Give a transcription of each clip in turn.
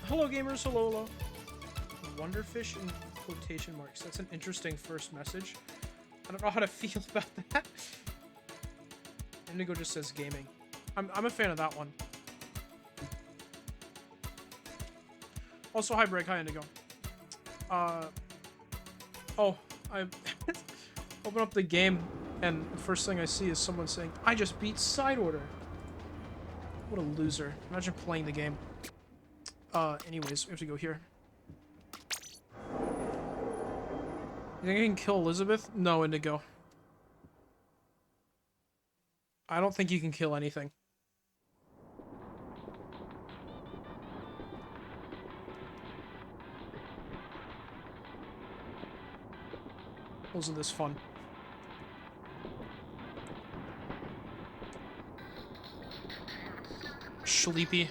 Hello, gamers. Hello, hello. Wonderfish in quotation marks. That's an interesting first message. I don't know how to feel about that. Indigo just says gaming. I'm a fan of that one. Also, hi, Break. Hi, Indigo. Oh, I open up the game, and the first thing I see is someone saying, I just beat Side Order. What a loser. Imagine playing the game. Anyways, we have to go here. You think I can kill Elizabeth? No, Indigo. I don't think you can kill anything. Wasn't this fun? Sleepy.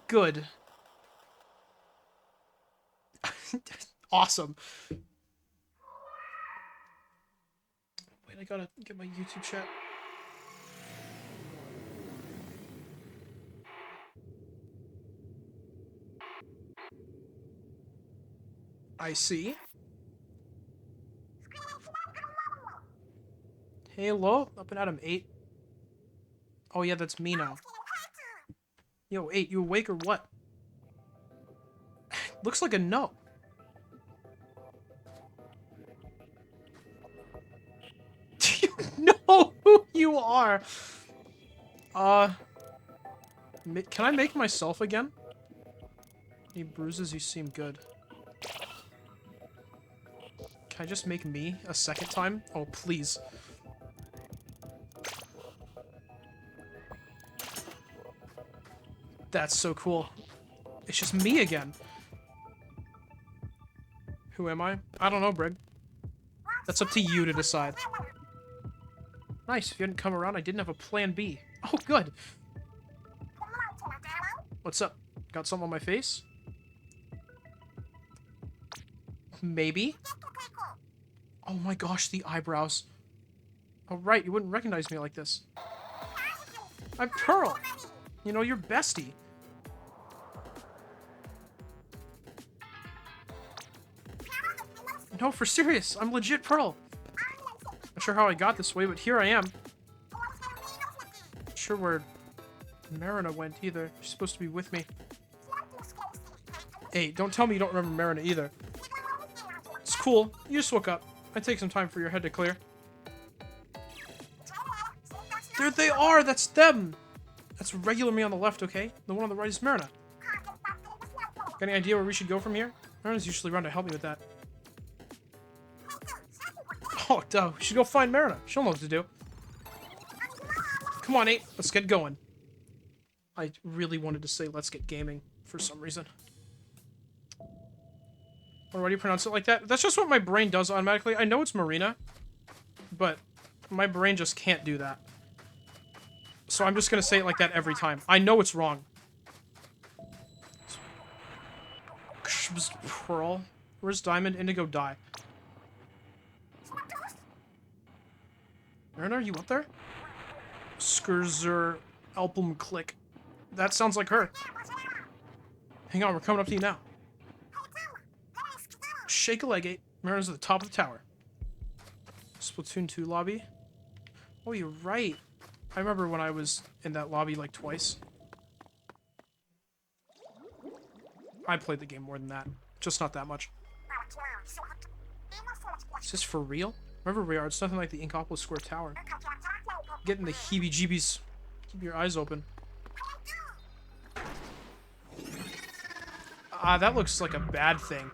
Good. Awesome. Wait, I gotta get my YouTube chat. I see. Hey, hello? Up and Adam 8. Oh yeah, that's me now. Yo, 8, you awake or what? Looks like a no. Do you know who you are? Can I make myself again? Any bruises? You seem good. Can I just make me a second time? Oh, please. That's so cool. It's just me again. Who am I? I don't know, Brig. That's up to you to decide. Nice. If you hadn't come around, I didn't have a plan B. Oh, good. What's up? Got something on my face? Maybe? Oh my gosh, the eyebrows. Oh, right. You wouldn't recognize me like this. I'm Pearl. You know, you're bestie. No, for serious. I'm legit Pearl. Not sure how I got this way, but here I am. Not sure where Marina went either. She's supposed to be with me. Hey, don't tell me you don't remember Marina either. It's cool. You just woke up. I'd take some time for your head to clear. There they are! That's them! That's regular me on the left, okay? The one on the right is Marina. Got any idea where we should go from here? Marina's usually around to help me with that. Oh, duh. We should go find Marina. She'll know what to do. Come on, 8. Let's get going. I really wanted to say let's get gaming for some reason. Or why do you pronounce it like that? That's just what my brain does automatically. I know it's Marina, but my brain just can't do that. So I'm just gonna say it like that every time. I know it's wrong. Pearl. Where's Diamond? Indigo, die. Marina, are you up there? Skurzer Alpum Click. That sounds like her. Hang on, we're coming up to you now. Shake a leg, 8. Marina's at the top of the tower. Splatoon 2 lobby. Oh, you're right. I remember when I was in that lobby like twice. I played the game more than that. Just not that much. Is this for real? Remember, we are. It's nothing like the Inkopolis Square Tower. Getting the heebie-jeebies. Keep your eyes open. That looks like a bad thing.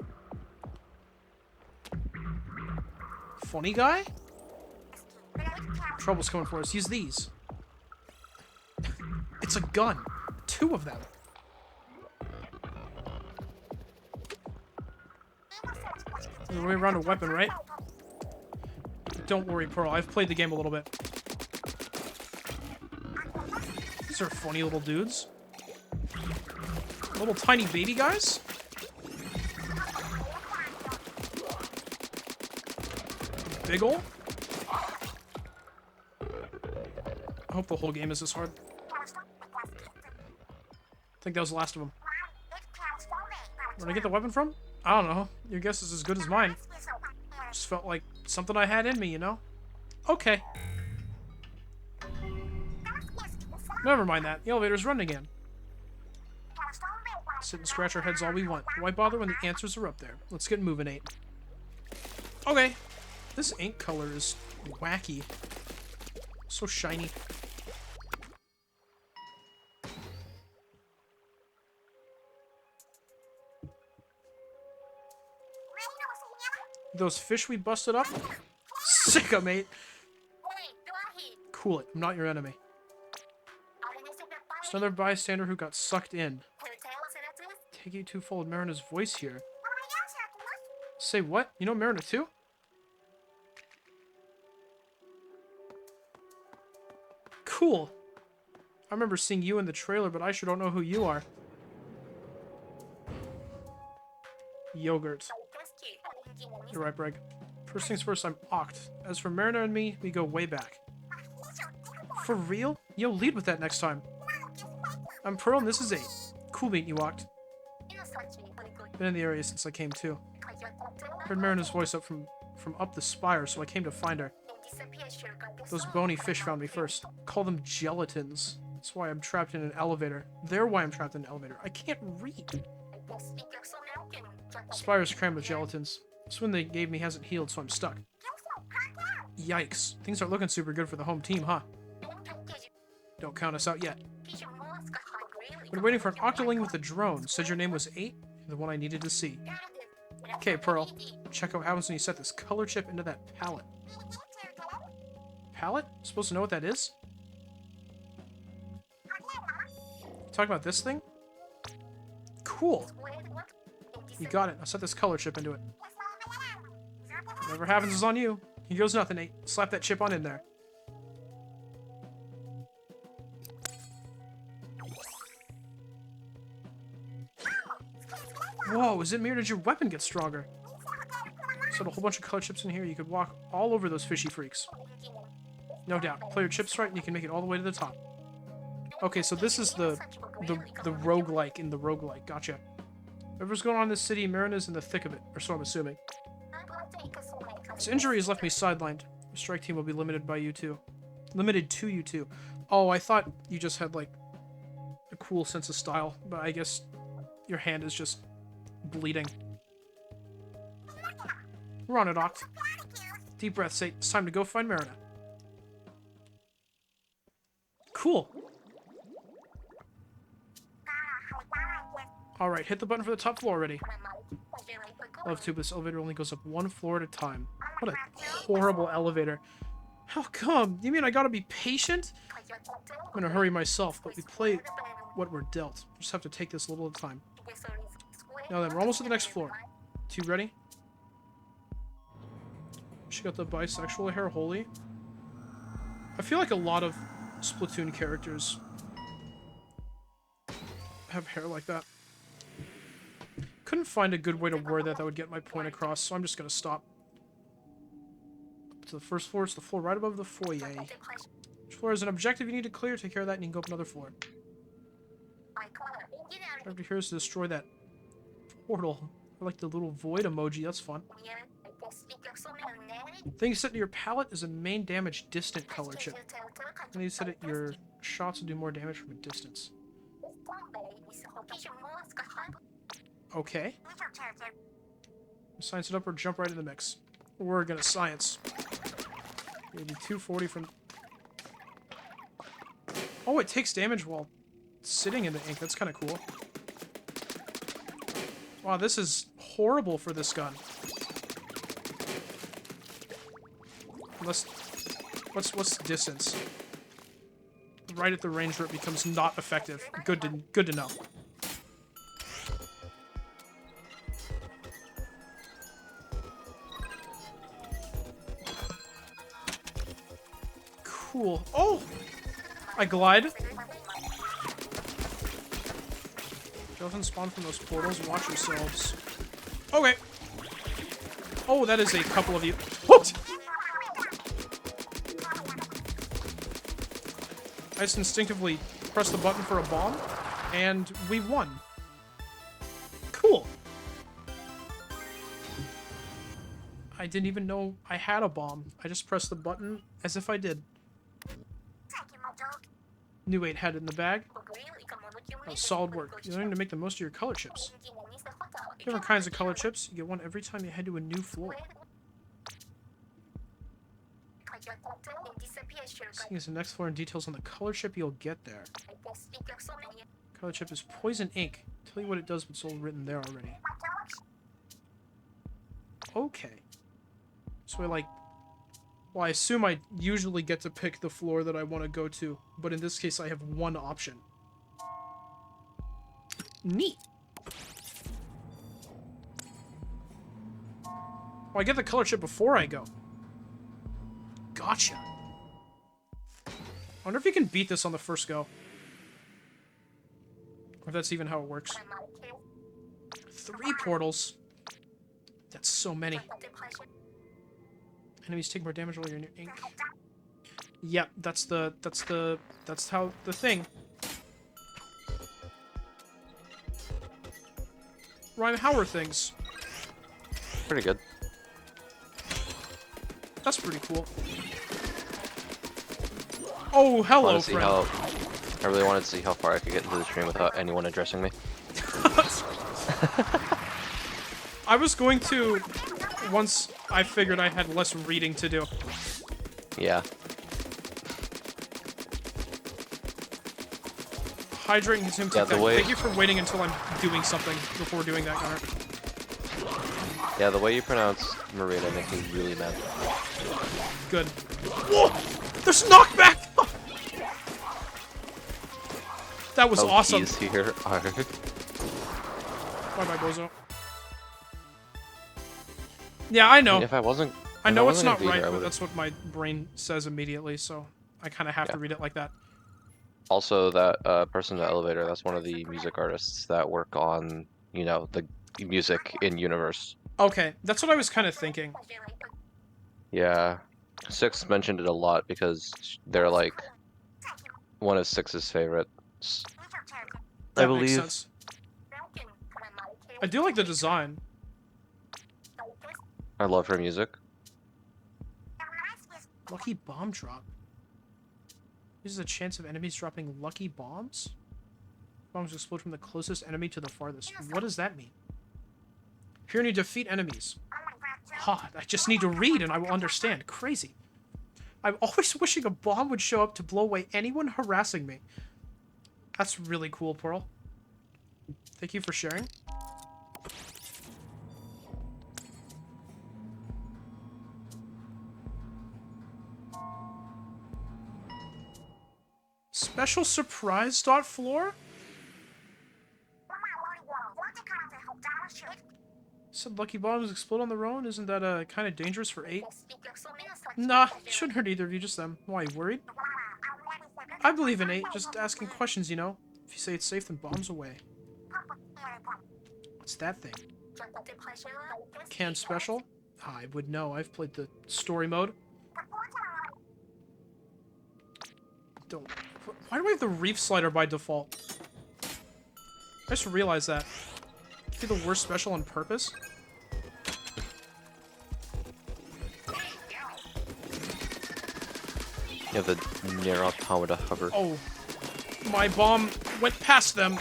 Funny guy? Trouble's coming for us. Use these. It's a gun. 2 of them. There's a way around a weapon, right? Don't worry, Pearl. I've played the game a little bit. These are funny little dudes. Little tiny baby guys? Big ol'? hope the whole game is this hard. I think that was the last of them. Where'd I get the weapon from? I don't know. Your guess is as good as mine. Just felt like something I had in me, you know? Okay. Never mind that. The elevator's running again. Sit and scratch our heads all we want. Why bother when the answers are up there? Let's get moving, 8. Okay. This ink color is wacky. So shiny. Those fish we busted up? Sicka, mate. Cool it. I'm not your enemy. There's another bystander who got sucked in. Take you to followed Marina's voice here. Say what? You know Marina too? Cool. I remember seeing you in the trailer, but I sure don't know who you are. Yogurt. You're right, Breg. First things first, I'm Oct. As for Marina and me, we go way back. For real? Yo, lead with that next time. I'm Pearl and this is 8. Cool meeting you, Oct. Been in the area since I came too. Heard Marina's voice up from up the spire, so I came to find her. Those bony fish found me first. Call them gelatins. That's why I'm trapped in an elevator. They're why I'm trapped in an elevator. I can't read. Spire's crammed with gelatins. This one they gave me hasn't healed, so I'm stuck. Yikes. Things aren't looking super good for the home team, huh? Don't count us out yet. Been waiting for an octoling with a drone. Said your name was 8? You're the one I needed to see. Okay, Pearl. Check out what happens when you set this color chip into that palette. Palette? Supposed to know what that is? Talking about this thing? Cool. You got it. I'll set this color chip into it. Whatever happens is on you. Here goes nothing, 8. Slap that chip on in there. Whoa, is it me or did your weapon get stronger? Set a whole bunch of color chips in here. You could walk all over those fishy freaks. No doubt. Play your chips right and you can make it all the way to the top. Okay, so this is the roguelike in the roguelike. Gotcha. Whatever's going on in this city, Marina's in the thick of it, or so I'm assuming. This injury has left me sidelined. The strike team will be limited by you two. Limited to you two. Oh, I thought you just had, like, a cool sense of style, but I guess your hand is just bleeding. We're on it, Oct. Deep breath, say, it's time to go find Marina. Cool. Alright, hit the button for the top floor already. Love to, but this elevator only goes up 1 floor at a time. What a horrible elevator. How come? You mean I gotta be patient? I'm in a hurry myself, but we play what we're dealt. We just have to take this a little at a time. Now then, we're almost at the next floor. 2 ready? She got the bisexual hair, holy. I feel like a lot of Splatoon characters have hair like that. Couldn't find a good way to word that would get my point across, so I'm just gonna stop. Up to the first floor, it's the floor right above the foyer. Which floor is an objective you need to clear? Take care of that and you can go up another floor. Objective here is to destroy that portal. I like the little void emoji, that's fun. Thing set to your palette is a main damage distant color chip. When you set it, your shots will do more damage from a distance. Okay. Science it up or jump right in the mix. We're gonna science. Maybe 240 from... Oh, it takes damage while sitting in the ink. That's kind of cool. Wow, this is horrible for this gun. Unless... What's distance? Right at the range where it becomes not effective. Good to know. Cool. Oh! I glide. Skeletons spawn from those portals. Watch yourselves. Okay. Oh, that is a couple of you. What? I just instinctively pressed the button for a bomb, and we won. Cool. I didn't even know I had a bomb. I just pressed the button as if I did. New 8 had it in the bag. Oh, solid work. You're learning to make the most of your color chips. Different kinds of color chips. You get one every time you head to a new floor. Seeing as the next floor and details on the color chip you'll get there. Color chip is poison ink. Tell you what it does, but it's all written there already. Okay. So I like... Well, I assume I usually get to pick the floor that I want to go to, but in this case I have one option. Neat. Oh, I get the color chip before I go. Gotcha. I wonder if you can beat this on the first go. Or if that's even how it works. 3 portals. That's so many. Enemies take more damage while you're near ink. Yep, that's how the thing. Rhyme, how are things? Pretty good. That's pretty cool. Oh, hello, friend. I really wanted to see how far I could get into the stream without anyone addressing me. I was going to, once I figured I had less reading to do. Yeah. Hydrate and consume Yeah, that. Thank you for waiting until I'm doing something before doing that, Gunnar. Yeah, the way you pronounce Marina makes me really mad. Good. Whoa! There's knockback! That was awesome. Keys here are... Bye-bye, Bozo. Yeah, I know. If I wasn't... I know it's not right, but that's what my brain says immediately, so I kind of have to read it like that. Also, that person in the elevator, that's one of the music artists that work on, you know, the music in Universe. Okay, that's what I was kind of thinking. Yeah. Six mentioned it a lot because they're like one of Six's favorites. That I believe. Makes sense. I do like the design. I love her music. Lucky bomb drop. Uses a chance of enemies dropping lucky bombs? Bombs explode from the closest enemy to the farthest. What does that mean? Here you defeat enemies. Ha, I just need to read and I will understand. Crazy. I'm always wishing a bomb would show up to blow away anyone harassing me. That's really cool, Pearl. Thank you for sharing. Special surprise dot floor? Said lucky bombs explode on their own? Isn't that kind of dangerous for 8? Nah, shouldn't hurt either of you, just them. Why, you worried? I believe in 8, just asking questions, you know? If you say it's safe, then bombs away. What's that thing? Can special? I would know, I've played the story mode. Don't... Why do I have the reef slider by default? I just realized that. Give you the worst special on purpose? You have the near automata hover. Oh. My bomb went past them.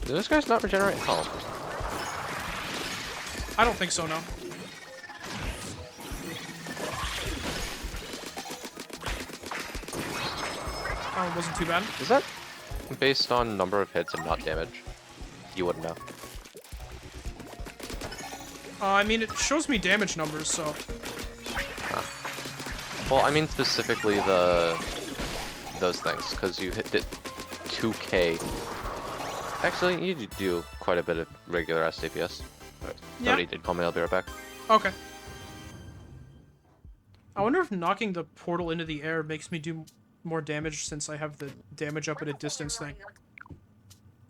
Do those guys not regenerate health? I don't think so, no. Oh, it wasn't too bad. Is that based on number of hits and not damage? You wouldn't know. I mean, it shows me damage numbers, so... Well, I mean specifically those things, because you hit 2k. Actually, you do quite a bit of regular ass DPS. Yeah. Somebody did call me, I'll be right back. Okay. I wonder if knocking the portal into the air makes me do more damage since I have the damage up at a distance thing.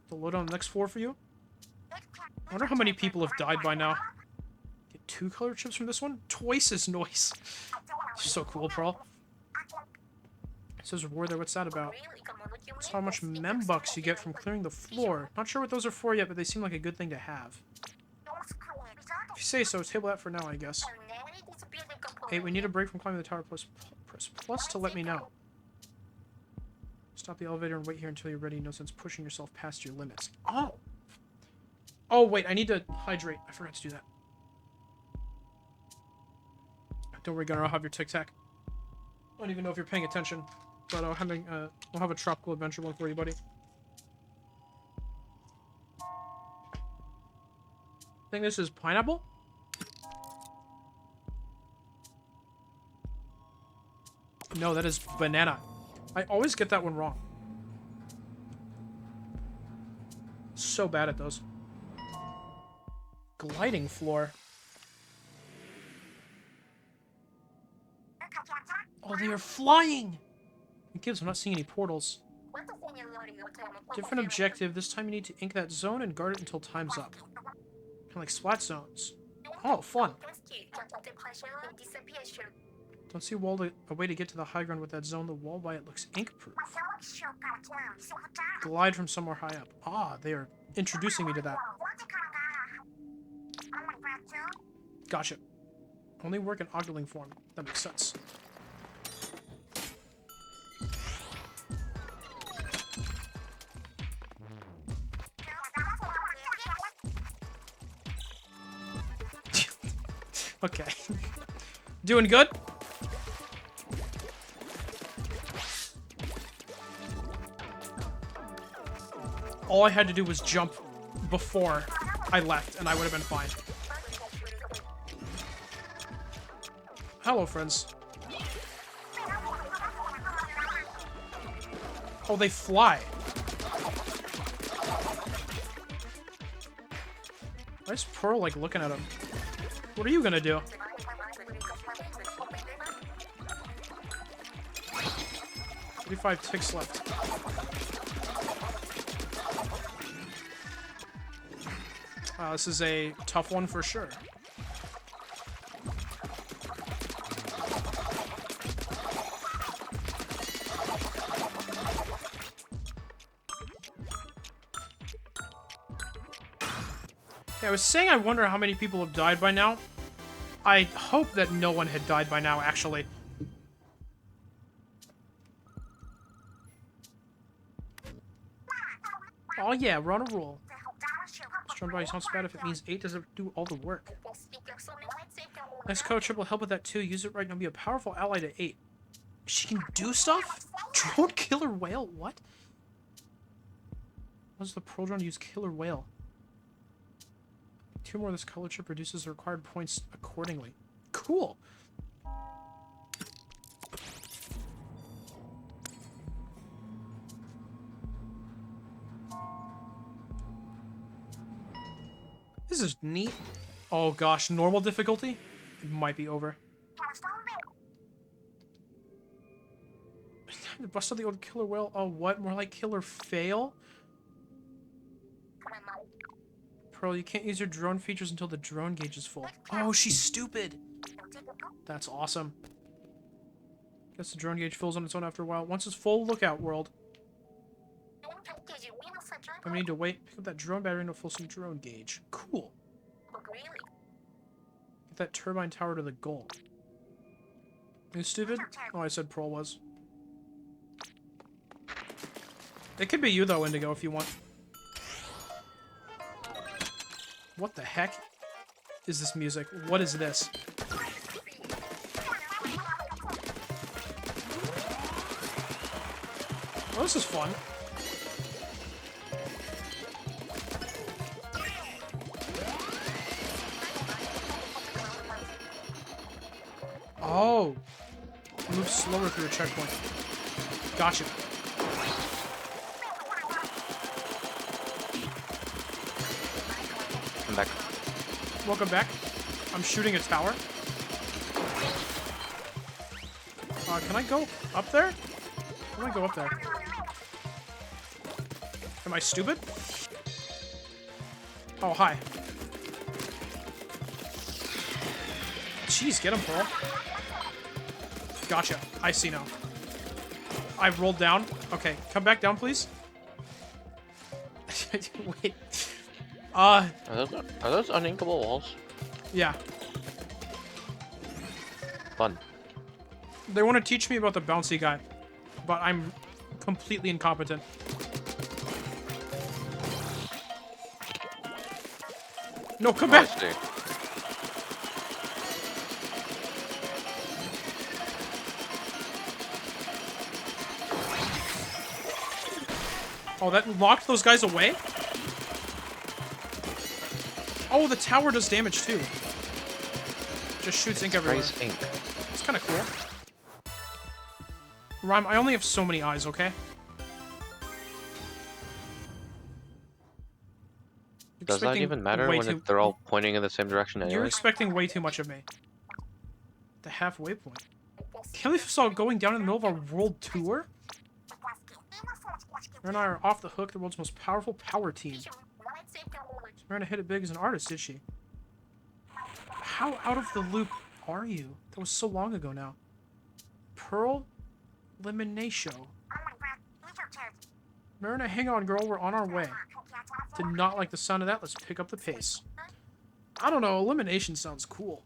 The load on the next floor for you? I wonder how many people have died by now. Get 2 color chips from this one? Twice as noise. You're so cool, Pearl. It says reward there. What's that about? It's how much membucks you get from clearing the floor. Not sure what those are for yet, but they seem like a good thing to have. If you say so, table that for now, I guess. Hey, we need a break from climbing the tower. Press plus to let me know. Stop the elevator and wait here until you're ready. No sense pushing yourself past your limits. Oh! Oh, wait, I need to hydrate. I forgot to do that. Don't worry, Gunnar, I'll have your tic-tac. I don't even know if you're paying attention, but I'll have a tropical adventure one for you, buddy. I think this is pineapple? No, that is banana. I always get that one wrong. So bad at those. Gliding floor. Oh, they are flying! Gibbs, I'm not seeing any portals. Different objective. This time you need to ink that zone and guard it until time's up. Kind of like splat zones. Oh, fun. Don't see a way to get to the high ground with that zone. The wall by it looks ink-proof. Glide from somewhere high up. Ah, they are introducing me to that. Gotcha. Only work in ogling form. That makes sense. Okay. Doing good? All I had to do was jump before I left, and I would have been fine. Hello, friends. Oh, they fly. Why is Pearl, like, looking at him? What are you gonna do? "35 ticks left." This is a tough one for sure. Yeah, I was saying I wonder how many people have died by now. I hope that no one had died by now, actually. Oh yeah, we're on a roll. Strong body sounds bad if it means 8 doesn't do all the work. Next code chip will help with that too. Use it right now. Be a powerful ally to 8. She can do stuff? Drone killer whale? What? How does the pearl drone use killer whale? 2 more of this color chip reduces the required points accordingly. Cool. This is neat. Oh gosh, normal difficulty? It might be over. Bust out the old killer whale. Oh, what? More like killer fail? Pearl, you can't use your drone features until the drone gauge is full. Oh, she's stupid. That's awesome. Guess the drone gauge fills on its own after a while. Once it's full, look out, world. I need to wait. Pick up that drone battery and a full drone gauge. Cool. Get that turbine tower to the goal. You stupid? Oh, I said Pearl was. It could be you, though, Indigo, if you want. What the heck is this music? What is this? Oh, this is fun. Oh. Move slower through a checkpoint. Gotcha. Come back. Welcome back. I'm shooting a tower. Can I go up there? How do I go up there? Am I stupid? Oh, hi. Jeez, get him, Pearl. Gotcha. I see now. I rolled down. Okay, come back down, please. Wait. Are those uninkable walls? Yeah. Fun. They want to teach me about the bouncy guy, but I'm completely incompetent. No, come back! I see. Oh, that locked those guys away? Oh, the tower does damage too. Just shoots ink everywhere. Sprays ink. It's kind of cool. Rhyme, I only have so many eyes, okay? Does that even matter when they're all pointing in the same direction anyway? You're expecting way too much of me. The halfway point. Can't believe you saw it going down in the middle of our world tour? Her and I are off the hook, the world's most powerful power team. Marina hit it big as an artist, did she? How out of the loop are you? That was so long ago now. Pearl Lemonation. Marina, hang on, girl. We're on our way. Did not like the sound of that. Let's pick up the pace. I don't know. Elimination sounds cool.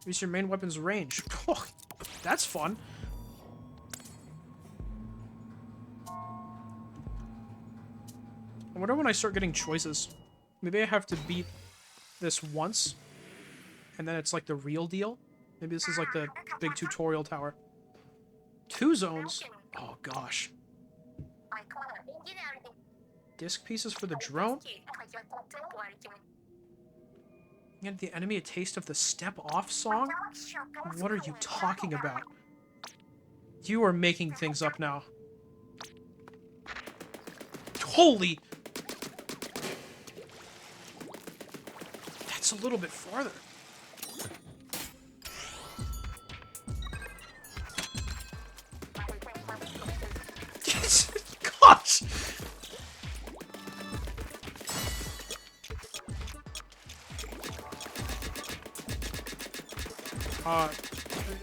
Use your main weapon's range. Oh, that's fun. I wonder when I start getting choices. Maybe I have to beat this once, and then it's like the real deal. Maybe this is like the big tutorial tower. 2 zones? Oh gosh. Disc pieces for the drone? Get the enemy a taste of the Step Off song? What are you talking about? You are making things up now. Holy! That's a little bit farther. Gosh!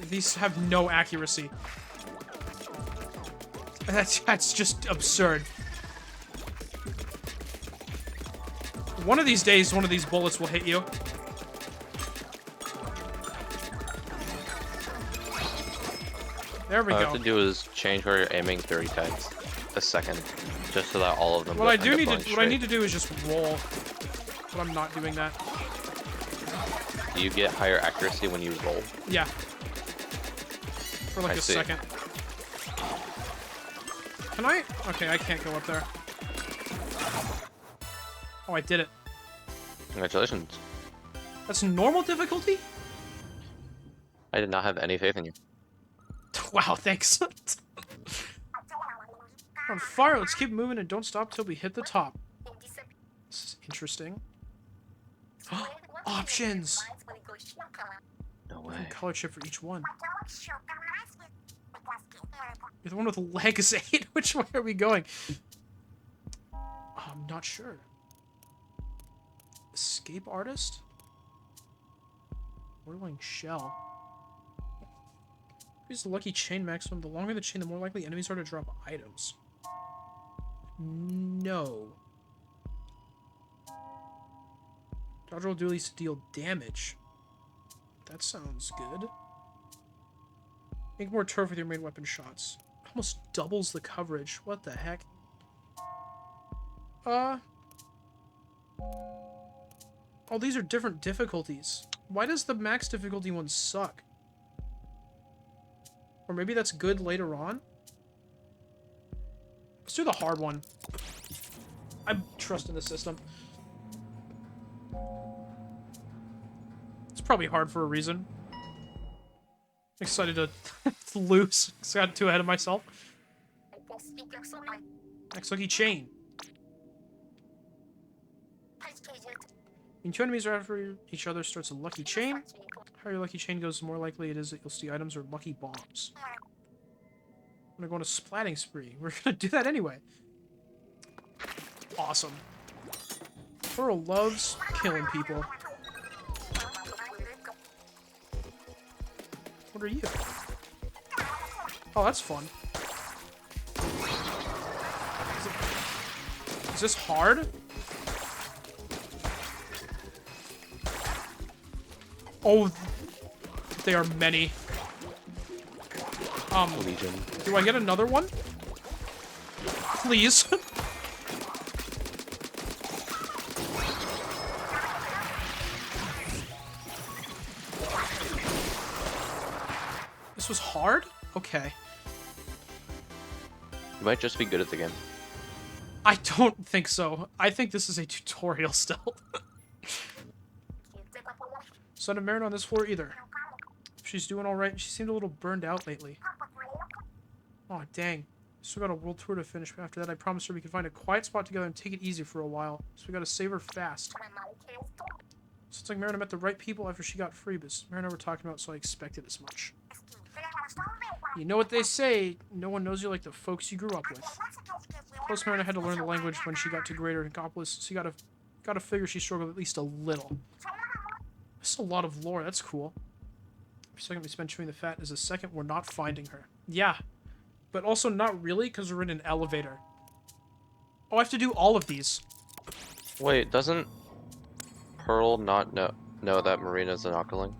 These have no accuracy. That's just absurd. One of these days, one of these bullets will hit you. There we go. All I have to do is change where you're aiming 30 times a second, just so that all of them. What I need to do is just roll. But I'm not doing that. Do you get higher accuracy when you roll? Yeah. For like I a see. second. Can I? Okay, I can't go up there. Oh, I did it. Congratulations. That's normal difficulty? I did not have any faith in you. Wow, thanks. On fire, let's keep moving and don't stop till we hit the top. This is interesting. Options! No way. Color chip for each one. You're the one with legs 8? Which way are we going? I'm not sure. Escape artist? Whirling shell. Use the lucky chain maximum. The longer the chain, the more likely enemies are to drop items. No. Dodge roll do at least deal damage. That sounds good. Make more turf with your main weapon shots. Almost doubles the coverage. What the heck? Oh, these are different difficulties. Why does the max difficulty one suck? Or maybe that's good later on? Let's do the hard one. I trust in the system. It's probably hard for a reason. Excited to lose. Got too ahead of myself. Next lucky chain. When 2 enemies are after each other, starts a lucky chain. The higher your lucky chain goes, the more likely it is that you'll see items or lucky bombs. I'm gonna go on a splatting spree. We're gonna do that anyway. Awesome. Pearl loves killing people. What are you? Oh, that's fun. Is this hard? Oh, there are many. Legion. Do I get another one? Please. This was hard? Okay. You might just be good at the game. I don't think so. I think this is a tutorial still. So not a Marin on this floor either. She's doing alright. She seemed a little burned out lately. Oh, dang. Still got a world tour to finish, but after that I promised her we could find a quiet spot together and take it easy for a while. So we gotta save her fast. So it's like Marina met the right people after she got free, but Marina were talking about, so I expected as much. You know what they say, no one knows you like the folks you grew up with. Plus, Marina had to learn the language when she got to Greater Inkopolis, so you gotta figure she struggled at least a little. That's a lot of lore, that's cool. For a second we spent chewing the fat, as a second we're not finding her. Yeah. But also not really, because we're in an elevator. Oh, I have to do all of these. Wait, doesn't Pearl not know that Marina's an Octoling?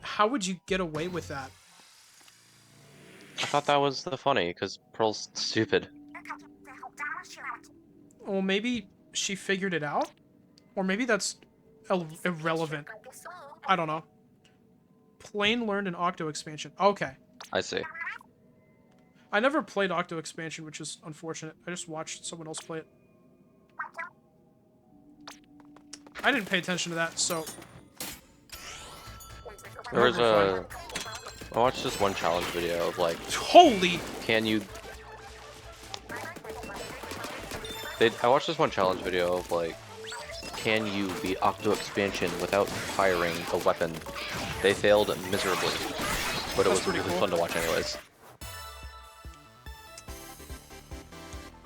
How would you get away with that? I thought that was the funny, because Pearl's stupid. Well, maybe she figured it out? Or maybe that's irrelevant. I don't know. Plain learned an Octo expansion. Okay. I see. I never played Octo expansion, which is unfortunate. I just watched someone else play it. I didn't pay attention to that, so... There was a... I watched this one challenge video of like... Holy! Can you... I watched this one challenge video of like... Can you beat Octo expansion without firing a weapon? They failed miserably. But it was really cool. fun to watch anyways.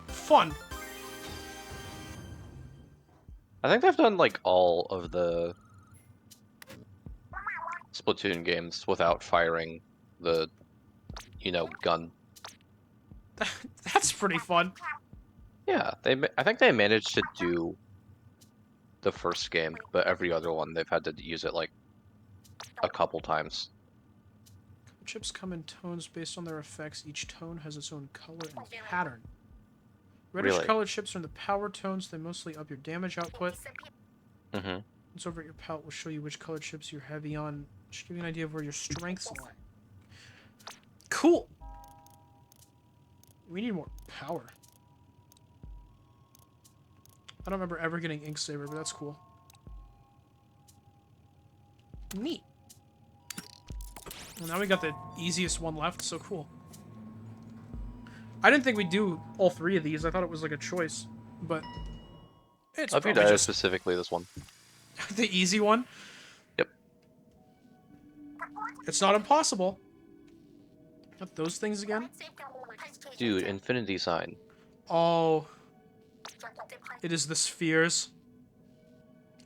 Fun! I think they've done like all of the Splatoon games without firing the, you know, gun. That's pretty fun. Yeah, I think they managed to do the first game, but every other one they've had to use it like a couple times. Chips come in tones based on their effects. Each tone has its own color and pattern. Reddish Really? colored chips are in the power tones. They mostly up your damage output. Mm-hmm. Once over at your palette will show you which colored chips you're heavy on. Should give you an idea of where your strengths lie. Cool! We need more power. I don't remember ever getting Ink Saber, but that's cool. Neat. Well, now we got the easiest one left, so cool. I didn't think we'd do all three of these. I thought it was like a choice, but it's I've probably used just specifically this one. the easy one. Yep. It's not impossible. Got those things again? Dude, infinity sign. Oh. It is the spheres.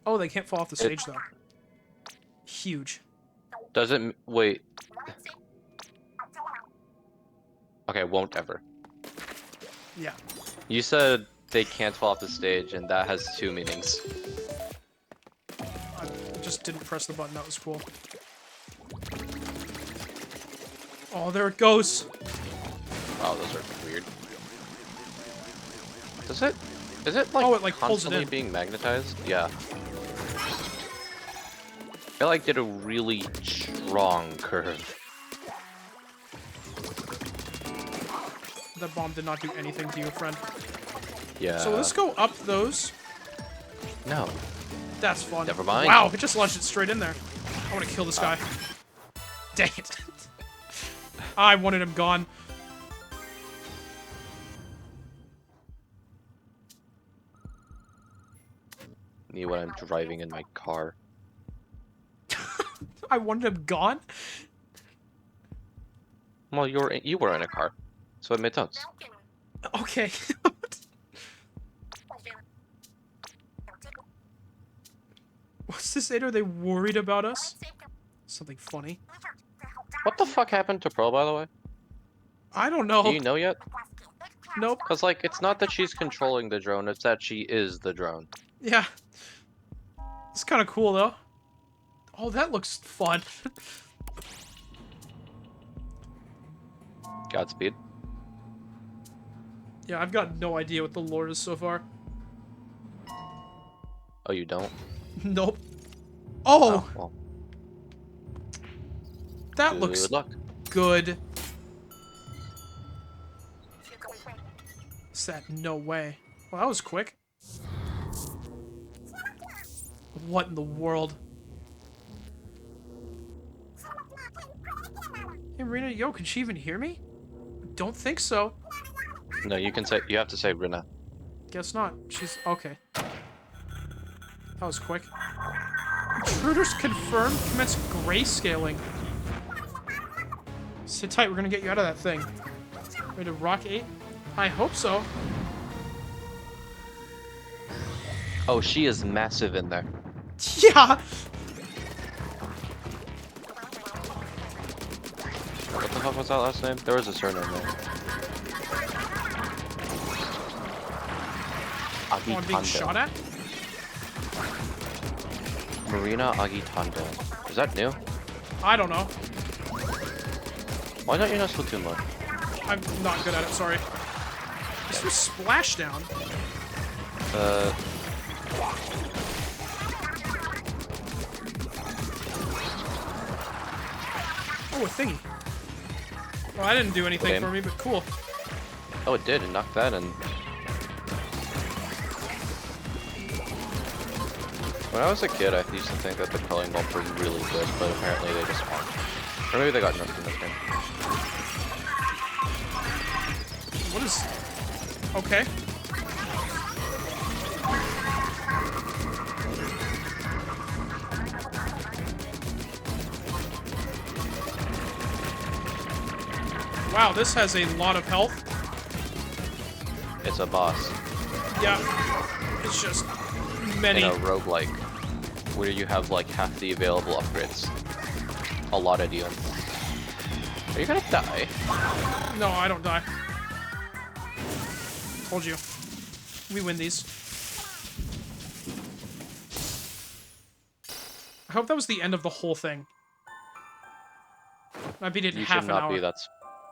Oh, they can't fall off the stage, though. Huge. Doesn't... Wait. Okay, won't ever. Yeah. You said they can't fall off the stage, and that has two meanings. I just didn't press the button. That was cool. Oh, there it goes. Wow, those are weird. Does it... Is it like, Oh, it, like, pulls it constantly in. being magnetized? Yeah. It like did a really strong curve. That bomb did not do anything to you, friend. Yeah. So let's go up those. No. That's fun. Never mind. Wow, it just launched it straight in there. I want to kill this guy. Dang it. I wanted him gone. Me when I'm driving in my car. I wanted him gone? Well, you were in a car, so it made sense. Okay. What's this, Ada? Are they worried about us? Something funny. What the fuck happened to Pearl, by the way? I don't Do know. you know yet? Nope. Cause like, it's not that she's controlling the drone, it's that she is the drone. Yeah. It's kind of cool, though. Oh, that looks fun. Godspeed. Yeah, I've got no idea what the lore is so far. Oh, you don't? Nope. Oh! Well. That looks Good luck. good. Is that no way? Well, that was quick. What in the world? Hey, Marina, yo, can she even hear me? Don't think so. No, you can say, you have to say Rina. Guess not. She's okay. That was quick. Intruders confirmed. Commence grayscaling. Sit tight. We're gonna get you out of that thing. Ready to rock 8? I hope so. Oh, she is massive in there. Yeah. What the fuck was that last name? There was a surname there. Oh, I'm being shot at? Marina Agitando. Is that new? I don't know. Why don't you know Splatoon more? I'm not good at it. Sorry. This was Splashdown. Oh, a thingy. Well, I didn't do anything Okay. for me, but cool. Oh, it did. It knocked that in. When I was a kid, I used to think that the culling bump was really good, but apparently they just aren't. Or maybe they got nerfed in this game. What is... Okay. Wow, this has a lot of health. It's a boss. Yeah. It's just many. In a roguelike, where you have like half the available upgrades. A lot of you. Are you gonna die? No, I don't die. Told you. We win these. I hope that was the end of the whole thing. I beat it in You half should an not hour. be that.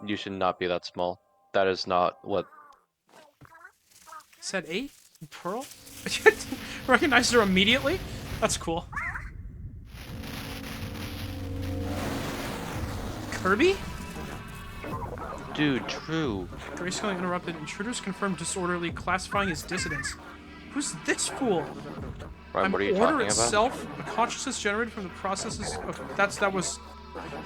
You should not be that small. That is not what. Said 8? Pearl? Recognized her immediately? That's cool. Kirby? Dude, true. Grayscaling interrupted. Intruders confirmed disorderly, classifying as dissidents. Who's this fool? Ryan, what are you order talking itself, a consciousness generated from the processes of... that was...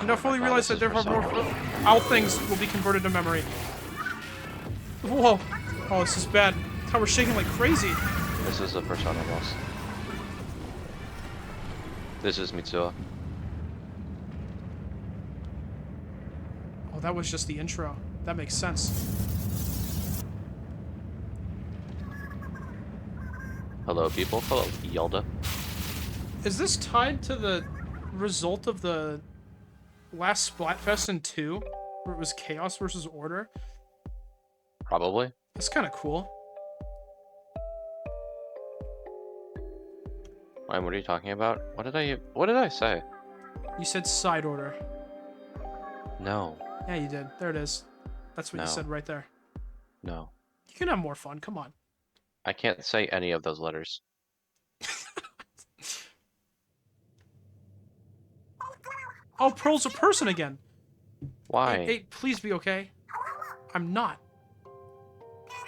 You now fully realize that this is therefore Persona. more... All things will be converted to memory. Whoa. Oh, this is bad. How we're shaking like crazy. This is a Persona boss. This is Mitsuha. Oh, that was just the intro. That makes sense. Hello, people. Hello, Yelda. Is this tied to the result of the last Splatfest in 2? Where it was Chaos versus Order? Probably. That's kind of cool. Ryan, what are you talking about? What did I say? You said side order. No. Yeah, you did. There it is. That's what No. you said right there. No. You can have more fun. Come on. I can't say any of those letters. Oh, Pearl's a person again. Why? Hey, please be okay. I'm not.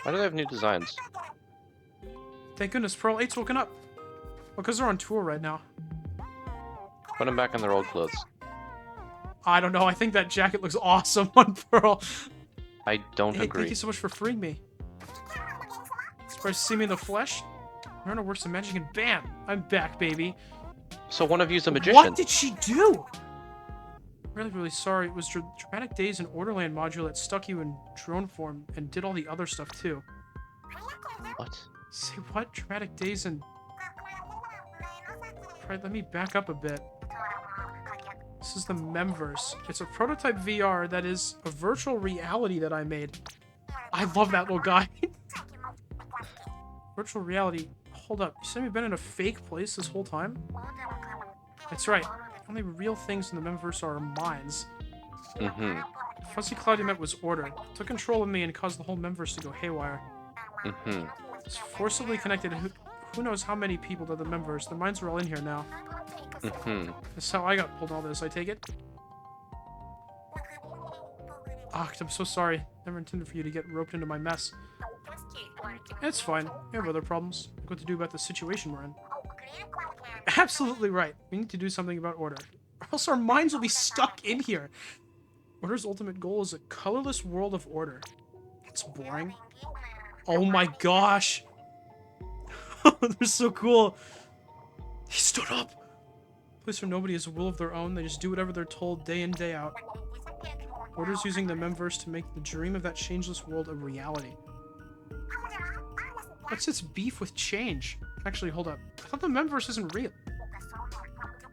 Why do they have new designs? Thank goodness Pearl 8's woken up. Well, because they're on tour right now. Put them back in their old clothes. I don't know. I think that jacket looks awesome on Pearl. I don't Hey, agree. thank you so much for freeing me. Surprised to see me in the flesh? Learn to work some magic and bam! I'm back, baby. So one of you's a magician. What did she do? Really sorry. It was Dramatic Days and Orderland module that stuck you in drone form and did all the other stuff too. What? Say what? Dramatic Days and... Alright, let me back up a bit. This is the Memverse. It's a prototype VR that is a virtual reality that I made. I love that little guy. Virtual reality. Hold up. You said we've been in a fake place this whole time? That's right. Only real things in the Memverse are our minds. Mm-hmm. Fuzzy Cloud you met was order. It took control of me and caused the whole Memverse to go haywire. Mm-hmm. It's forcibly connected. Who knows how many people to the Memverse? Their minds are all in here now. Mm-hmm. That's how I got pulled all this, I take it? Ah, I'm so sorry. Never intended for you to get roped into my mess. It's fine. We have other problems. Like what to do about the situation we're in. Absolutely right. We need to do something about Order. Or else our minds will be stuck in here. Order's ultimate goal is a colorless world of order. It's boring. Oh my gosh. They're so cool. He stood up. Place where nobody has a will of their own. They just do whatever they're told day in, day out. Order's using the Memverse to make the dream of that changeless world a reality. What's its beef with change? Actually, hold up. I thought the Memverse isn't real.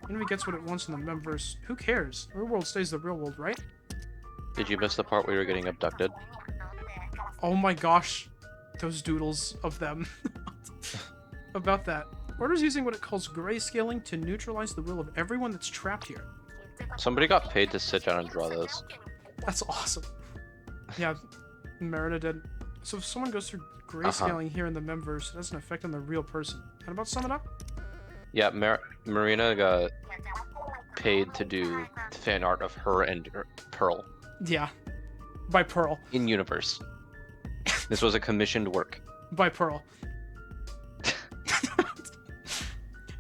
Enemy gets what it wants in the Memverse. Who cares? The real world stays the real world, right? Did you miss the part where you were getting abducted? Oh my gosh. Those doodles of them. About that. Order's using what it calls grayscaling to neutralize the will of everyone that's trapped here. Somebody got paid to sit down and draw those. That's awesome. Yeah, Merida did. So if someone goes through grayscaling here in the Memverse, it has an effect on the real person. How about sum it up? Yeah, Marina got paid to do fan art of her and Pearl. Yeah. By Pearl. In universe. This was a commissioned work. By Pearl.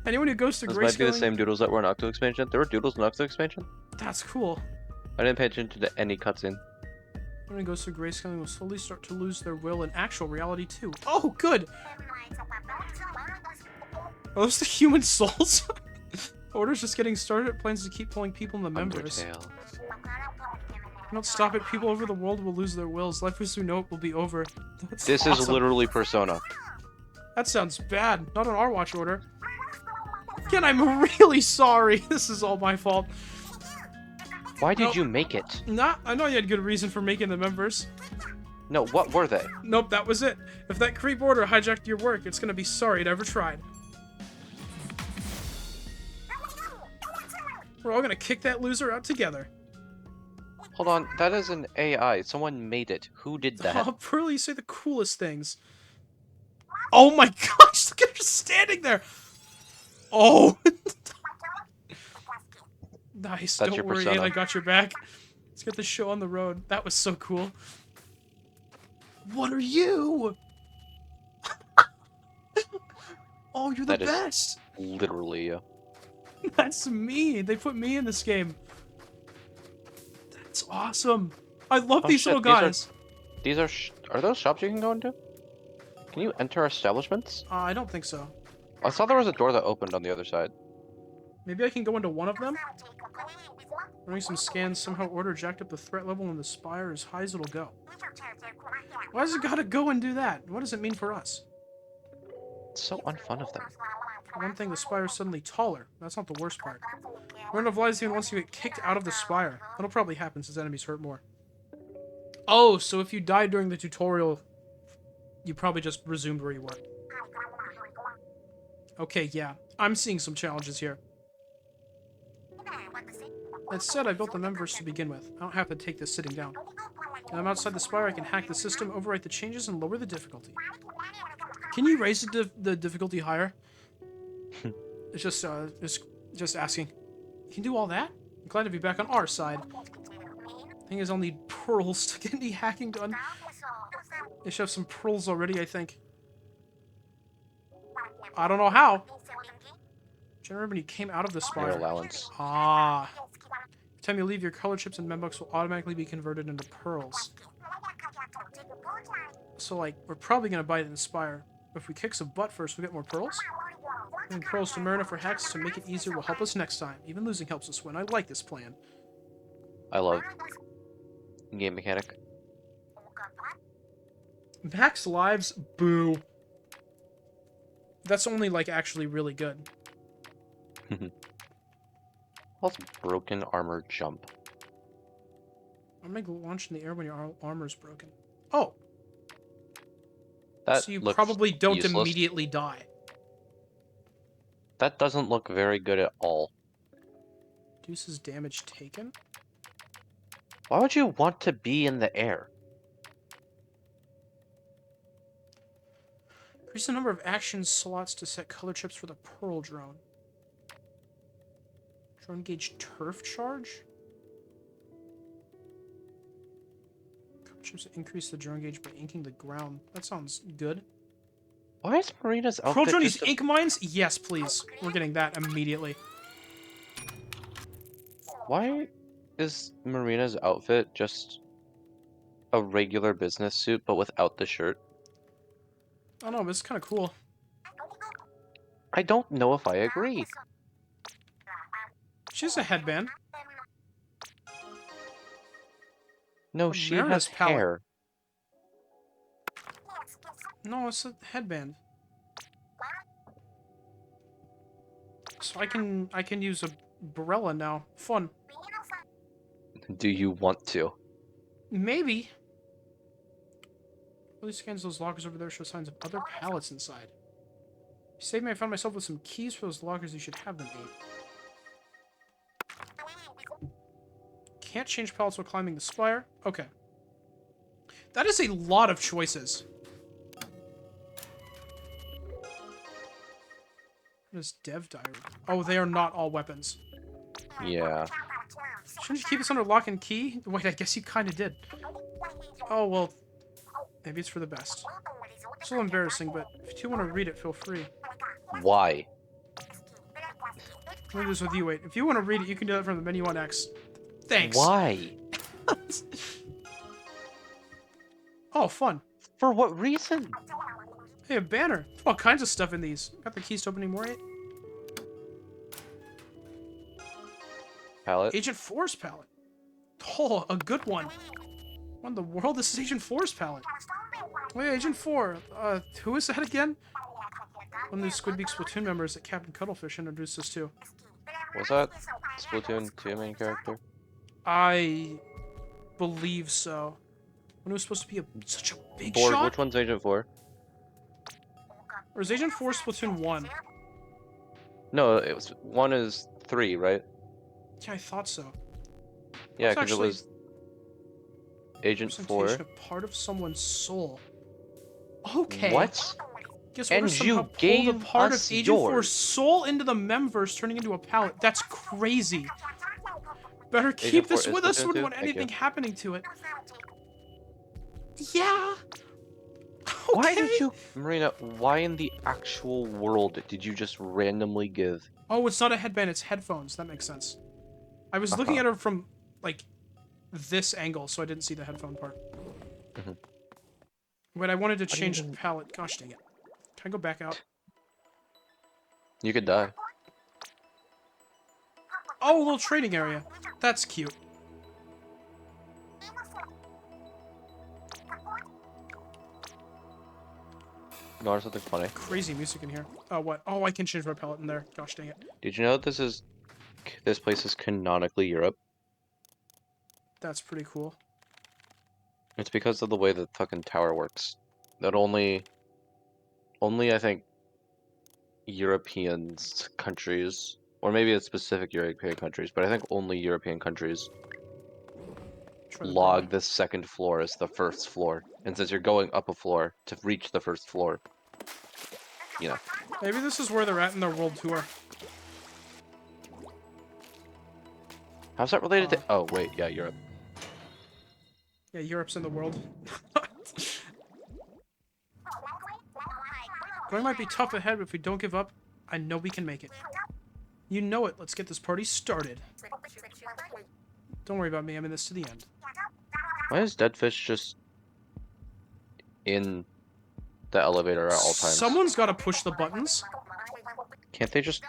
Anyone who goes through This grayscaling... might be the same doodles that were in Octo Expansion. There were doodles in Octo Expansion? That's cool. I didn't pay attention to any cutscene. Anyone who goes through grayscaling will slowly start to lose their will in actual reality too. Oh, good! Are those the human souls? Order's just getting started. It plans to keep pulling people in the Memverse. Undertale. If we don't stop it, people over the world will lose their wills. Life as we know it will be over. That's This awesome. is literally Persona. That sounds bad. Not on our watch, Order. Again, I'm really sorry. This is all my fault. Why did you make it? Nah, I know you had good reason for making the Memverse. No, what were they? Nope, that was it. If that creep Order hijacked your work, it's gonna be sorry it ever tried. We're all gonna kick that loser out together. Hold on, that is an AI. Someone made it. Who did that? Oh, Pearl, you say the coolest things. Oh my gosh, look at her standing there! Oh! Nice, That's don't your worry, persona. I got your back. Let's get the show on the road. That was so cool. What are you? Oh, you're the That is- best! Literally, yeah. That's me! They put me in this game. That's awesome! I love Oh, these shit, little guys! These are are those shops you can go into? Can you enter establishments? I don't think so. I saw there was a door that opened on the other side. Maybe I can go into one of them? Running some scans, somehow Order jacked up the threat level in the Spire as high as it'll go. Why does it gotta go and do that? What does it mean for us? It's so unfun of them. For one thing, the Spire's suddenly taller. That's not the worst part. Learn of Lies even lets you get kicked out of the Spire. That'll probably happen since enemies hurt more. Oh, so if you died during the tutorial, you probably just resumed where you were. Okay, yeah. I'm seeing some challenges here. That said, I built the Memverse to begin with. I don't have to take this sitting down. When I'm outside the Spire, I can hack the system, overwrite the changes, and lower the difficulty. Can you raise the difficulty higher? It's just asking. You can do all that? I'm glad to be back on our side. Thing is, I'll need pearls to get any hacking done. They should have some pearls already, I think. I don't know how. Generally, when you came out of the Your Spire. allowance. Ah. Every time you leave, your color chips and membucks will automatically be converted into pearls. So, like, we're probably gonna buy it in the Spire. But if we kick some butt first, we get more pearls? Giving pearls to Marina for hacks to make it easier will help us next time. Even losing helps us win. I like this plan. I love game mechanic. Max lives? Boo. That's only, like, actually really good. What's broken armor jump? I'm gonna launch in the air when your armor's broken. Oh! That So you looks probably don't useless. immediately die. That doesn't look very good at all. Reduces damage taken? Why would you want to be in the air? Increase the number of action slots to set color chips for the Pearl drone. Drone gauge turf charge? Color chips increase the drone gauge by inking the ground. That sounds good. Why is Marina's Pearl outfit drone use just a... ink mines? Yes, please. We're getting that immediately. Why is Marina's outfit just a regular business suit but without the shirt? I don't know, but it's kind of cool. I don't know if I agree. She has a headband. No, A she has Marina's palette. hair. No, it's a headband. So I can use a Barella now. Fun. Do you want to? Maybe. Really scans those lockers over there show signs of other pallets inside. You saved me, I found myself with some keys for those lockers. You should have them, 8. Can't change pallets while climbing the spire. Okay. That is a lot of choices. What is dev diary? Oh, they are not all weapons. Yeah. Shouldn't you keep this under lock and key? Wait, I guess you kind of did. Oh, well, maybe it's for the best. It's a little embarrassing, but if you do want to read it, feel free. Why? I'll do this with you, wait. If you want to read it, you can do that from the menu on X. Thanks. Why? Oh, fun. For what reason? Hey, a banner. All kinds of stuff in these. Got the keys to opening more, 8? Palette? Agent 4's palette. Oh, a good one. What in the world? This is Agent 4's palette. Wait, Agent 4. Who is that again? One of the Squidbeak Splatoon members that Captain Cuttlefish introduced us to. Was that Splatoon 2 main character? I believe so. When it was supposed to be such a big 4, shot? which one's Agent 4? Or is Agent 4 Splatoon 1? No, it was 1 is 3, right? Yeah, I thought so. Yeah, That's because it was Agent 4. representation of part of someone's soul. Okay. What? Guess And we're somehow you pulled a gave part of us Agent 4's yours. soul into the Memverse, turning into a palette. That's crazy. Better keep Agent 4 this is with us. Splatoon Wouldn't 2? want Thank anything you. happening to it. Yeah. Why Okay. did you, Marina, why in the actual world did you just randomly give? Oh, it's not a headband, it's headphones. That makes sense. I was looking at her from, like, this angle, so I didn't see the headphone part. Mhm. Wait, I wanted to do you change even- palette. Gosh dang it. Can I go back out? You could die. Oh, a little trading area. That's cute. You know something funny? Crazy music in here. Oh, what? Oh, I can change my palette in there. Gosh dang it. Did you know that this place is canonically Europe? That's pretty cool. It's because of the way the fucking tower works. That only I think Europeans countries, or maybe it's specific European countries, but I think only European countries Try the door. log the second floor as the first floor. And since you're going up a floor to reach the first floor, you know. Maybe this is where they're at in their world tour. How's that related to? Oh wait, yeah, Europe. Yeah, Europe's in the world. Going might be tough ahead, but if we don't give up, I know we can make it. You know it. Let's get this party started. Don't worry about me. I'm in this to the end. Why is Deadfish just in the elevator at all times? Someone's got to push the buttons. Can't they just?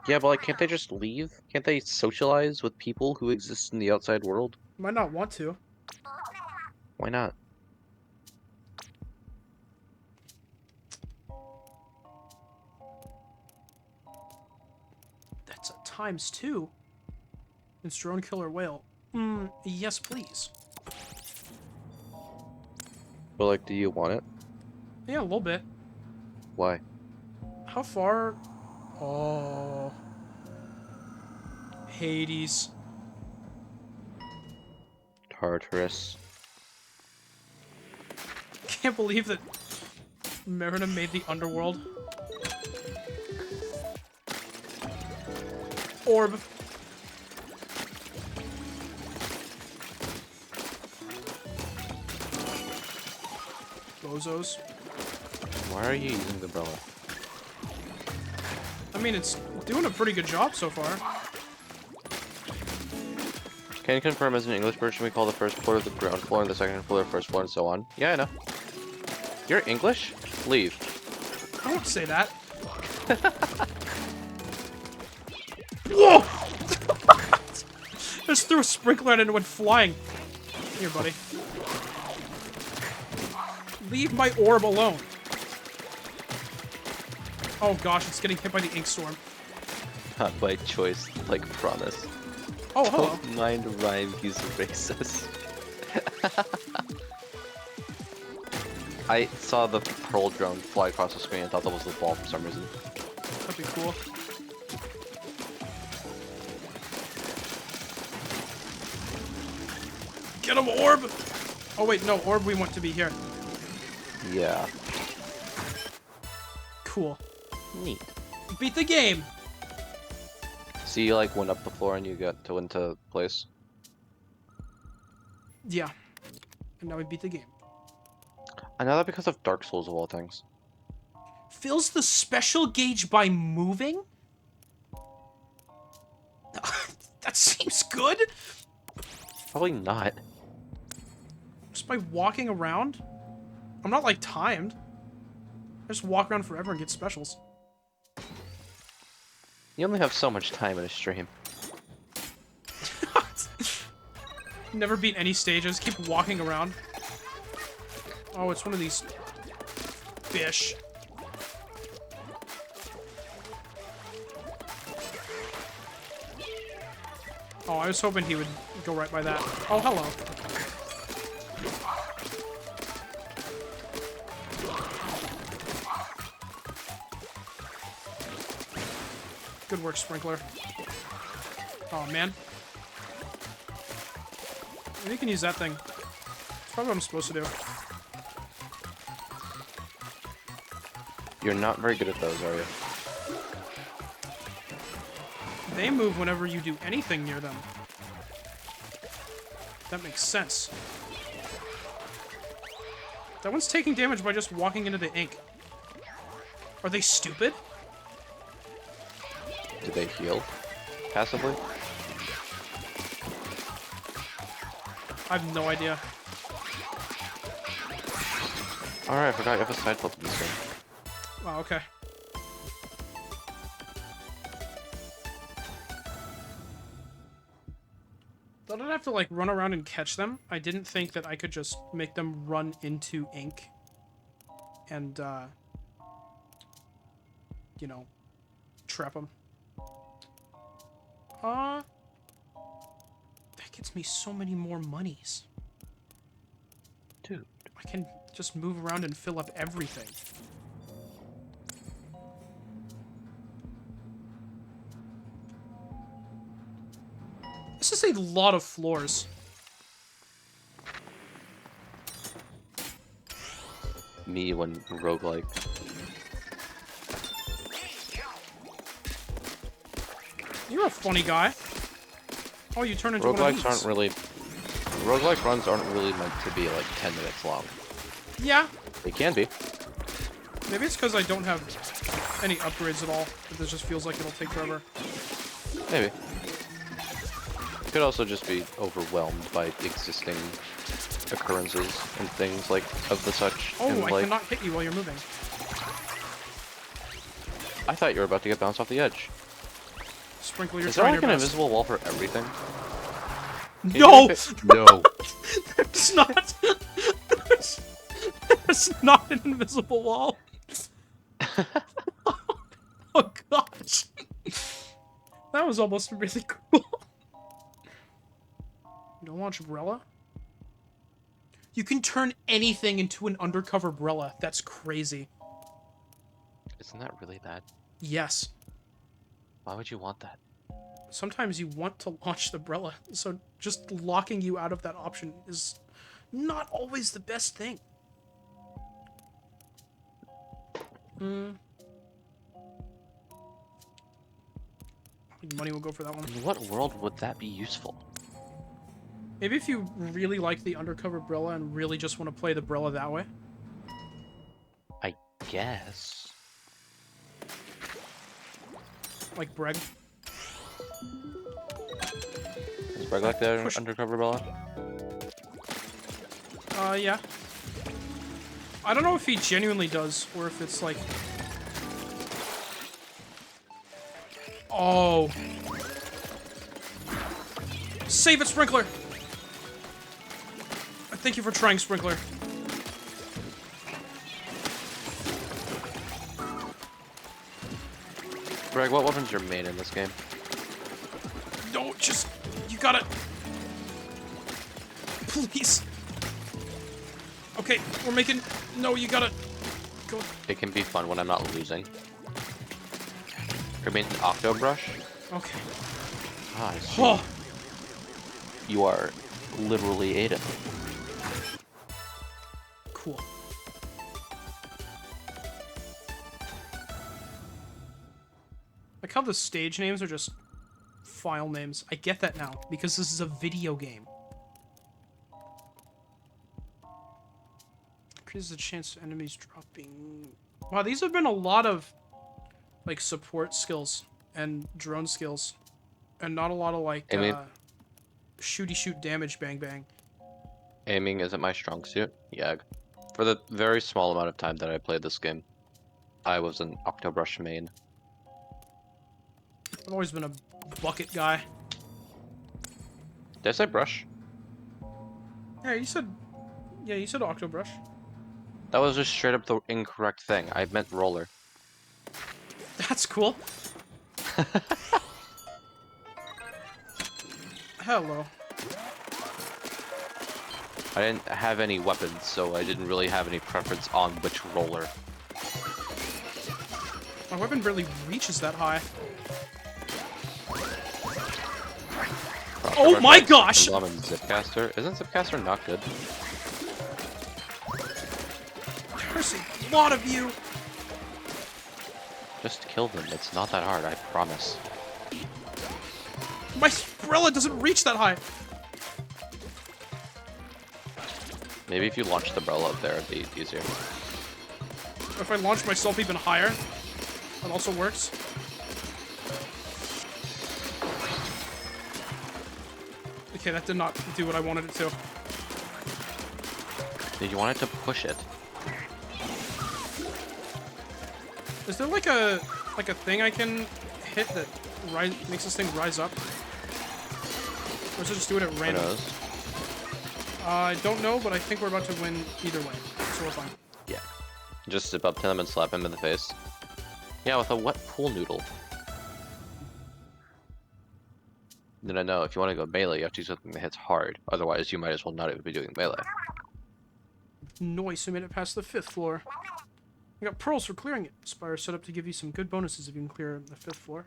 Yeah, but like, can't they just leave? Can't they socialize with people who exist in the outside world? Might not want to. Why not? That's a ×2. It's drone killer whale. Yes, please. But like, do you want it? Yeah, a little bit. Why? How far? Oh. Hades. Tartarus. Can't believe that Merida made the underworld. Orb. Bozos. Why are you using the umbrella? I mean, it's doing a pretty good job so far. Can you confirm as an English person we call the first floor the ground floor and the second floor the first floor and so on? Yeah, I know. You're English? Leave. I won't say that. Whoa! Just threw a sprinkler at it and it went flying. Here, buddy. Leave my orb alone. Oh gosh, it's getting hit by the ink storm. Not by choice, like promise. Oh, hello. Don't mind rhyme, he's racist. I saw the pearl drone fly across the screen and thought that was the ball for some reason. That'd be cool. Get him, orb! Oh wait, no, orb we want to be here. Yeah. Cool. Neat. Beat the game! See, you like went up the floor and you got to into place. Yeah. And now we beat the game. I know that because of Dark Souls of all things. Fills the special gauge by moving? That seems good! Probably not. Just by walking around? I'm not, like, timed. I just walk around forever and get specials. You only have so much time in a stream. Never beat any stages, keep walking around. Oh, it's one of these fish. Oh, I was hoping he would go right by that. Oh, hello. Good work, Sprinkler. Oh, man. Maybe you can use that thing. That's probably what I'm supposed to do. You're not very good at those, are you? They move whenever you do anything near them. That makes sense. That one's taking damage by just walking into the ink. Are they stupid? Do they heal? Passively? I have no idea. Alright, I forgot you have a side flip in this game. Oh, okay. Thought I'd have to, like, run around and catch them. I didn't think that I could just make them run into ink. And, you know, trap them. That gets me so many more monies. Dude. I can just move around and fill up everything. This is a lot of floors. Me when roguelike. You're a funny guy. Oh, you turn into one of Roguelikes these. aren't really... Roguelike runs aren't really meant to be like 10 minutes long. Yeah. They can be. Maybe it's because I don't have any upgrades at all. But this just feels like it'll take forever. Maybe. It could also just be overwhelmed by existing occurrences and things like of the such. Oh, and, I like, cannot hit you while you're moving. I thought you were about to get bounced off the edge. Sprinkle, you're Is there trying like your an best. invisible wall for everything? Can you No! make it- No. There's not. There's not an invisible wall. Oh gosh. That was almost really cool. You don't launch Umbrella? You can turn anything into an undercover umbrella. That's crazy. Isn't that really bad? Yes. Why would you want that? Sometimes you want to launch the umbrella, so just locking you out of that option is not always the best thing. Hmm. I think money will go for that one. In what world would that be useful? Maybe if you really like the undercover umbrella and really just want to play the umbrella that way. I guess. Like Breg. Is Greg like the undercover umbrella? Yeah. I don't know if he genuinely does, or if it's like... Oh. Save it, Sprinkler! Thank you for trying, Sprinkler. Greg, what weapon's your main in this game? No, just... You gotta... Please. Okay, we're making... No, you gotta... Go... It can be fun when I'm not losing. Your main's an Octo Brush? Okay. Ah, I see. Oh. You are literally Aiden. Cool. Like how the stage names are just file names. I get that now, because this is a video game. Increases the chance of enemies dropping... Wow, these have been a lot of, like, support skills and drone skills. And not a lot of, like, shooty shoot damage bang bang. Aiming isn't my strong suit. Yeah. For the very small amount of time that I played this game, I was an Octobrush main. I've always been a bucket guy. Did I say brush? Yeah, you said Octobrush. That was just straight up the incorrect thing. I meant roller. That's cool. Hello. I didn't have any weapons, so I didn't really have any preference on which roller. My weapon barely reaches that high. Oh my gosh! Zipcaster. Isn't Zipcaster not good? There's a lot of you! Just kill them. It's not that hard, I promise. My umbrella doesn't reach that high! Maybe if you launch the umbrella up there, it'd be easier. If I launch myself even higher, that also works. Okay, that did not do what I wanted it to. Did you want it to push it? Is there like a thing I can hit that makes this thing rise up? Or is it just do it at random? Who knows? I don't know, but I think we're about to win either way, so we're fine. Yeah. Just zip up to them and slap him in the face. Yeah, with a wet pool noodle. Then I know if you want to go melee, you have to use something that hits hard. Otherwise, you might as well not even be doing melee. Nice, we made it past the 5th floor. We got pearls for clearing it. Spire set up to give you some good bonuses if you can clear the 5th floor.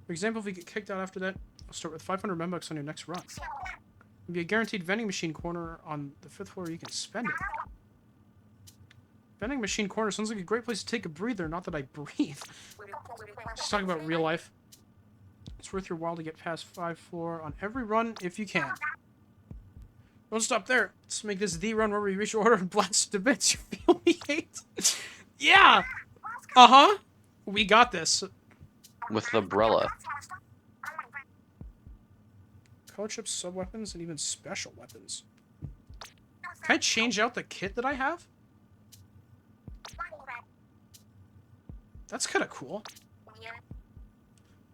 For example, if you get kicked out after that, I'll start with 500 membucks on your next run. There'll be a guaranteed vending machine corner on the 5th floor where you can spend it. Vending machine corner sounds like a great place to take a breather, not that I breathe. Just talking about real life. It's worth your while to get past 5th floor on every run if you can. Don't stop there. Let's make this the run where we reach order and blast to bits. You feel me hate? Yeah! Uh-huh. We got this. With the umbrella. Color chips, sub-weapons, and even special weapons. Can I change out the kit that I have? That's kind of cool.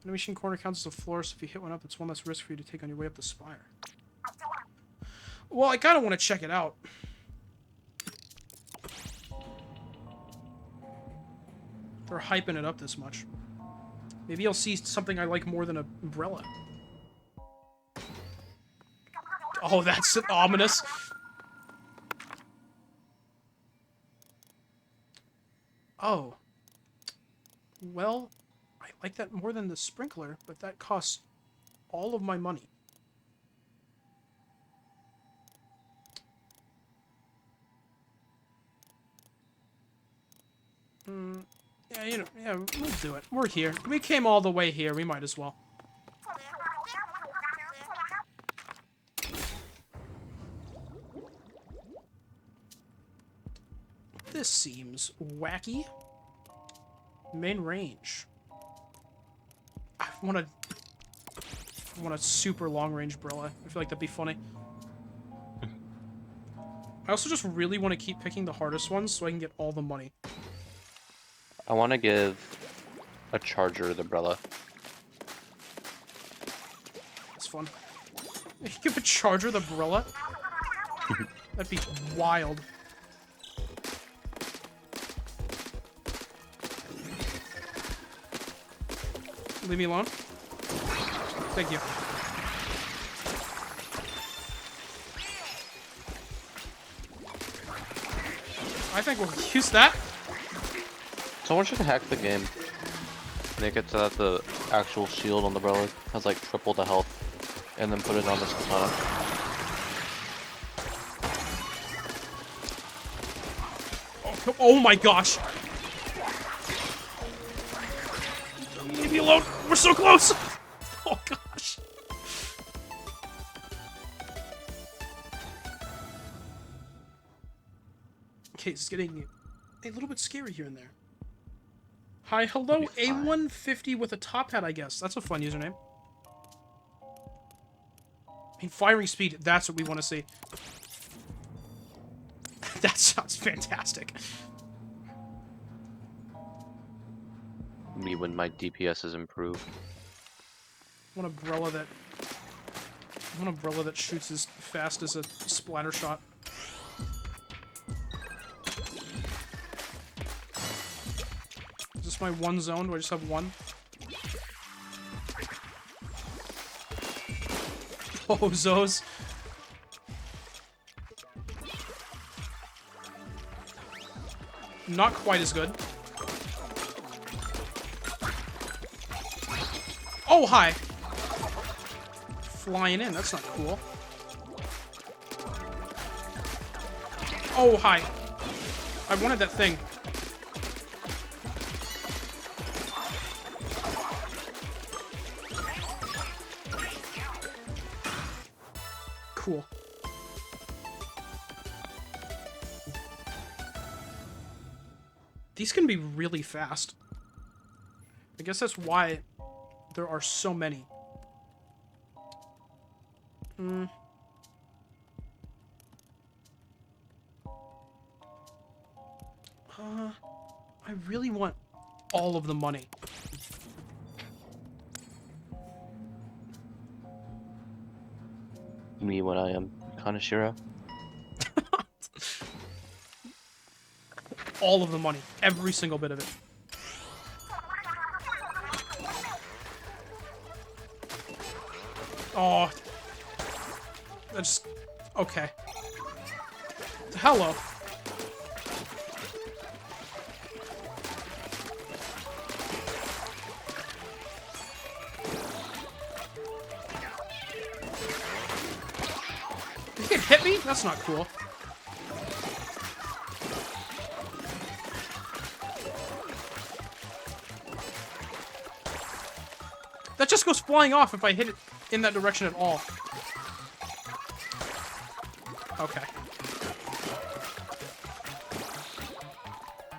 The machine corner counts as a floor, so if you hit one up, it's one less risk for you to take on your way up the spire. Well, I kind of want to check it out. They're hyping it up this much. Maybe I'll see something I like more than an umbrella. Oh, that's ominous. Oh. Well, I like that more than the sprinkler, but that costs all of my money. Yeah, you know, yeah, we'll do it. We're here. We came all the way here. We might as well. This seems wacky. Main range. I want a super long-range Brilla. I feel like that'd be funny. I also just really want to keep picking the hardest ones so I can get all the money. I want to give a charger the umbrella. It's fun. You give a charger the Brilla? That'd be wild. Leave me alone. Thank you. I think we'll use that. Someone should hack the game. Make it so that the actual shield on the umbrella has like triple the health, and then put it on this katana. Oh my gosh. Leave me alone. We're so close. Oh gosh. Okay, it's getting a little bit scary here and there. Hi, hello, A150 with a top hat, I guess. That's a fun username. I mean, firing speed, that's what we want to see. That sounds fantastic. Me when my DPS is improved. I want an umbrella that shoots as fast as a splatter shot. Is this my one zone? Do I just have one? Oh, Zos. Not quite as good. Oh, hi! Flying in, that's not cool. Oh, hi. I wanted that thing. Cool. These can be really fast. I guess that's why there are so many. I really want all of the money. Me when I am Kanashiro. All of the money. Every single bit of it. Oh. That's... Okay. Hello. You can hit me? That's not cool. That just goes flying off if I hit it in that direction at all. Okay.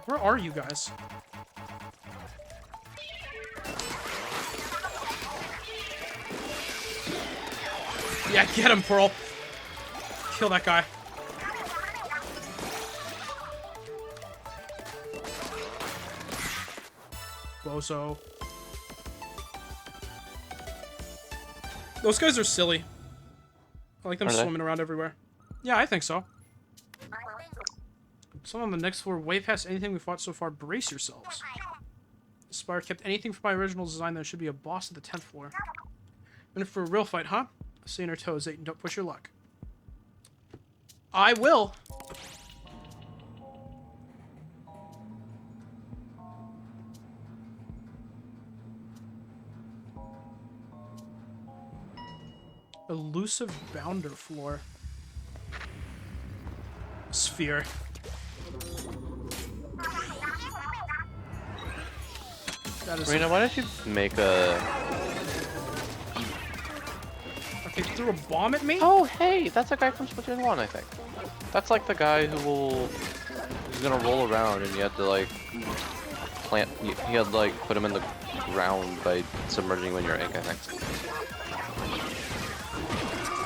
Where are you guys? Yeah, get him, Pearl. Kill that guy. Bozo. Those guys are silly. I like them swimming around everywhere. Yeah, I think so. Someone on the next floor, way past anything we fought so far. Brace yourselves. The Spire kept anything from my original design. There should be a boss at the 10th floor. And for a real fight, huh? Stay on your toes, 8, and don't push your luck. I will. Elusive bounder floor. Sphere. That is. Marina, why don't you make a... Okay, threw a bomb at me? Oh, hey, that's a guy from Splatoon 1, I think. That's like the guy who will... He's gonna roll around and you have to, like, plant... You had to, like, put him in the ground by submerging him in your egg, I think.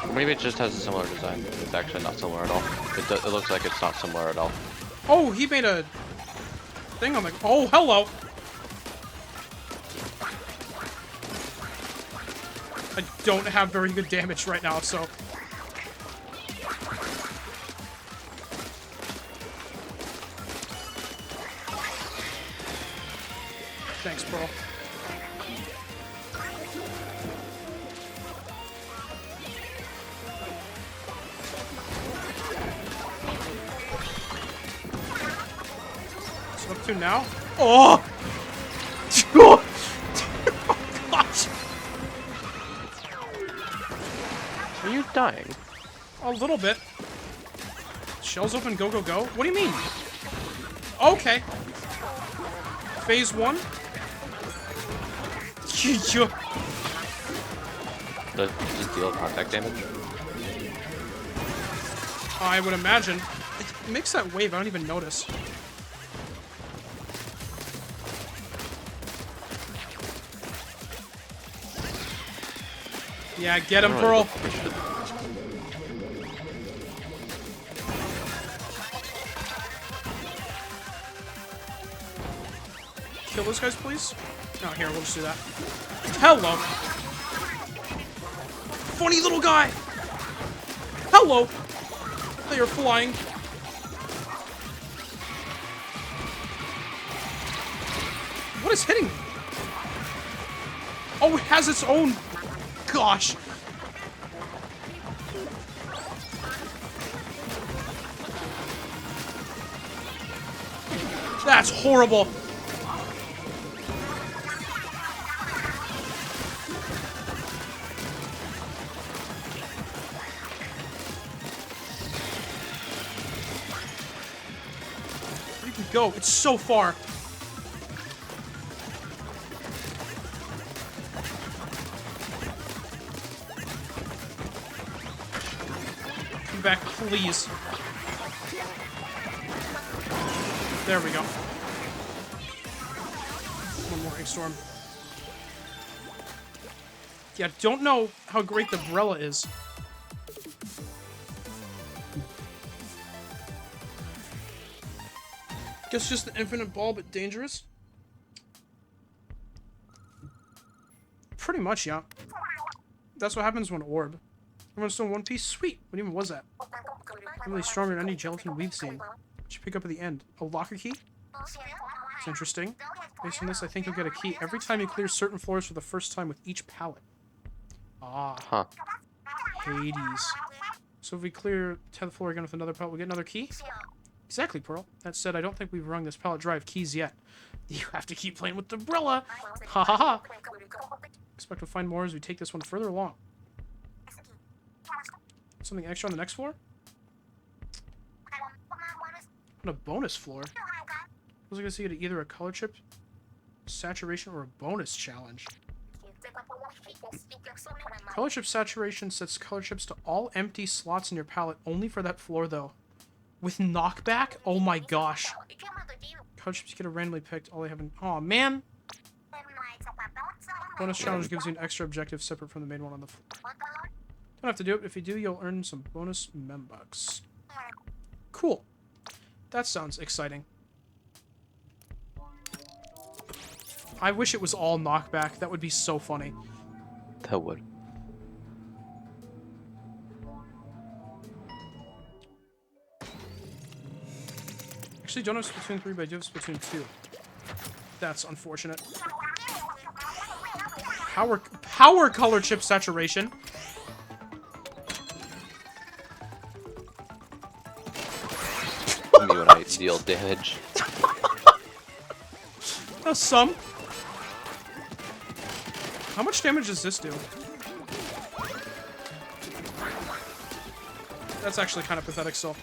Or maybe it just has a similar design. It's actually not similar at all. It looks like it's not similar at all. Oh, he made a thing on the... Oh, hello! I don't have very good damage right now, so... Thanks, Pearl. So up to now? Oh! Oh gosh! Are you dying? A little bit. Shells open, go, go, go? What do you mean? Okay. Phase 1? Does it deal contact damage? I would imagine. It makes that wave, I don't even notice. Yeah, get him, Pearl. Kill those guys, please. Oh, here, we'll just do that. Hello. Funny little guy. Hello. They are flying. What is hitting me? Oh, it has its own... Gosh. That's horrible. Where you can go? It's so far. Come back, please. There we go. One more storm. Yeah, don't know how great the Brella is. Guess just an infinite ball, but dangerous? Pretty much, yeah. That's what happens when orb. Everyone's still in one piece? Sweet! What even was that? Really stronger than any gelatin we've seen. What you pick up at the end? A locker key? It's interesting. Based on this, I think you'll get a key every time you clear certain floors for the first time with each pallet. Ah. Huh. Hades. So if we clear 10th floor again with another pallet, we get another key? Exactly, Pearl. That said, I don't think we've rung this pallet dry of keys yet. You have to keep playing with the umbrella! Ha ha ha! Expect to find more as we take this one further along. Something extra on the next floor? On a bonus floor? I was gonna see it either a color chip, saturation, or a bonus challenge. Color chip saturation sets color chips to all empty slots in your palette, only for that floor though. With knockback? Oh my gosh. Color chips get randomly picked, all they have in... Aw, man! Bonus challenge gives you an extra objective separate from the main one on the floor. Don't have to do it, but if you do, you'll earn some bonus membucks. Cool. That sounds exciting. I wish it was all knockback. That would be so funny. That would. Actually, don't have Splatoon 3, but I do have Splatoon 2. That's unfortunate. Power color chip saturation. deal damage. That's some. How much damage does this do? That's actually kind of pathetic still.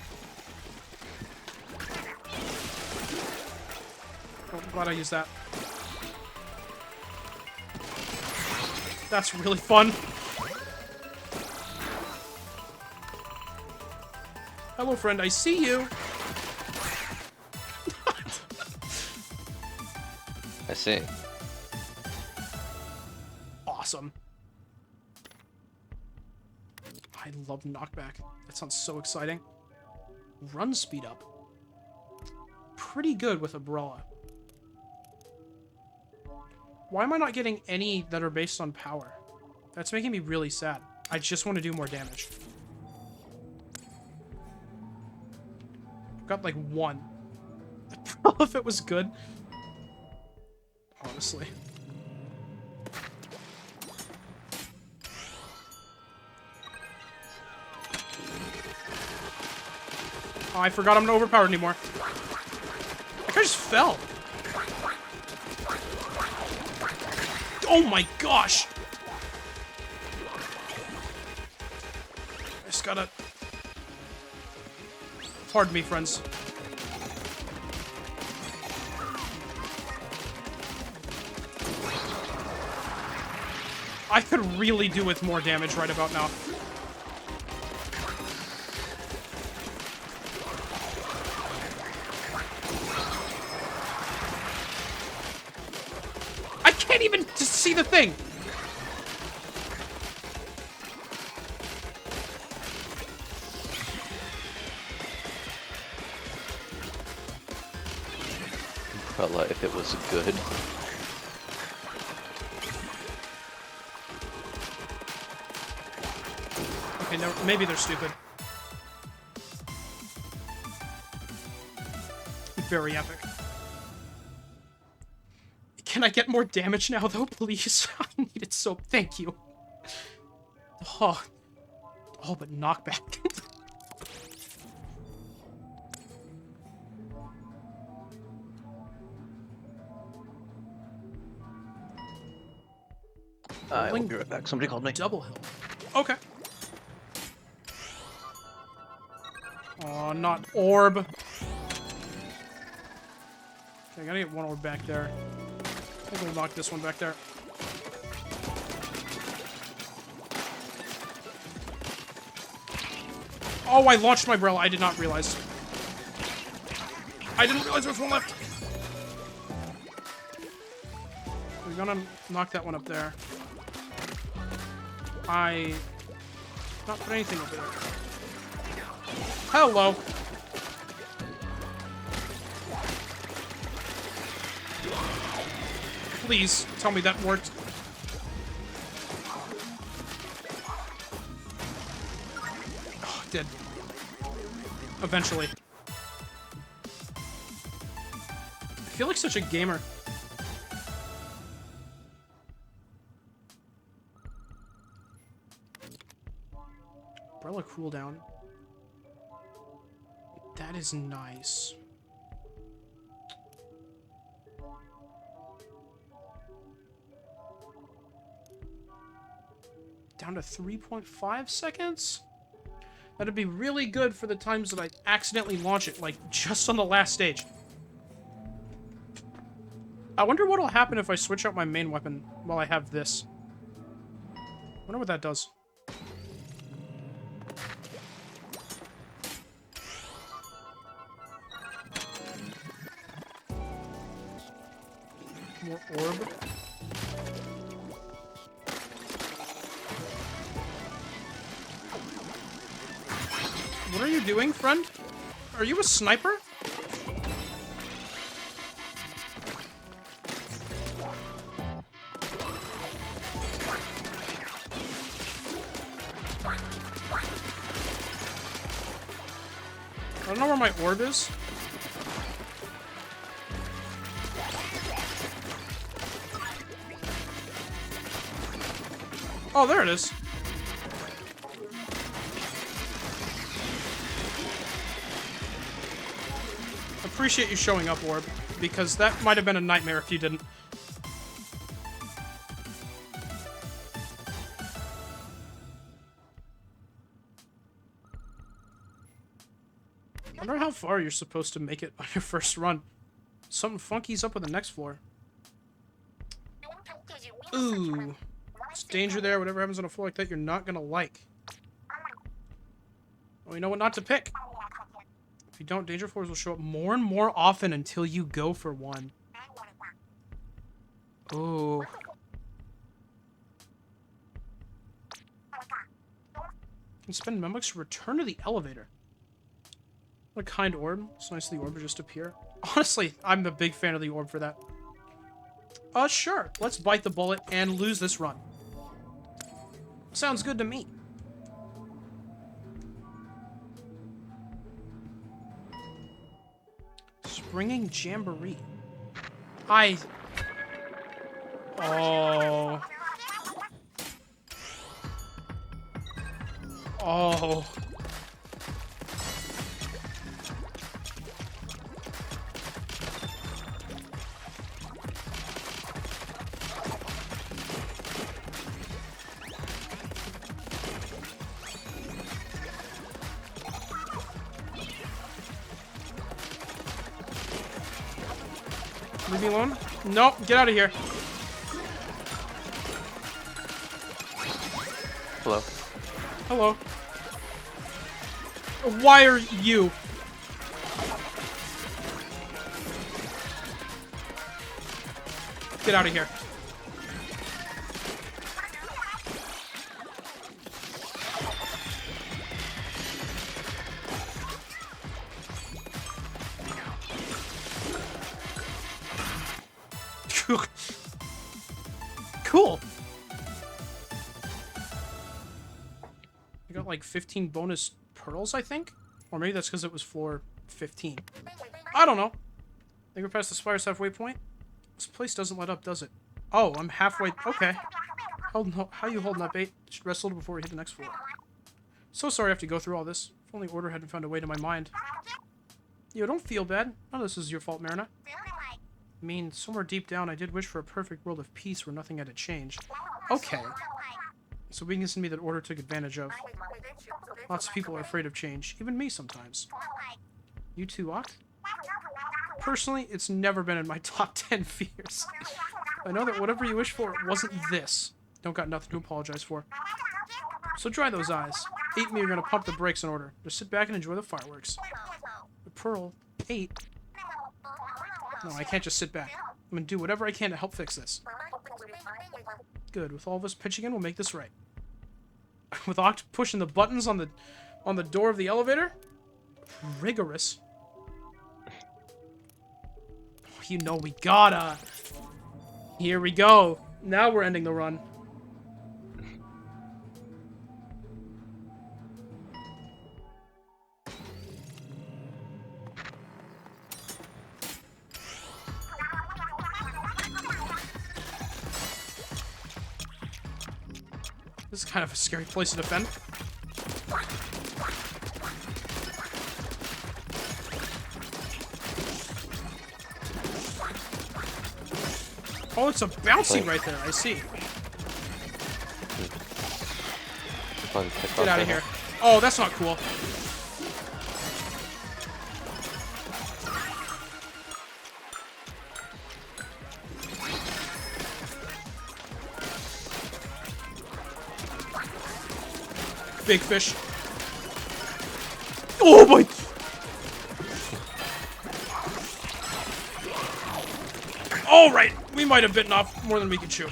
Oh, I'm glad I used that. That's really fun. Hello, friend. I see you. I see. Awesome. I love knockback. That sounds so exciting. Run speed up. Pretty good with Umbrella. Why am I not getting any that are based on power? That's making me really sad. I just want to do more damage. Got like one. I don't know if it was good. Honestly. Oh, I forgot I'm not overpowered anymore. That guy just fell. Oh my gosh! I just gotta... Pardon me, friends. I could really do with more damage right about now. I can't even just see the thing! Umbrella, if it was good. Okay, no, maybe they're stupid. Very epic. Can I get more damage now, though, please? I need it so... Thank you. Oh, but knockback. I'll be right back. Somebody called me. Double hill. Okay. Oh, not orb. Okay, I gotta get one orb back there. I think we'll knock this one back there. Oh, I launched my umbrella. I did not realize. I didn't realize there was one left. We're gonna knock that one up there. I... not put anything over there. Hello. Please, tell me that worked. Oh, it did. Eventually. I feel like such a gamer. Umbrella cooldown. That is nice. Down to 3.5 seconds? That'd be really good for the times that I accidentally launch it, like just on the last stage. I wonder what'll happen if I switch out my main weapon while I have this. Wonder what that does. More orb. What are you doing, friend? Are you a sniper? I don't know where my orb is. Oh, there it is. I appreciate you showing up, Orb, because that might have been a nightmare if you didn't. I wonder how far you're supposed to make it on your first run. Something funky's up with the next floor. Ooh. There's danger there. Whatever happens on a floor like that, you're not gonna like. Well, you know what not to pick. If you don't, danger floors will show up more and more often until you go for one. Ooh. You can spend memox to return to the elevator. What a kind orb. It's nice the orb would just appear. Honestly, I'm a big fan of the orb for that. Sure. Let's bite the bullet and lose this run. Sounds good to me. Springing Jamboree. Oh. Oh. Leave me alone? Nope, get out of here. Hello. Hello. Why are you? Get out of here. Cool. I got like 15 bonus pearls, I think? Or maybe that's because it was floor 15. I don't know. Think we're past the spire's halfway point? This place doesn't let up, does it? Oh, I'm halfway. Okay. How you holding that bait? Should rest a little before we hit the next floor. So sorry I have to go through all this. If only Order hadn't found a way to my mind. Yo, don't feel bad. None of this is your fault, Marina. I mean, somewhere deep down, I did wish for a perfect world of peace where nothing had to change. Okay. It's a weakness in me that Order took advantage of. Lots of people are afraid of change. Even me sometimes. You too, Oct? Personally, it's never been in my top 10 fears. I know that whatever you wish for wasn't this. Don't got nothing to apologize for. So dry those eyes. 8 and me are gonna pump the brakes in Order. Just sit back and enjoy the fireworks. The Pearl, 8. No, I can't just sit back. I'm gonna do whatever I can to help fix this. Good. With all of us pitching in, we'll make this right. With Oct pushing the buttons on the door of the elevator? Rigorous. Oh, you know we gotta. Here we go. Now we're ending the run. This is kind of a scary place to defend. Oh, it's a bouncy right there. I see. Get out of here. Oh, that's not cool. Big fish. Oh my! All right, we might have bitten off more than we could chew.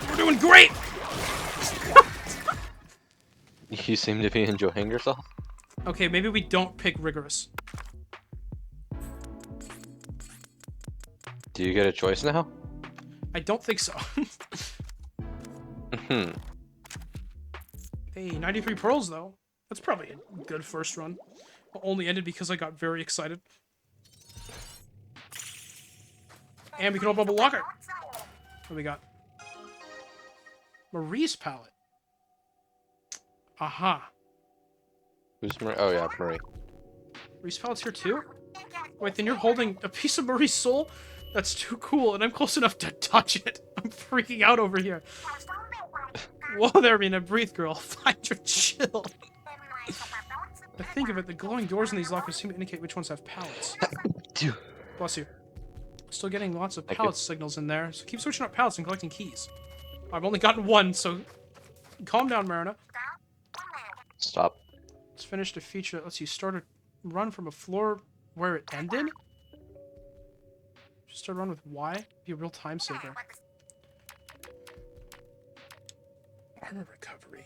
We're doing great. You seem to be enjoying yourself. Okay, maybe we don't pick rigorous. Do you get a choice now? I don't think so. Hmm. Hey, 93 pearls though. That's probably a good first run. Only ended because I got very excited. And we can open up a locker. What do we got? Marie's palette. Aha. Who's Marie? Oh yeah, Marie. Reese Pallet's here too? Wait, then you're holding a piece of Marie's soul? That's too cool, and I'm close enough to touch it. I'm freaking out over here. Whoa there, Mina. Breathe, girl. Find your chill. I think of it, the glowing doors in these lockers seem to indicate which ones have pallets. Bless you. Still getting lots of pallet signals in there, so keep switching up pallets and collecting keys. I've only gotten one, so calm down, Marina. Stop. Let's finish the feature. Let's see, start a run from a floor where it ended? Just start a run with Y? Be a real time saver. Armor recovery.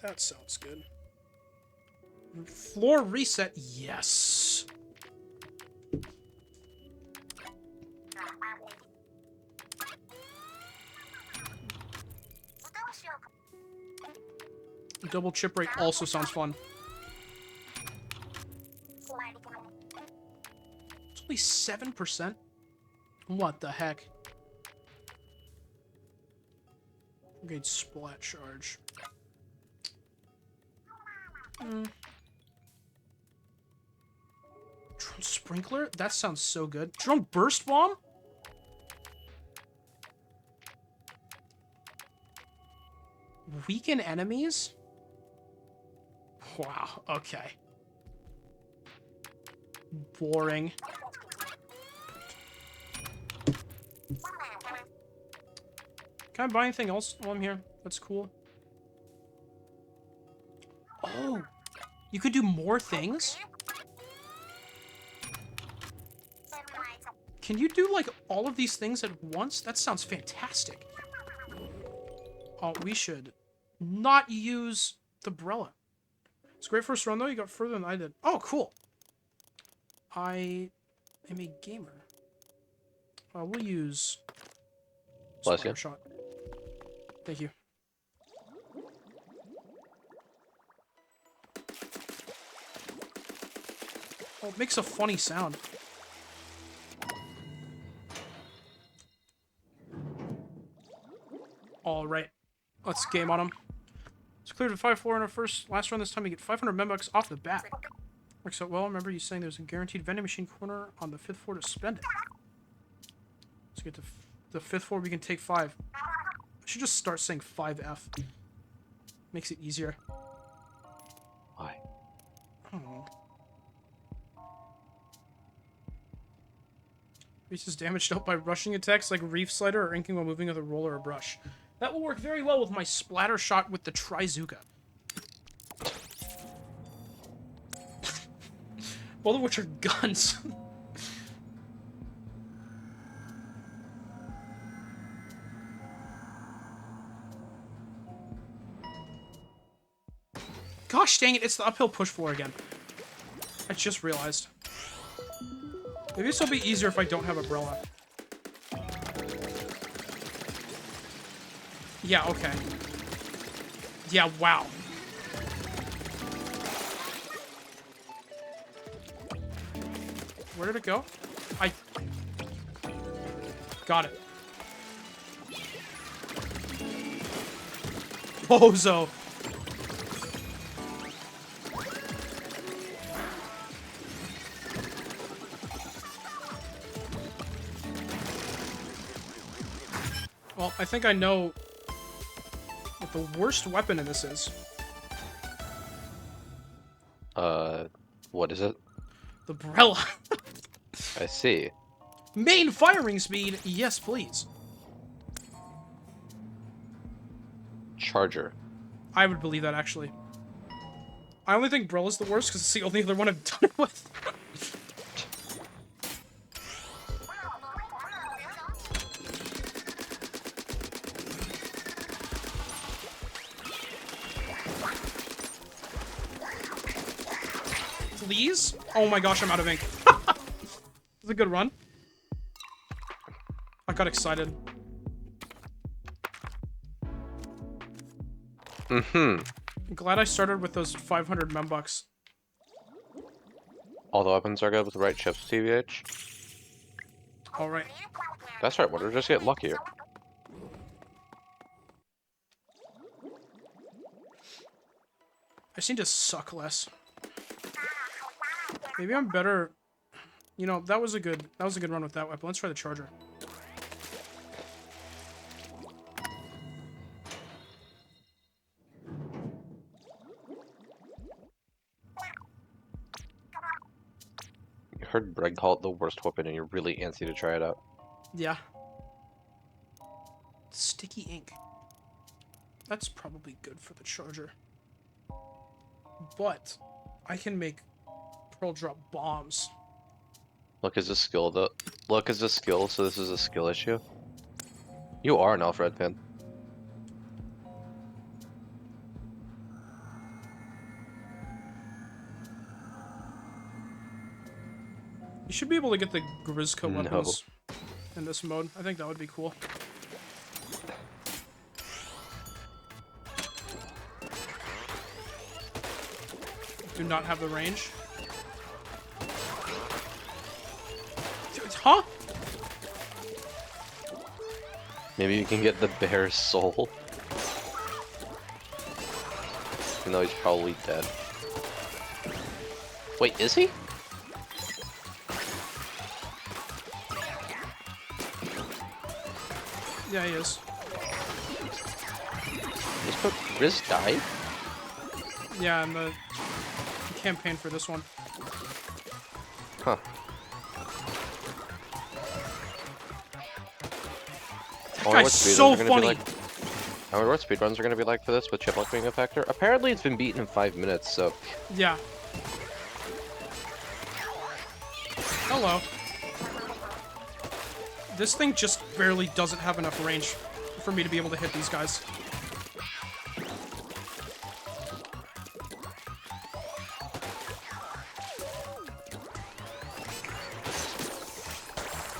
That sounds good. Floor reset, yes. Double chip rate also sounds fun. It's only 7%? What the heck? Upgrade splat charge. Drone sprinkler? That sounds so good. Drone burst bomb? Weaken enemies? Wow, okay. Boring. Can I buy anything else while I'm here? That's cool. Oh! You could do more things? Can you do, like, all of these things at once? That sounds fantastic. Oh, we should not use the umbrella. It's a great first run, though. You got further than I did. Oh, cool. I am a gamer. We'll use... Bless you. Shot. Thank you. Oh, it makes a funny sound. Alright. Let's game on him. It's cleared to 5-4 in our last run. This time we get 500 membucks off the bat. Works out well. Remember you saying there's a guaranteed vending machine corner on the 5th floor to spend it. Let's get to the 5th floor. We can take 5. I should just start saying 5F. Makes it easier. Why? I don't know. Reese is damaged out by rushing attacks like Reef Slider or inking while moving with a roller or brush. That will work very well with my splatter shot with the Trizuka. Both of which are guns. Gosh dang it, it's the uphill push floor again. I just realized. Maybe this will be easier if I don't have umbrella. Yeah, okay. Yeah, wow. Where did it go? I... Got it. Bozo. Well, I think I know what the worst weapon in this is. What is it? The umbrella. I see. Main firing speed, yes please. Charger. I would believe that, actually. I only think Brilla's the worst because it's the only other one I've done it with. Please? Oh my gosh, I'm out of ink. It's a good run. I got excited. Mm-hmm. I'm glad I started with those 500 membucks. All the weapons are good with the right chips, TVH. Alright. That's right, we'll just get luckier. I just need to suck less. Maybe I'm better. You know, that was a good run with that weapon. Let's try the charger. You heard Greg call it the worst weapon, and you're really antsy to try it out. Yeah. Sticky ink. That's probably good for the charger. But I can make pearl drop bombs. Look, is this skill the? Look, is this skill? So this is a skill issue. You are an Alfred fan. You should be able to get the Grizzco No. weapons in this mode. I think that would be cool. Do not have the range. Huh? Maybe you can get the bear's soul. Even though he's probably dead. Wait, is he? Yeah, he is. Riz died? Yeah, in the campaign for this one. Huh. That guy's so funny. I wonder what speedruns are gonna be like for this with Chipmunk being a factor. Apparently it's been beaten in 5 minutes, so... Yeah. Hello. This thing just barely doesn't have enough range for me to be able to hit these guys.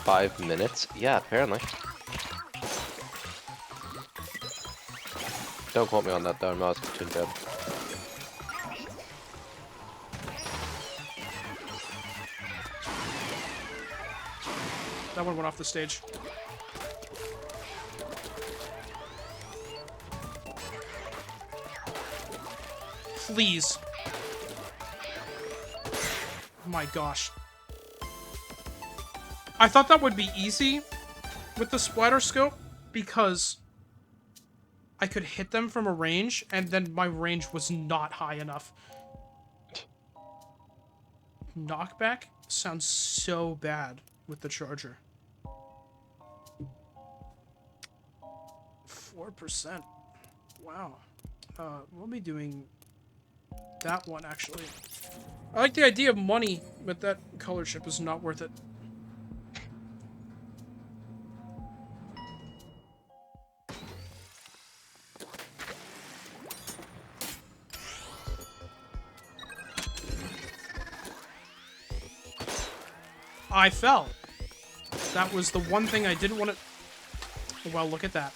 Five minutes? Yeah, apparently. Don't quote me on that though, I'm not too good. That one went off the stage. Please. Oh my gosh. I thought that would be easy with the splatter scope because I could hit them from a range and then my range was not high enough. Knockback sounds so bad with the charger. 4%. Wow. We'll be doing that one, actually. I like the idea of money, but that color chip is not worth it. I fell. That was the one thing I didn't want to... Well, look at that.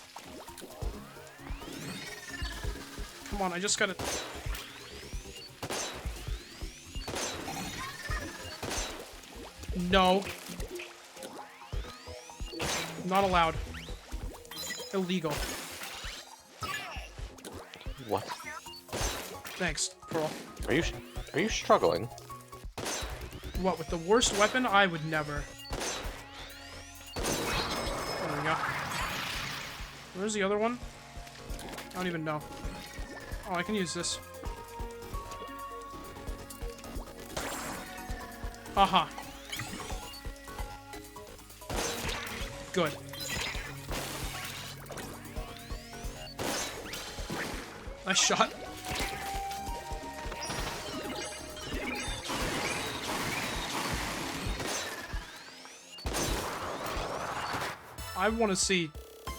Come on, I just gotta... No. Not allowed. Illegal. What? Thanks, Pearl. Are you struggling? What, with the worst weapon? I would never. There we go. Where's the other one? I don't even know. Oh, I can use this. Aha. Good. Nice shot. I want to see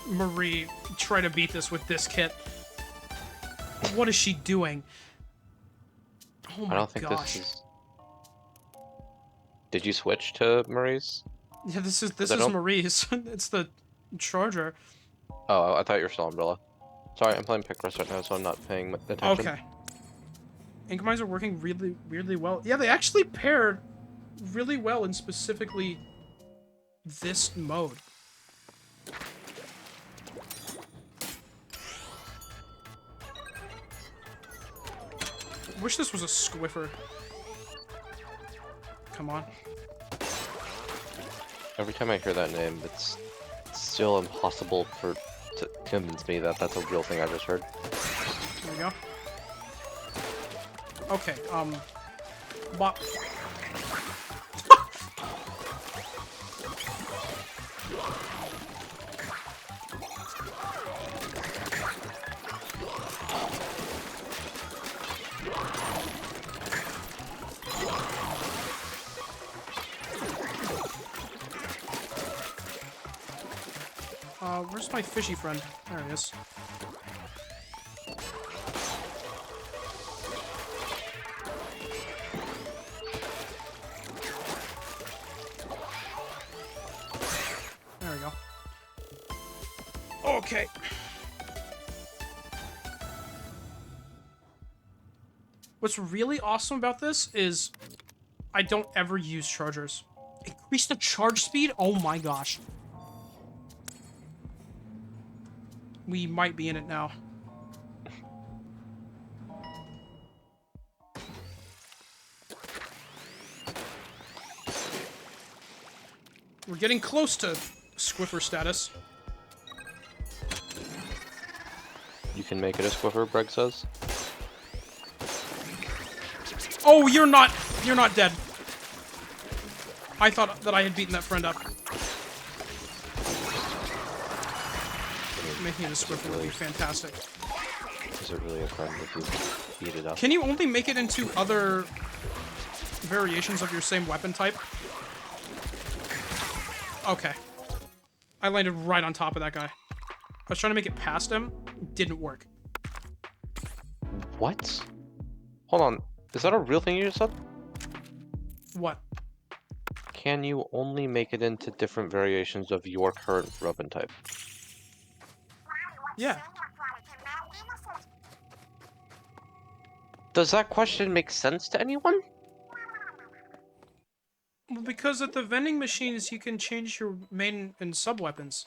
Marie try to beat this with this kit. What is she doing? Oh my gosh. I don't think this is... Did you switch to Marie's? Yeah, this is Marie's. It's the charger. Oh, I thought you were still Umbrella. Sorry, I'm playing Picross right now, so I'm not paying attention. Okay. Ink mines are working really, weirdly well. Yeah, they actually paired really well in specifically this mode. wish this was a squiffer. Come on. Every time I hear that name, it's still impossible to convince me that that's a real thing I just heard. There we go. Okay, bop. Where's my fishy friend? There he is. There we go. Okay. What's really awesome about this is I don't ever use chargers. Increase the charge speed? Oh my gosh. We might be in it now. We're getting close to squiffer status. You can make it a squiffer, Breg says. Oh, you're not dead. I thought that I had beaten that friend up. Making it a squiffer would be fantastic. Is it really a friend if you beat it up? Can you only make it into other variations of your same weapon type? Okay. I landed right on top of that guy. I was trying to make it past him. Didn't work. What? Hold on. Is that a real thing you just said? What? Can you only make it into different variations of your current weapon type? Yeah. Does that question make sense to anyone? Well, because at the vending machines, you can change your main and sub weapons.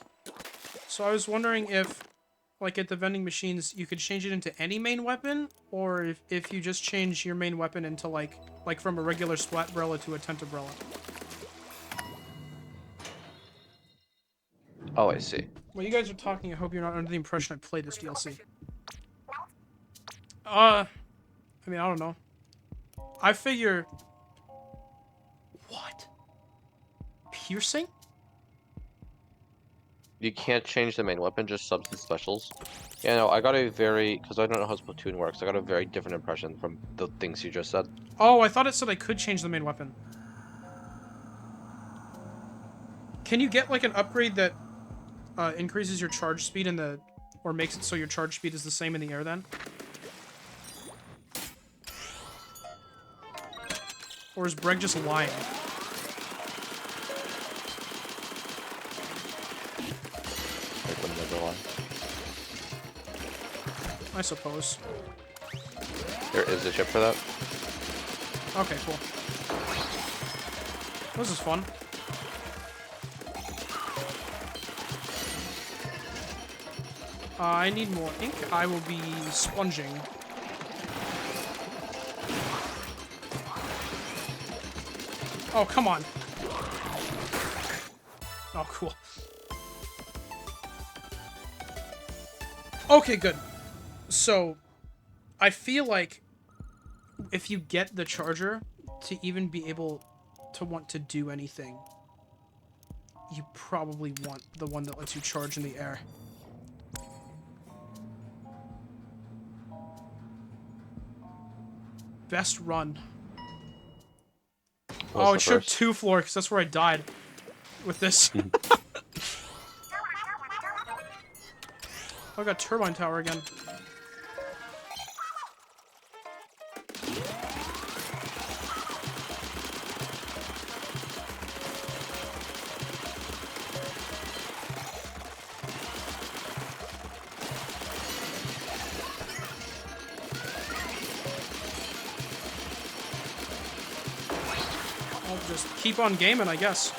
So I was wondering if, like, at the vending machines, you could change it into any main weapon, or if you just change your main weapon into, like from a regular Splatbrella to a Tentabrella. Oh, I see. While you guys are talking, I hope you're not under the impression I played this DLC. I mean, I don't know. I figure... What? Piercing? You can't change the main weapon, just subs and specials. Yeah, no, I got a very... Because I don't know how Splatoon works, I got a very different impression from the things you just said. Oh, I thought it said I could change the main weapon. Can you get, like, an upgrade that increases your charge speed in the... Or makes it so your charge speed is the same in the air, then? Or is Breg just lying? Like, would never lie. I suppose. There is a chip for that. Okay, cool. This is fun. I need more ink. I will be sponging. Oh, come on. Oh, cool. Okay, good. So, I feel like if you get the charger to even be able to want to do anything, you probably want the one that lets you charge in the air. Best run. Oh, it showed 2 floor, because that's where I died with this. I got Turbine Tower again. I'll just keep on gaming, I guess.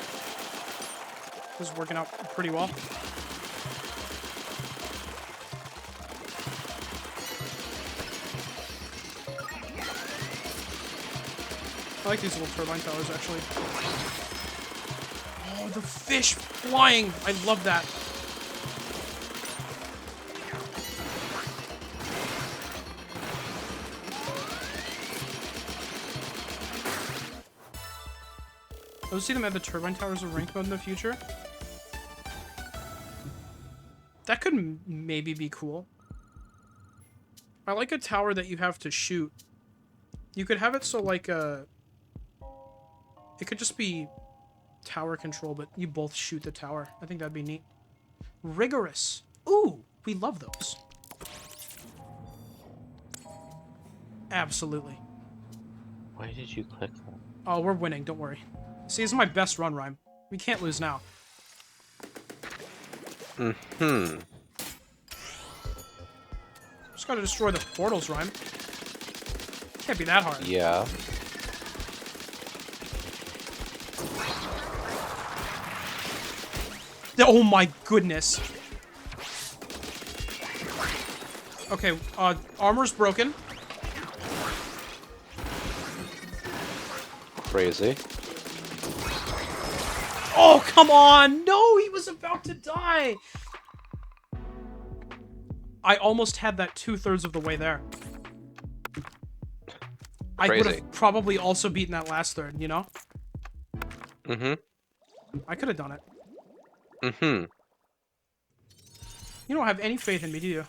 This is working out pretty well. I like these little turbine towers, actually. Oh, the fish flying! I love that. I would see them add the turbine towers of rank mode in the future. That could maybe be cool. I like a tower that you have to shoot. You could have it so, like, it could just be tower control, but you both shoot the tower. I think that'd be neat. Rigorous. Ooh, we love those. Absolutely. Why did you click that? Oh, we're winning. Don't worry. See, this is my best run, Rhyme. We can't lose now. Mm-hmm. Just gotta destroy the portals, Rhyme. Can't be that hard. Yeah. Oh my goodness. Okay, armor's broken. Crazy. Oh, come on! No, he was about to die! I almost had that 2/3 of the way there. I would have probably also beaten that last third, you know? Mm-hmm. I could have done it. Mm-hmm. You don't have any faith in me, do you?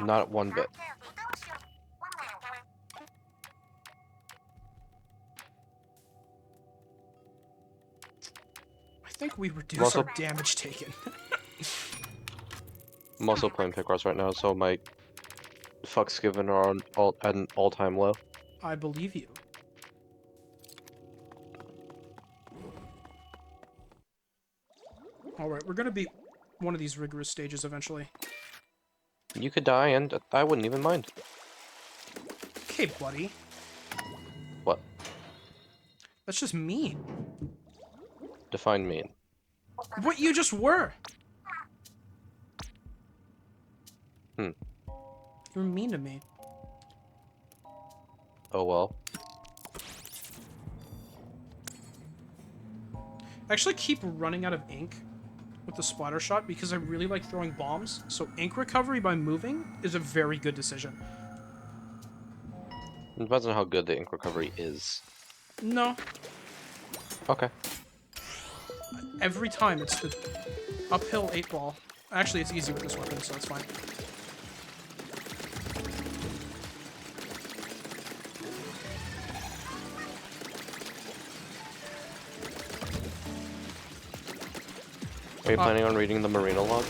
Not one bit. I think we reduce our damage taken. I'm also playing Picross right now, so my fucks given are on at an all-time low. I believe you. Alright, we're gonna beat one of these rigorous stages eventually. You could die, and I wouldn't even mind. Okay, buddy. What? That's just mean. Define mean. What you just were! Hmm. You were mean to me. Oh well. I actually keep running out of ink with the splatter shot because I really like throwing bombs, so ink recovery by moving is a very good decision. It depends on how good the ink recovery is. No. Okay. Every time it's the uphill 8-ball. Actually, it's easy with this weapon, so that's fine. Are you planning on reading the Marina logs?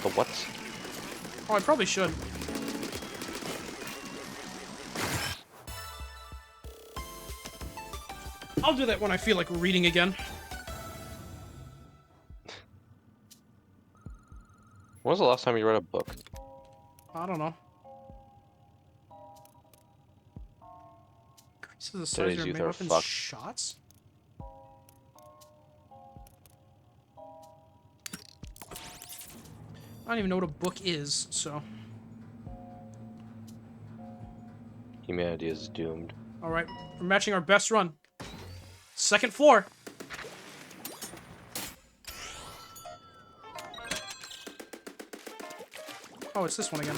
The what? Oh, I probably should. I'll do that when I feel like reading again. When was the last time you read a book? I don't know. Increases the size of your main weapon's shots? I don't even know what a book is, so... Humanity is doomed. Alright, we're matching our best run. Second floor! Oh, it's this one again.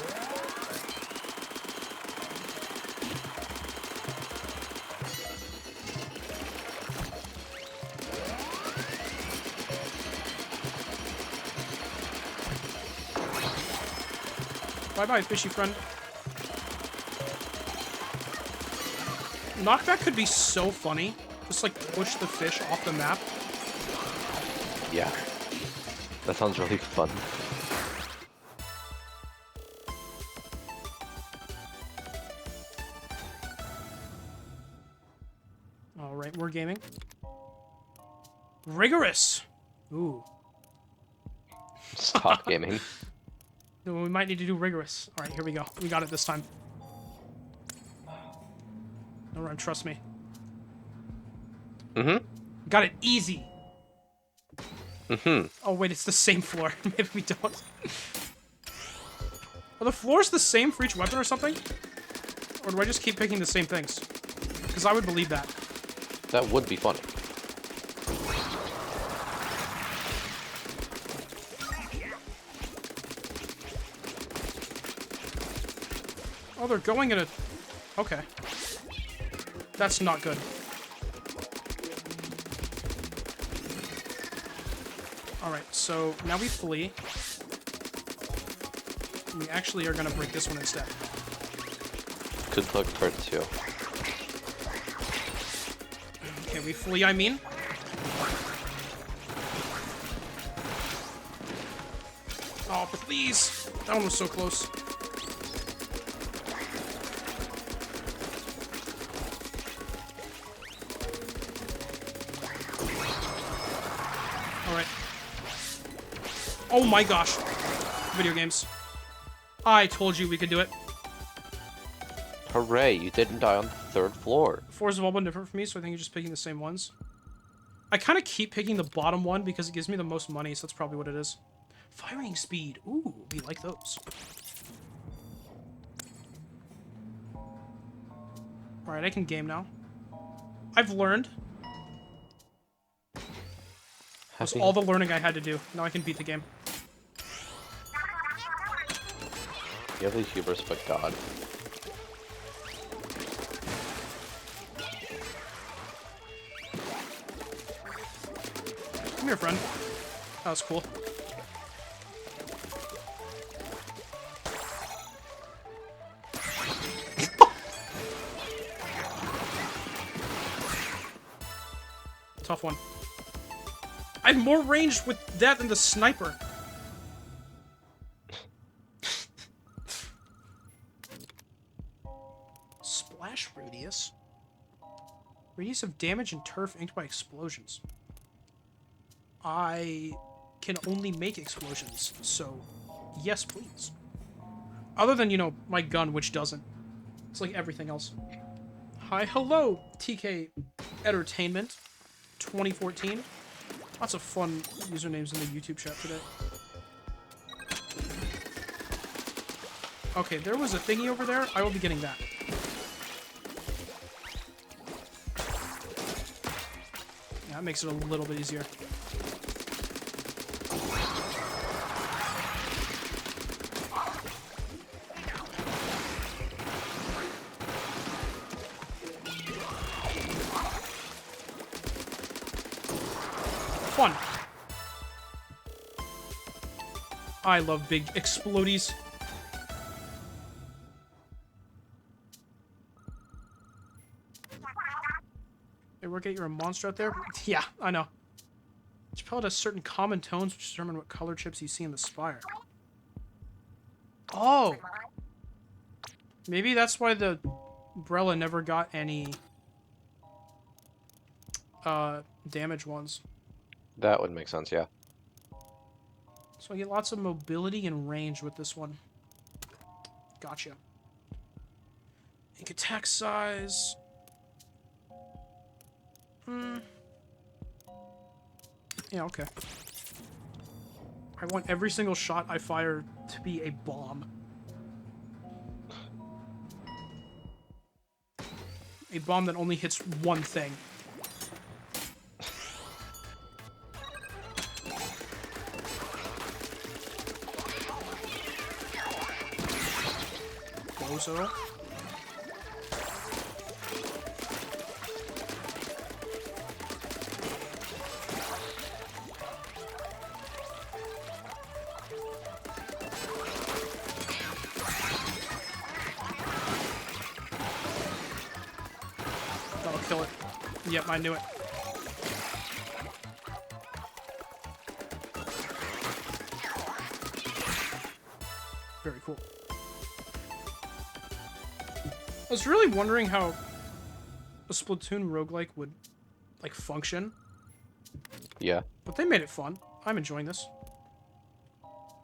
Bye-bye, fishy friend. Knockback could be so funny. Just, like, push the fish off the map. Yeah. That sounds really fun. Alright, we're gaming. Rigorous! Ooh. Stop gaming. No, we might need to do rigorous. Alright, here we go. We got it this time. No run, trust me. Mm-hmm. Got it easy! Mm-hmm. Oh, wait, it's the same floor. Maybe we don't. Are the floors the same for each weapon or something? Or do I just keep picking the same things? because I would believe that. That would be funny. Oh, they're going in a... Okay. That's not good. Alright, so now we flee. We actually are gonna break this one instead. Good luck, part 2. Okay, we flee, I mean. Oh, please! That one was so close. Alright. Oh my gosh. Video games. I told you we could do it. Hooray, you didn't die on the 3rd floor. Floors have all been different for me, so I think you're just picking the same ones. I kind of keep picking the bottom one because it gives me the most money, so that's probably what it is. Firing speed. Ooh, we like those. Alright, I can game now. I've learned. That's all the learning I had to do. Now I can beat the game. You have the hubris of a god. Come here, friend. That was cool. Tough one. I have more range with that than the sniper. Splash radius. Radius of damage and turf inked by explosions. I can only make explosions, so yes, please. Other than, you know, my gun, which doesn't. It's like everything else. Hi, hello, TK Entertainment 2014. Lots of fun usernames in the YouTube chat today. Okay, there was a thingy over there. I will be getting that. Yeah, that makes it a little bit easier. Fun. I love big explodies. Hey, work out, you're a monster out there? Yeah, I know. Each palette has certain common tones which determine what color chips you see in the spire. Oh! Maybe that's why the umbrella never got any damage ones. That would make sense, yeah. So I get lots of mobility and range with this one. Gotcha. Ink attack size. Yeah, okay. I want every single shot I fire to be a bomb. A bomb that only hits one thing. Bozo. That'll kill it. Yep, I knew it. Very cool. I was really wondering how a Splatoon roguelike would, like, function. Yeah. But they made it fun. I'm enjoying this.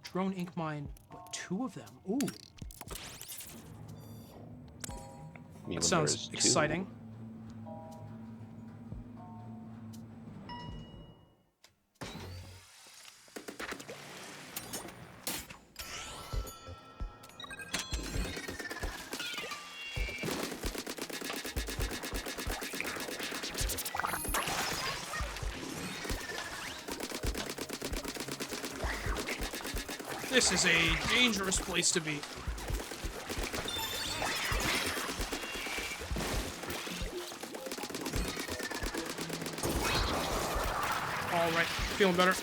Drone ink mine, but 2 of them. Ooh. That sounds exciting. This is a dangerous place to be. Alright, feeling better.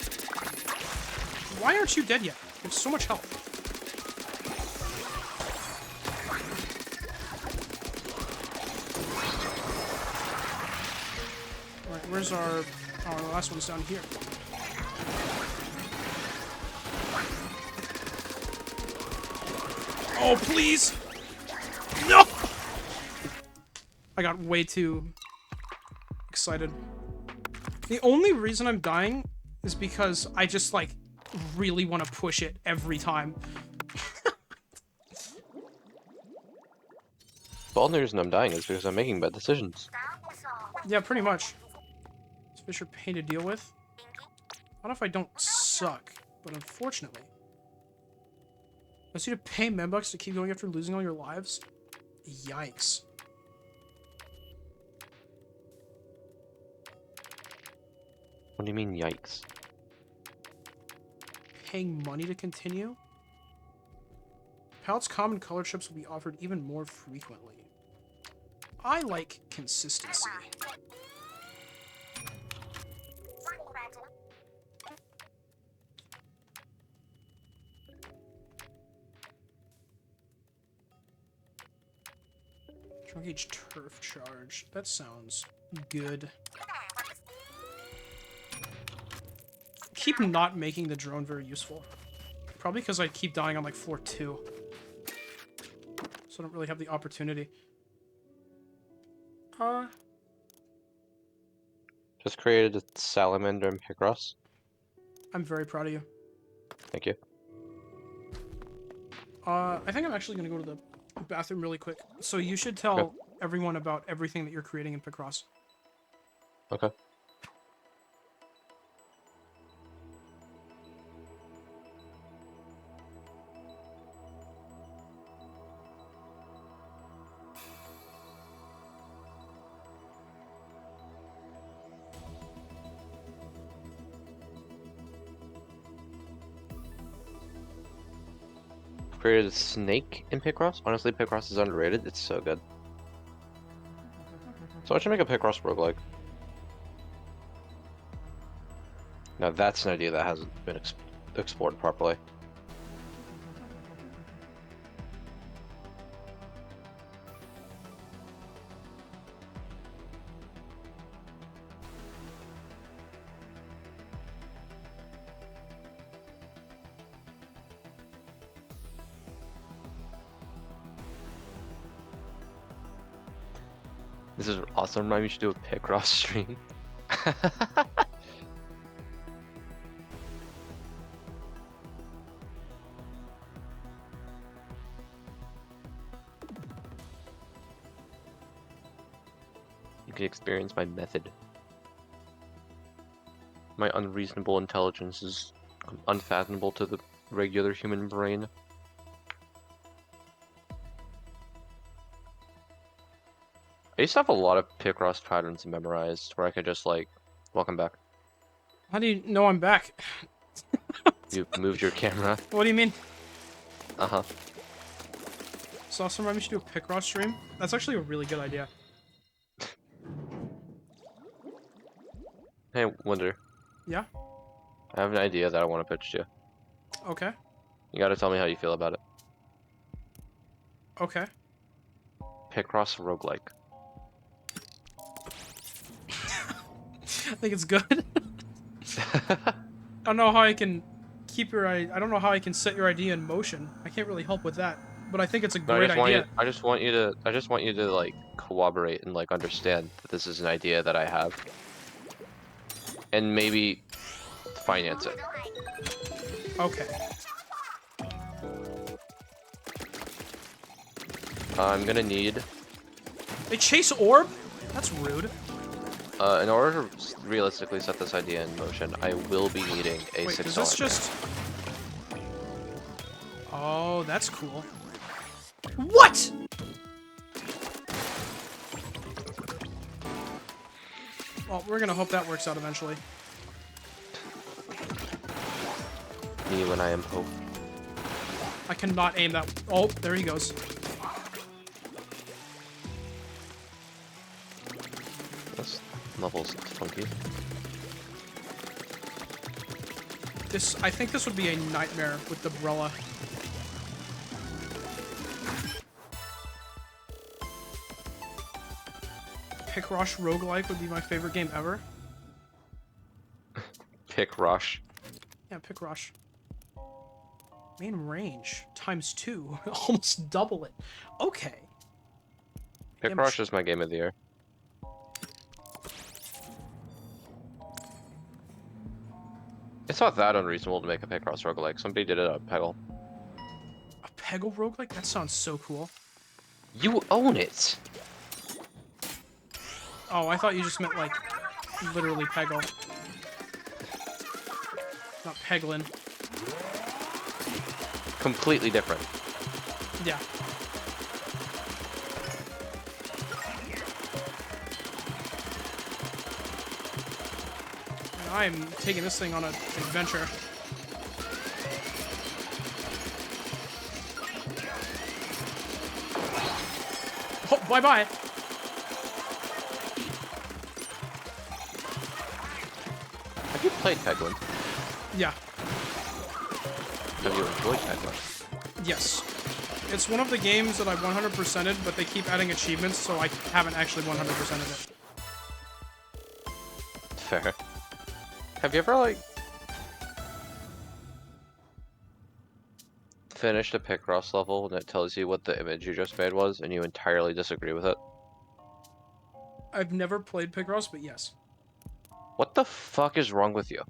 Why aren't you dead yet? You have so much health. Alright, where's our... Oh, the last one's down here. Oh, please! No! I got way too excited. The only reason I'm dying is because I just, like, really want to push it every time. The only reason I'm dying is because I'm making bad decisions. Yeah, pretty much. These fish are pain to deal with. I don't know if I don't suck, but unfortunately. I see to pay membucks to keep going after losing all your lives? Yikes. What do you mean, yikes? Paying money to continue? Palette's common color chips will be offered even more frequently. I like consistency. Trunk gauge turf charge. That sounds good. Keep not making the drone very useful. Probably because I keep dying on like floor 2. So I don't really have the opportunity. Just created a salamander and Picross. I'm very proud of you. Thank you. I think I'm actually gonna go to the bathroom really quick. So you should tell everyone about everything that you're creating in Picross. Okay. Created a snake in Picross. Honestly, Picross is underrated. It's so good. So I should make a Picross roguelike. Now that's an idea that hasn't been explored properly. This is awesome. Maybe we should do a Picross stream. You can experience my method. My unreasonable intelligence is unfathomable to the regular human brain. I used to have a lot of Picross patterns memorized where I could just like, welcome back. How do you know I'm back? You moved your camera. What do you mean? Uh-huh. Saw someone we should do a Picross stream? That's actually a really good idea. Hey, Wonder. Yeah? I have an idea that I want to pitch to you. Okay. You gotta tell me how you feel about it. Okay. Picross roguelike. I think it's good. I don't know how I can keep your... I don't know how I can set your idea in motion. I can't really help with that. But I think it's a great idea. I just want you to like cooperate and like understand that this is an idea that I have. And maybe finance it. Okay. I'm gonna need... They chase orb? That's rude. In order to realistically set this idea in motion, I will be needing a Wait, $6 is this grant. just... Oh, that's cool. What?! Well, we're gonna hope that works out eventually. Me when I am hope. I cannot aim that. Oh, there he goes. This level's funky. I think this would be a nightmare with the umbrella. Pick Rush roguelike would be my favorite game ever. Pick Rush. Yeah, Pick Rush. Main range times 2. Almost double it. Okay. Pick Rush is my game of the year. It's not that unreasonable to make a Picross roguelike. Somebody did it at Peggle. A Peggle roguelike? That sounds so cool. You own it! Oh, I thought you just meant, like, literally Peggle. Not Peglin. Completely different. Yeah. I'm taking this thing on an adventure. Oh, bye-bye. Have you played Peglin? Yeah. Have you enjoyed Peglin? Yes. It's one of the games that I 100%ed, but they keep adding achievements, so I haven't actually 100%ed it. Fair. Have you ever, like, finished a Picross level and it tells you what the image you just made was, and you entirely disagree with it? I've never played Picross, but yes. What the fuck is wrong with you?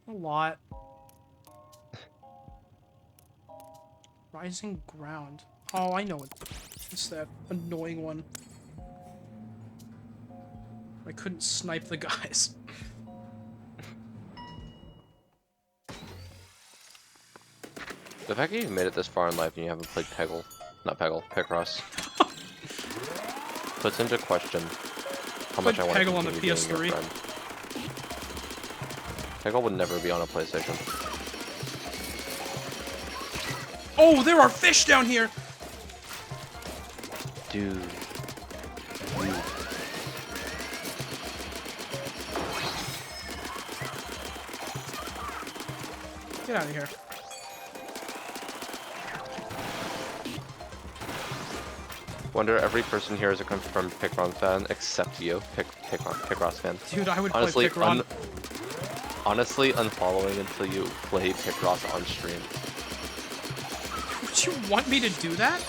A lot. Rising Ground. Oh, I know it. It's that annoying one. I couldn't snipe the guys. The fact that you've made it this far in life and you haven't played Peggle, not Peggle, Picross, puts into question how much I want to Peggle on the continue being your PS3. friend. Peggle would never be on a PlayStation. Oh, there are fish down here! Dude. Get out of here. Wonder every person here is a confirmed Picron fan except you, Picross fan. Dude, I would Honestly, play Picron. honestly, unfollowing until you play Picross on stream. Would you want me to do that?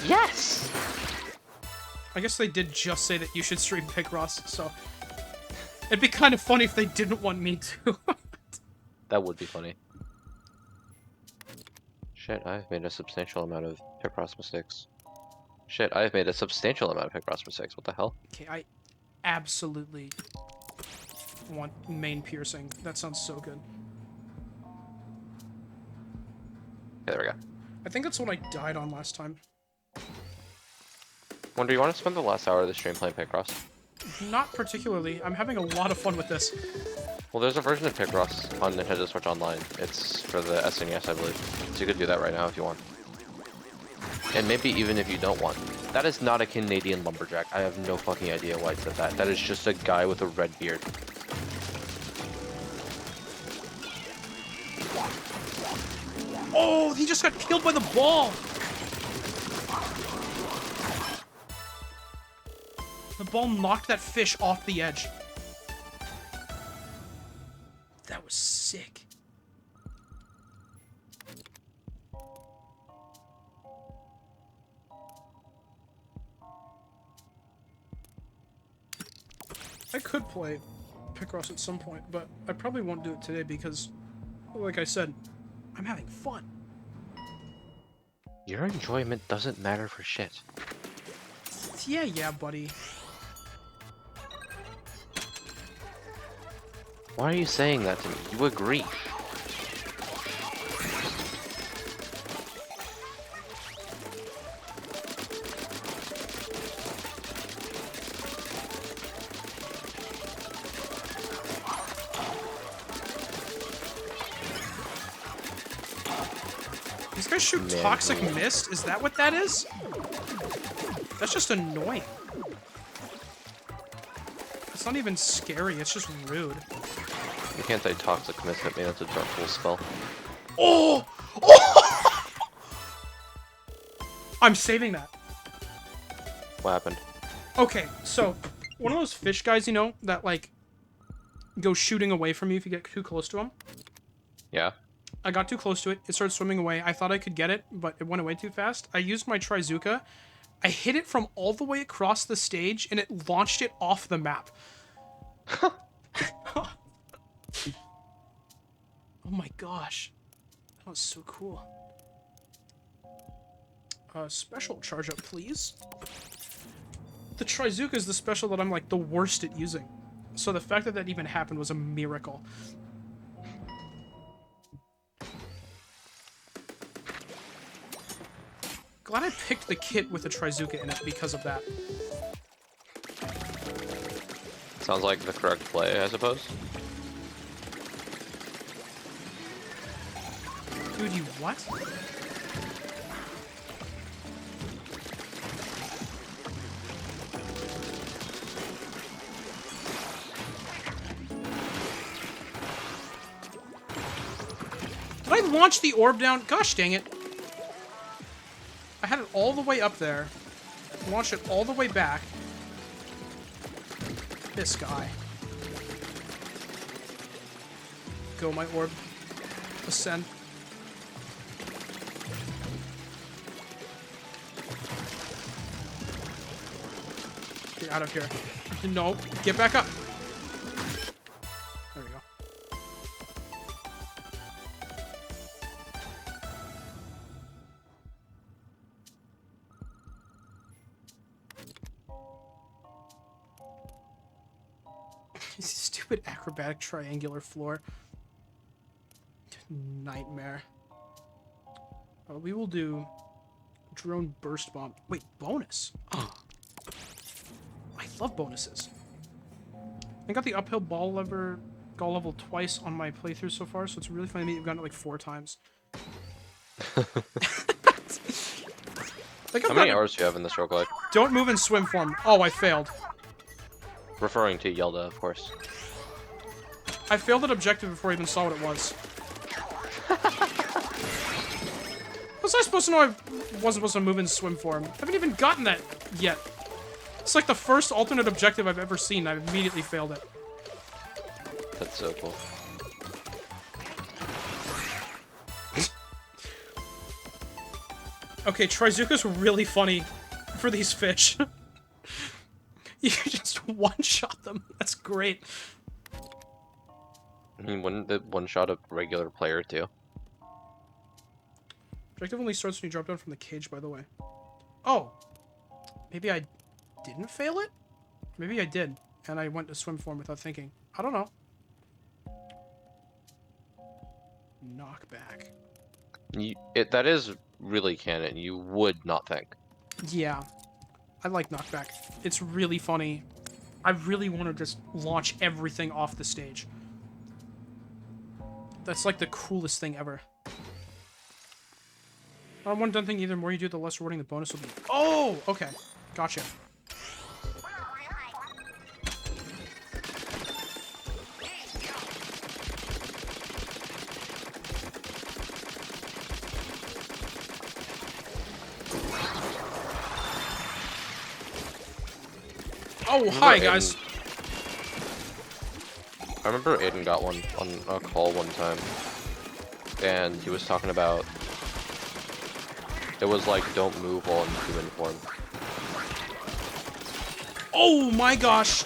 Yes! I guess they did just say that you should stream Picross, so... It'd be kind of funny if they didn't want me to. That would be funny. Shit, I've made a substantial amount of Picross mistakes. Shit, I've made a substantial amount of Picross mistakes. What the hell? Okay, I absolutely want main piercing. That sounds so good. Okay, there we go. I think that's what I died on last time. Wonder, you want to spend the last hour of the stream playing Picross? Not particularly. I'm having a lot of fun with this. Well, there's a version of Picross on Nintendo Switch Online. It's for the SNES, I believe. So you could do that right now if you want. And maybe even if you don't want. That is not a Canadian lumberjack. I have no fucking idea why it said that. That is just a guy with a red beard. Oh, he just got killed by the ball! The ball knocked that fish off the edge. That was sick. I could play Picross at some point, but I probably won't do it today because, like I said, I'm having fun. Your enjoyment doesn't matter for shit. Yeah, buddy. Why are you saying that to me? You agree. These guys shoot Man, toxic mist? Is that what that is? That's just annoying. It's not even scary, it's just rude. You can't say toxic mist at me, that's a Dark Souls spell. Oh! Oh! I'm saving that. What happened? Okay, so one of those fish guys, you know, that like go shooting away from you if you get too close to him. Yeah. I got too close to it. It started swimming away. I thought I could get it, but it went away too fast. I used my Trizuka. I hit it from all the way across the stage, and it launched it off the map. Oh my gosh. That was so cool. Special charge up, please. The Trizuka is the special that I'm, like, the worst at using. So the fact that that even happened was a miracle. Glad I picked the kit with the Trizuka in it because of that. Sounds like the correct play, I suppose. Dude, you what? Did I launch the orb down? Gosh dang it. I had it all the way up there. Launched it all the way back. This guy. Go, my orb. Ascend. Get out of here. No, get back up. There we go. Stupid acrobatic triangular floor. Nightmare. We will do drone burst bomb. Wait, bonus. I love bonuses. I got the uphill ball level twice on my playthrough so far, so it's really funny to me I've gotten it like 4 times. How many hours do you have in this roguelike? Don't move in swim form. Oh, I failed. Referring to Yelda, of course. I failed that objective before I even saw what it was. How was I supposed to know I wasn't supposed to move in swim form? I haven't even gotten that yet. It's like the first alternate objective I've ever seen. I immediately failed it. That's so cool. Okay, Trizuka's really funny for these fish. You just one-shot them. That's great. I mean, wouldn't it one-shot a regular player too? Objective only starts when you drop down from the cage, by the way. Oh. Maybe I didn't fail it? Maybe I did, and I went to swim form without thinking. I don't know. Knockback. That is really canon. You would not think. Yeah. I like knockback. It's really funny. I really want to just launch everything off the stage. That's like the coolest thing ever. One done thing, either more you do, the less rewarding the bonus will be. Oh! Okay. Gotcha. Oh, hi, guys. I remember Aiden got one on a call one time, and he was talking about it was like don't move while in human form. Oh my gosh!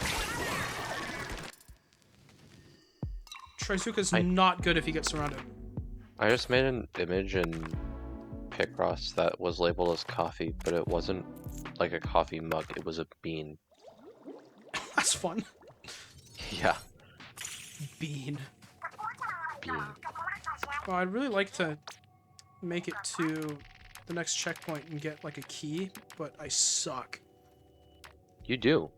Trizuka's not good if he gets surrounded. I just made an image in Picross that was labeled as coffee, but it wasn't like a coffee mug, it was a bean. That's fun. Yeah. Bean. Bean. Well, I'd really like to make it to the next checkpoint and get like a key, but I suck. You do.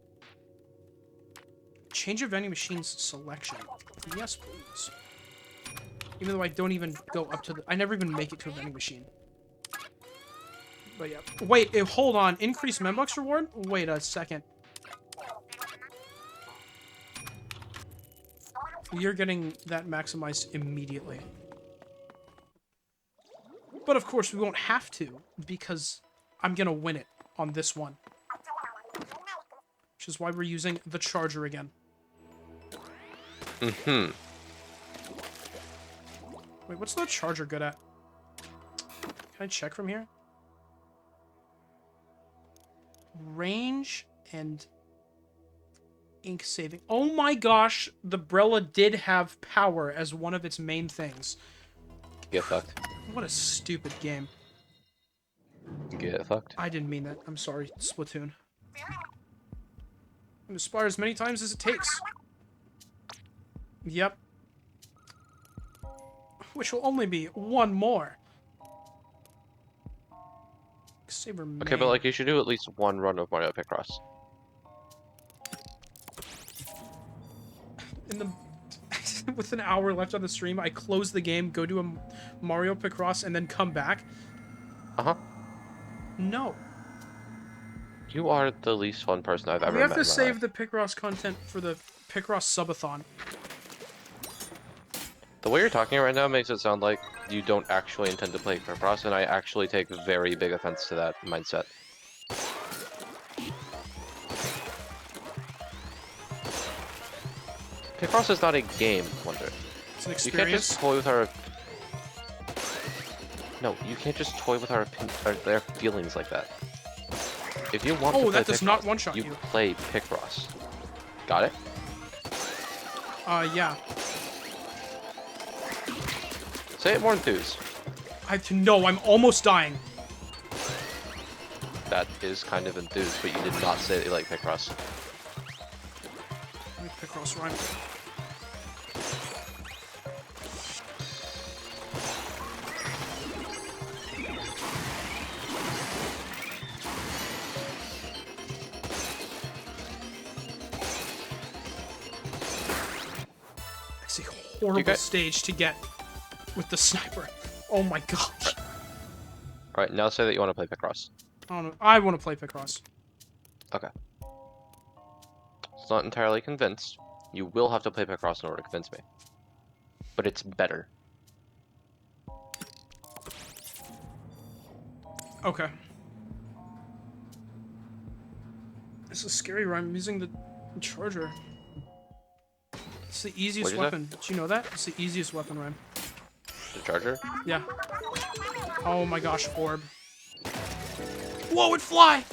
Change your vending machine's selection. Yes, please. Even though I don't even go up to the... I never even make it to a vending machine. But yeah. Wait, hold on. Increase Membucks reward? Wait a second. You're getting that maximized immediately. But of course, we won't have to, because I'm gonna win it on this one. Which is why we're using the charger again. Mm-hmm. Wait, what's the charger good at? Can I check from here? Range and ink saving. Oh my gosh, the Brella did have power as one of its main things. Get fucked. What a stupid game. Get fucked. I didn't mean that. I'm sorry, Splatoon. And aspire as many times as it takes. Yep. Which will only be one more. Saber Okay, but like you should do at least one run of Mario Picross. In the with an hour left on the stream, I close the game, go to a Mario Picross, and then come back. Uh-huh. No. You are the least fun person I've ever met. We have to in my save life. the Picross content for the Picross subathon. The way you're talking right now makes it sound like you don't actually intend to play Picross, and I actually take very big offense to that mindset. Picross is not a game, Wonder. It's an You can't experience. just toy with our... No, you can't just toy with their feelings like that. If you want to play that does Picross, not one-shot you. play Picross. Got it? Yeah. Say it more enthused. No, I'm almost dying. That is kind of enthused, but you did not say that you like Picross. Let me Picross rhyme. It's a horrible stage to get with the sniper. Oh my gosh. Alright, now say that you want to play Picross. I don't know. I want to play Picross. Okay. It's not entirely convinced. You will have to play Picross in order to convince me. But it's better. Okay. This is scary, Ryan. I'm using the charger. It's the easiest What'd you say? weapon. Did you know that? It's the easiest weapon, Ryan. The charger? Yeah. Oh my gosh, orb. Whoa, it fly!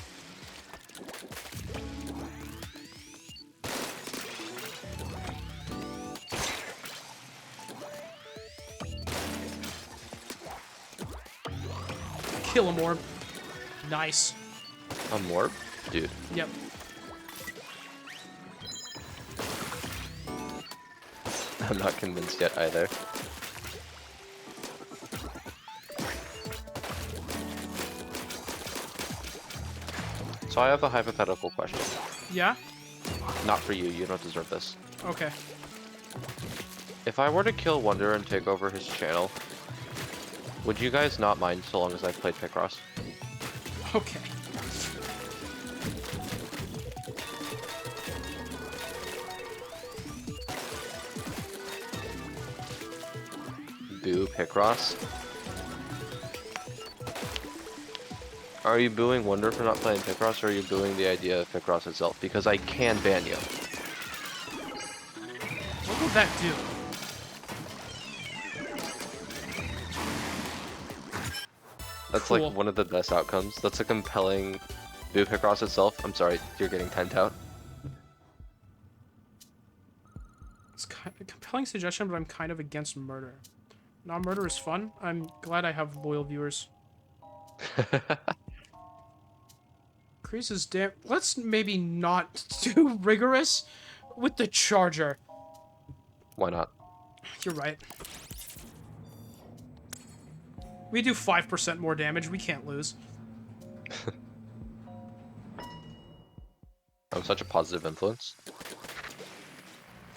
Kill him, orb. Nice. A morb? Dude. Yep. I'm not convinced yet either. So I have a hypothetical question. Yeah? Not for you, you don't deserve this. Okay. If I were to kill Wonder and take over his channel, would you guys not mind so long as I played Picross? Okay. Boo Picross? Are you booing Wonder for not playing Picross, or are you booing the idea of Picross itself? Because I can ban you. What will that do? That's Cool. like one of the best outcomes. That's a compelling boo Picross itself. I'm sorry, you're getting timed out. It's kind of a compelling suggestion, but I'm kind of against murder. Non-murder is fun. I'm glad I have loyal viewers. Increases damn. Let's maybe not too rigorous with the charger. Why not? You're right. We do 5% more damage. We can't lose. I'm such a positive influence.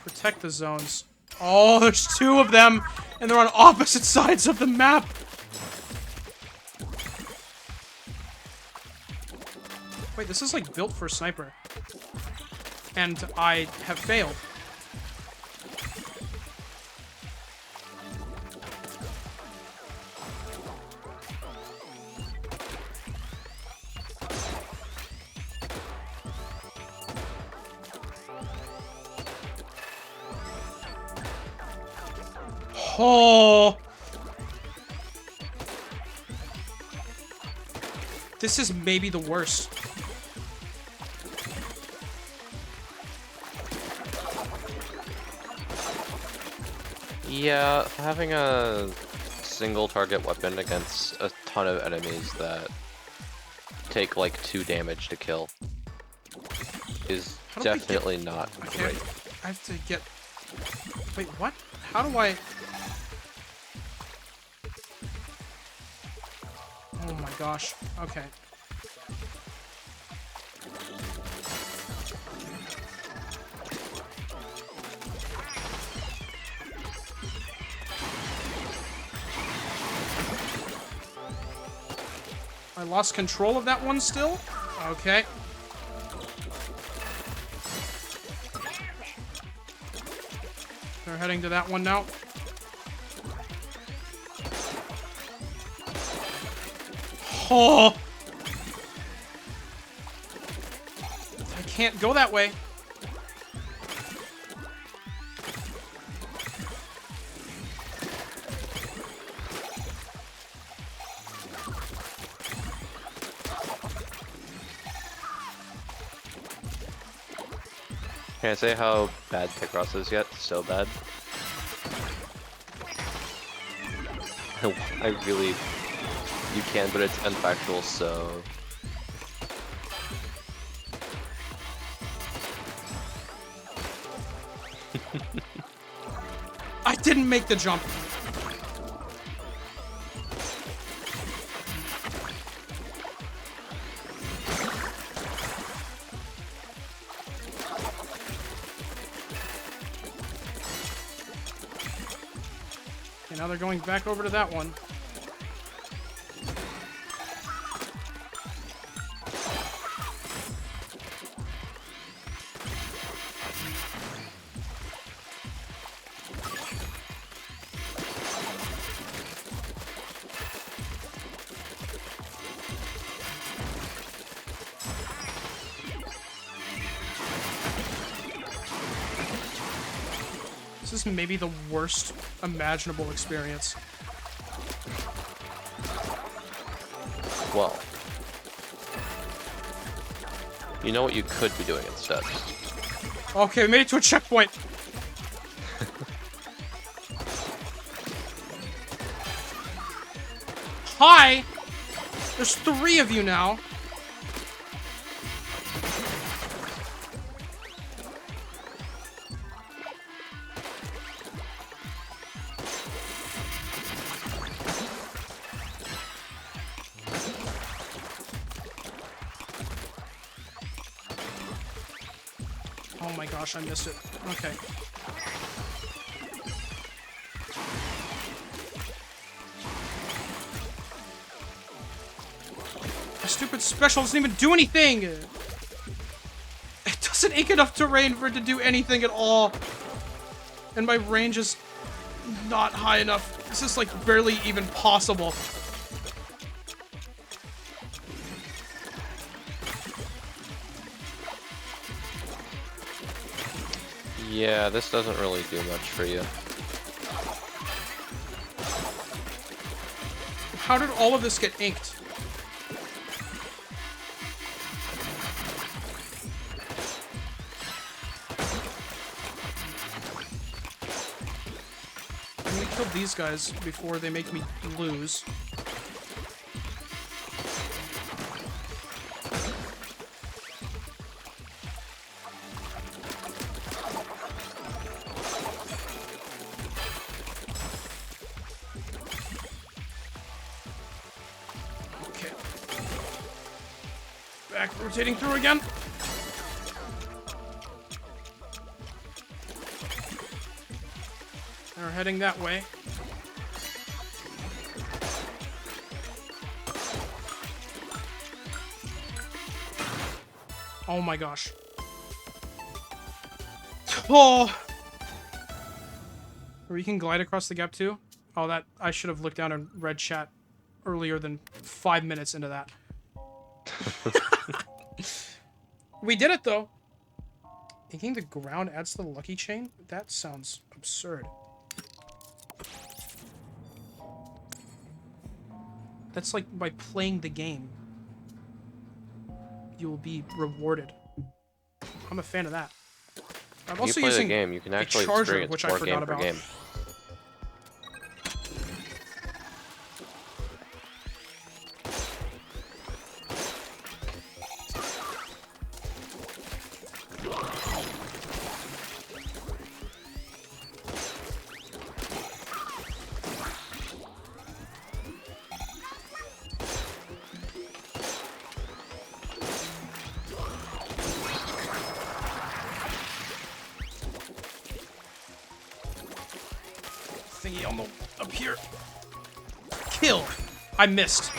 Protect the zones. Oh, there's two of them, and they're on opposite sides of the map. Wait, this is like built for a sniper. And I have failed. Oh! This is maybe the worst. Yeah, having a single target weapon against a ton of enemies that take like 2 damage to kill is definitely not great. I have to get... Wait, what? How do I... Oh my gosh. Okay. I lost control of that one still? Okay. They're heading to that one now. Oh! I can't go that way. Can I say how bad Picross is yet? So bad. I really... You can, but it's unfactual, so... I didn't make the jump. Okay, now they're going back over to that one. This is maybe the worst imaginable experience. Well. You know what you could be doing instead. Okay, we made it to a checkpoint. Hi! There's 3 of you now. Oh my gosh, I missed it. Okay. My stupid special doesn't even do anything! It doesn't ink enough terrain for it to do anything at all. And my range is not high enough. This is like barely even possible. Yeah, this doesn't really do much for you. How did all of this get inked? I'm gonna kill these guys before they make me lose. Rotating through again. They're heading that way. Oh my gosh. Oh! Or you can glide across the gap too? Oh, that... I should have looked down and read chat earlier than 5 minutes into that. We did it, though. Thinking the ground adds to the lucky chain? That sounds absurd. That's like by playing the game, you will be rewarded. I'm a fan of that. I'm also you play using the game, you can actually a charger, experience which I more forgot game per about. game. Thingy on the up here. Kill. I missed.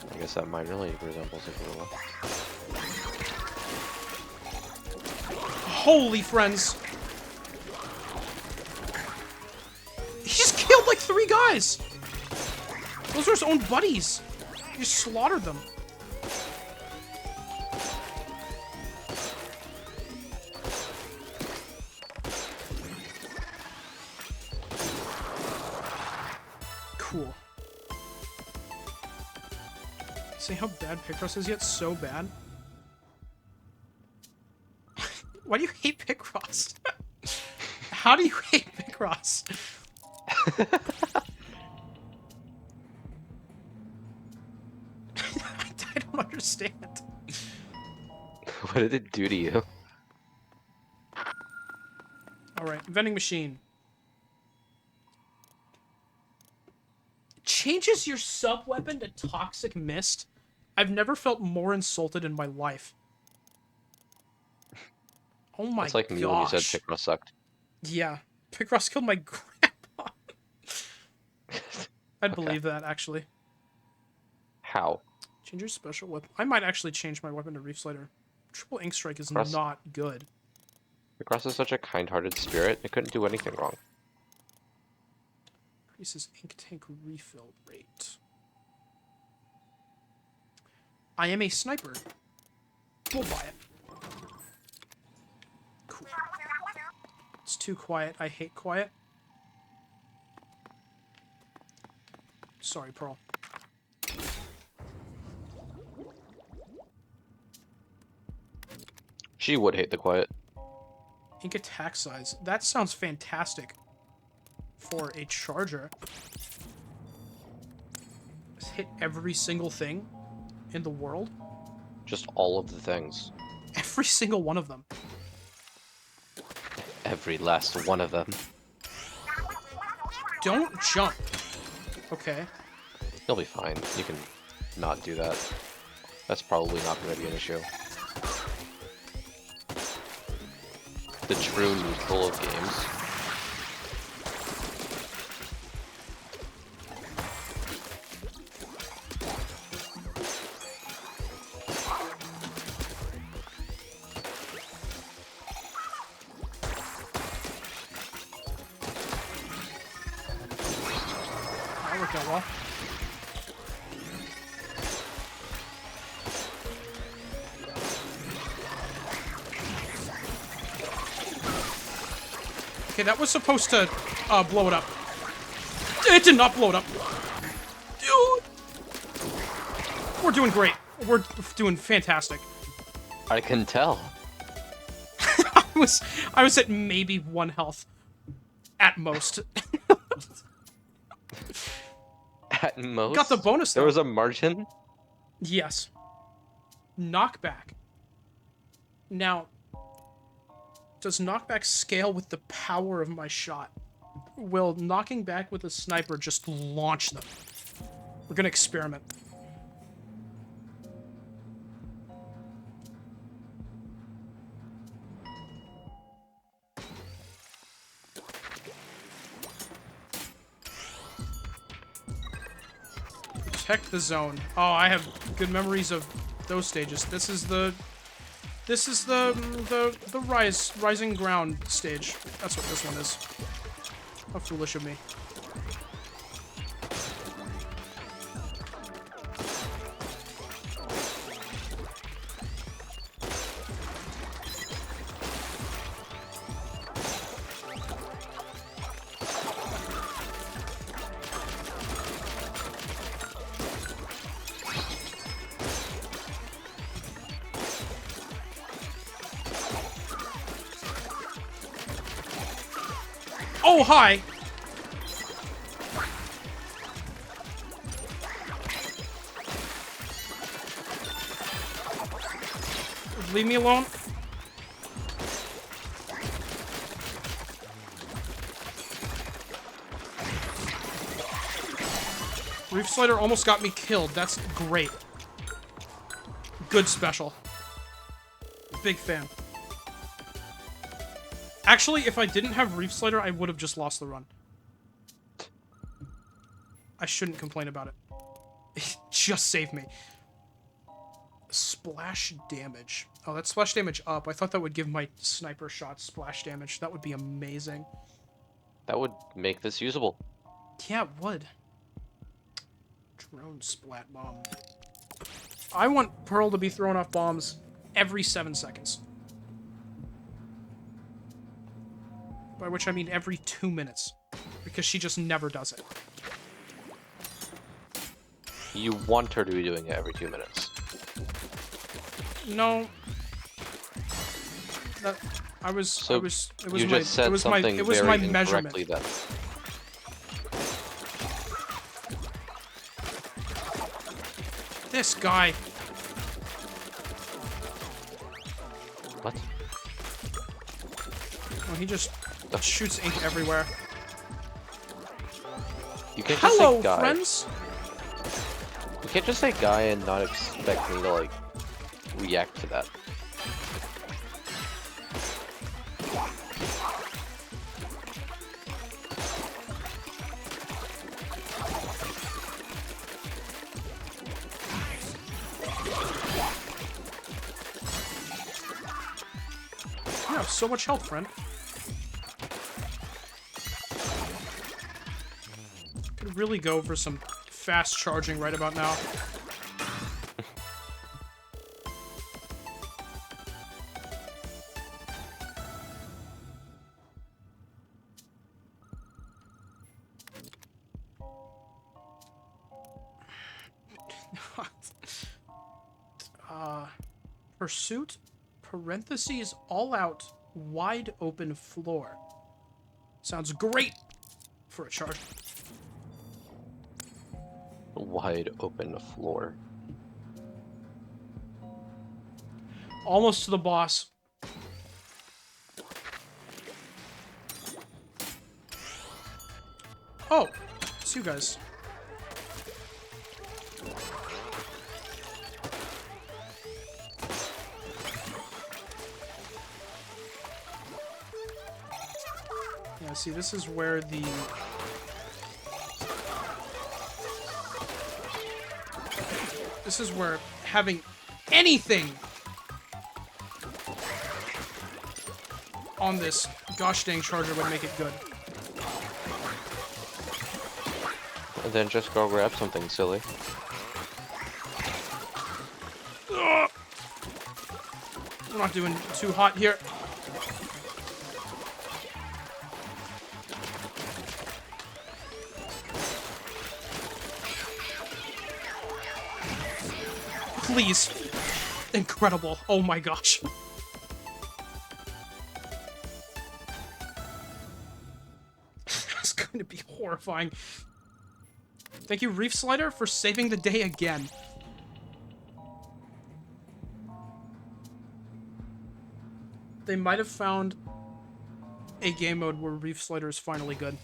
I guess that minorly resembles a gorilla. Holy friends. He just killed like 3 guys. Those are his own buddies. He just slaughtered them. Cool. See how bad Picross is yet? So bad. Why do you hate Picross? How do you hate Picross? I don't understand. What did it do to you? Alright, vending machine. Changes your sub-weapon to Toxic Mist? I've never felt more insulted in my life. Oh my gosh. It's like me when you said Picross sucked. Yeah. Picross killed my grandpa. I'd believe that, actually. How? Change your special weapon. I might actually change my weapon to Reef Slider. Triple Ink Strike is Picross- not good. Picross is such a kind-hearted spirit, it couldn't do anything wrong. Increases ink tank refill rate. I am a sniper. We'll buy it. Cool. It's too quiet. I hate quiet. Sorry, Pearl. She would hate the quiet. Ink attack size. That sounds fantastic. For a charger. Just hit every single thing in the world. Just all of the things. Every single one of them. Every last one of them. Don't jump. Okay. You'll be fine. You can not do that. That's probably not going to be an issue. The true neutral of games. That worked out well. Okay, that was supposed to blow it up. It did not blow it up. Dude! We're doing great. We're doing fantastic. I can tell. I was at maybe 1 health. At most. At most. Got the bonus, though. There was a margin? Yes. Knockback. Now, does knockback scale with the power of my shot? Will knocking back with a sniper just launch them? We're gonna experiment. Protect the zone. Oh, I have good memories of those stages. This is the rising ground stage. That's what this one is. How foolish of me. Oh, hi! Leave me alone. Reef Slider almost got me killed. That's great. Good special. Big fan. Actually, if I didn't have Reef Slider, I would have just lost the run. I shouldn't complain about it. It just saved me. Splash damage. Oh, that's splash damage up. I thought that would give my sniper shot splash damage. That would be amazing. That would make this usable. Yeah, it would. Drone splat bomb. I want Pearl to be throwing off bombs every 7 seconds. By which I mean every 2 minutes. Because she just never does it. You want her to be doing it every 2 minutes. No. That it was my measurement. Then. This guy. What? Well, he just shoots ink everywhere. You can't just Hello, say guy. friends. You can't just say guy and not expect me to like react to that. You have so much health, friend. Could really go for some fast charging right about now. Pursuit, parentheses, all out, wide open floor. Sounds great for a charge. Wide open floor. Almost to the boss. Oh, it's you guys. Yeah, see, this is where the... This is where having anything on this gosh dang charger would make it good. And then just go grab something silly. Ugh. We're not doing too hot here. Please. Incredible. Oh my gosh. That's going to be horrifying. Thank you, Reef Slider, for saving the day again. They might have found a game mode where Reef Slider is finally good.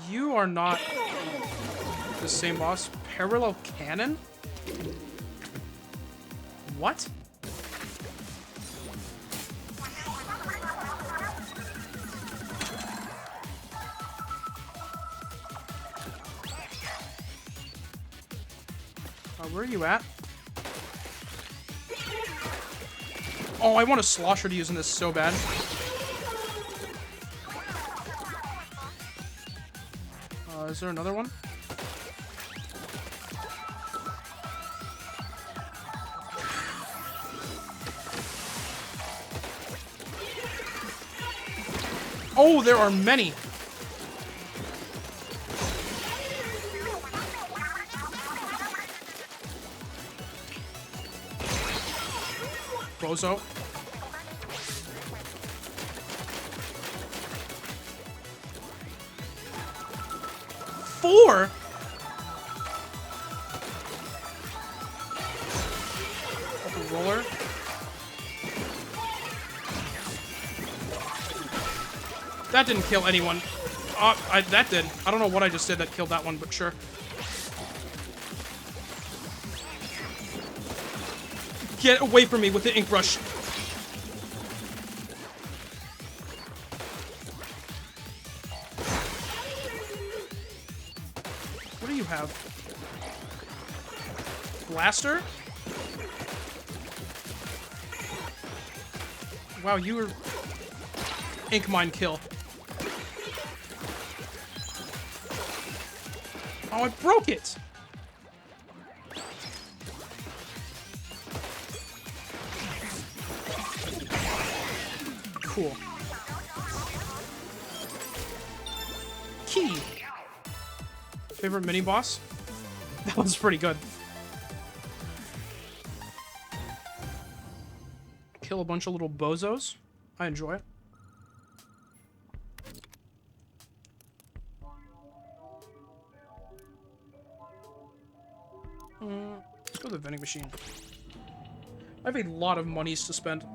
You are not the same boss. Parallel cannon? What? Where are you at? Oh, I want a slosher to use in this so bad. Is there another one? Oh, there are many. Bozo. Four? Roller. That didn't kill anyone. That did. I don't know what I just did that killed that one, but sure. Get away from me with the ink brush. What do you have? Blaster? Wow, you were... Ink mine kill. Oh, I broke it! Cool. Key. Favorite mini boss? That one's pretty good. Kill a bunch of little bozos. I enjoy it. Let's go to the vending machine. I have a lot of monies to spend.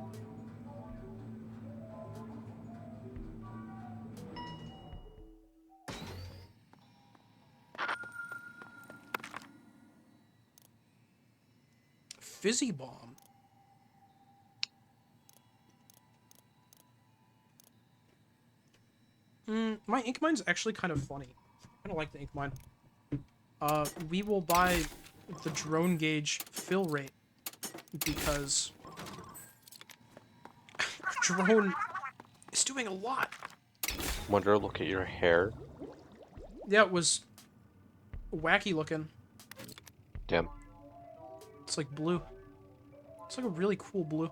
Fizzy bomb. My ink mine's actually kind of funny. I don't like the ink mine. We will buy the drone gauge fill rate because our drone is doing a lot. Wonder, look at your hair. Yeah, it was wacky looking. Damn. It's like blue. It's like a really cool blue.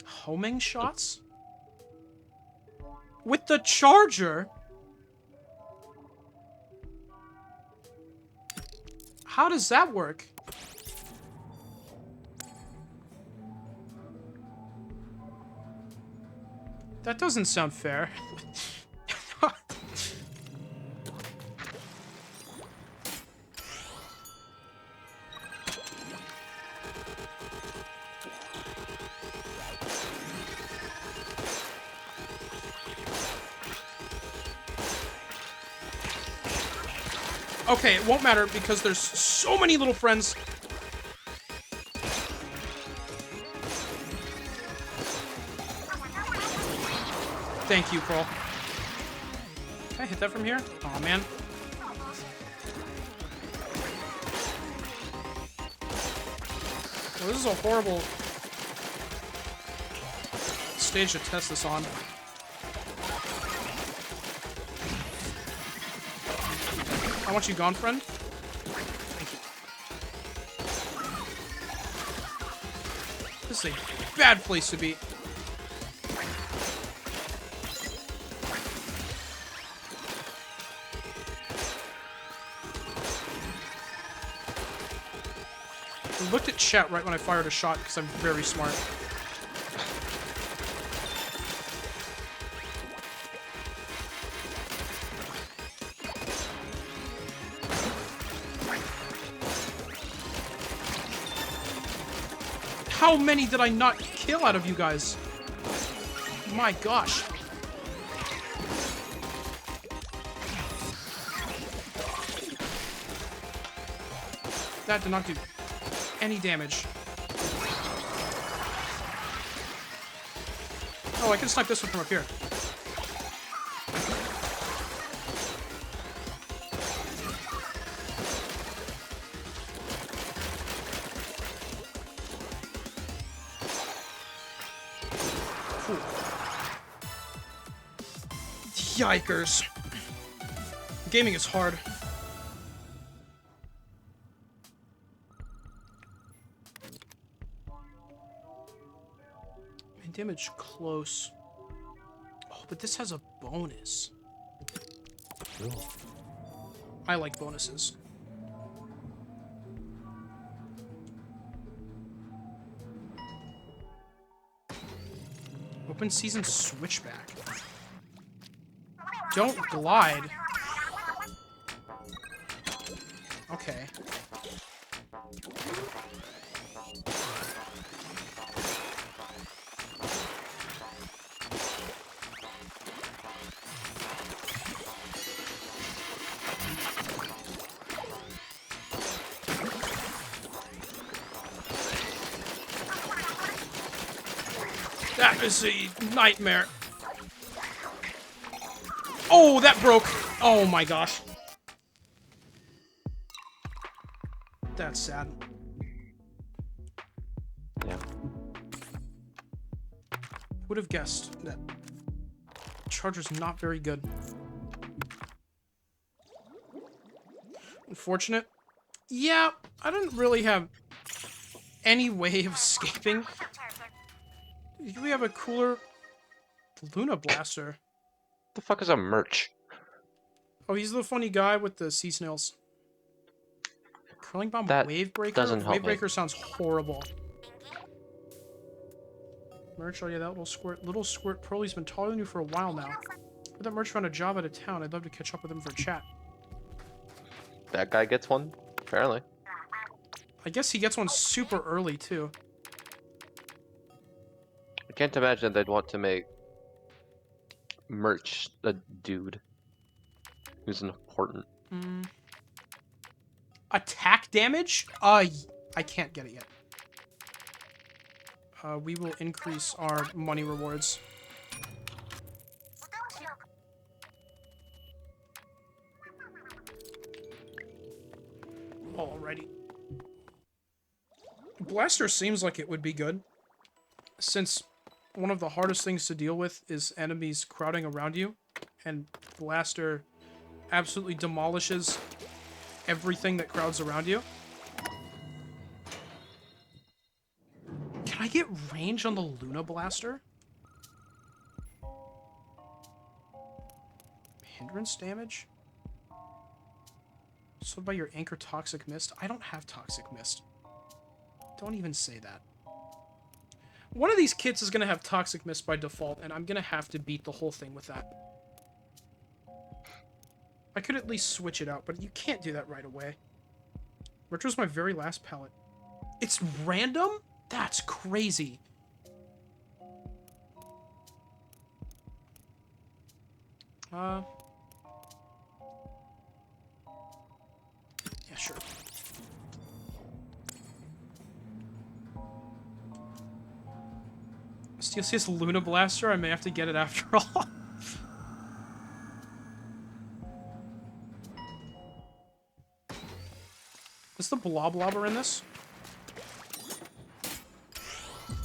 Homing shots? With the charger? How does that work? That doesn't sound fair. Okay, it won't matter because there's so many little friends. Thank you, Pearl. Can I hit that from here? Aw, man. Well, this is a horrible stage to test this on. I want you gone, friend. Thank you. This is a bad place to be. I looked at chat right when I fired a shot because I'm very smart. How many did I not kill out of you guys? My gosh. That did not do any damage. Oh, I can snipe this one from up here. Yikers. Gaming is hard. And damage close. Oh, but this has a bonus. I like bonuses. Open season switchback. Don't glide. Okay. That is a nightmare. Oh, that broke. Oh my gosh. That's sad. Yeah. Would have guessed that Charger's not very good. Unfortunate. Yeah, I didn't really have any way of escaping. Do we have a cooler Luna Blaster? The fuck is a merch? Oh, he's the funny guy with the sea snails. Curling Bomb That Wave Breaker? doesn't help Wave me. Breaker sounds horrible. Merch, oh yeah, that little squirt Pearly's been taller than you for a while now. Heard that Merch found a job out of town. I'd love to catch up with him for a chat. That guy gets one, apparently. I guess he gets one super early, too. I can't imagine they'd want to make merch a dude who's important. Attack damage? I can't get it yet. We will increase our money rewards. Alrighty. Blaster seems like it would be good, since one of the hardest things to deal with is enemies crowding around you, and Blaster absolutely demolishes everything that crowds around you. Can I get range on the Luna Blaster? Hindrance damage? Slowed by your Anchor Toxic Mist? I don't have Toxic Mist. Don't even say that. One of these kits is going to have Toxic Mist by default, and I'm going to have to beat the whole thing with that. I could at least switch it out, but you can't do that right away. Retro's my very last palette. It's random? That's crazy. Yeah, sure. Steel's Luna Blaster? I may have to get it after all. Is the Bloblobber in this?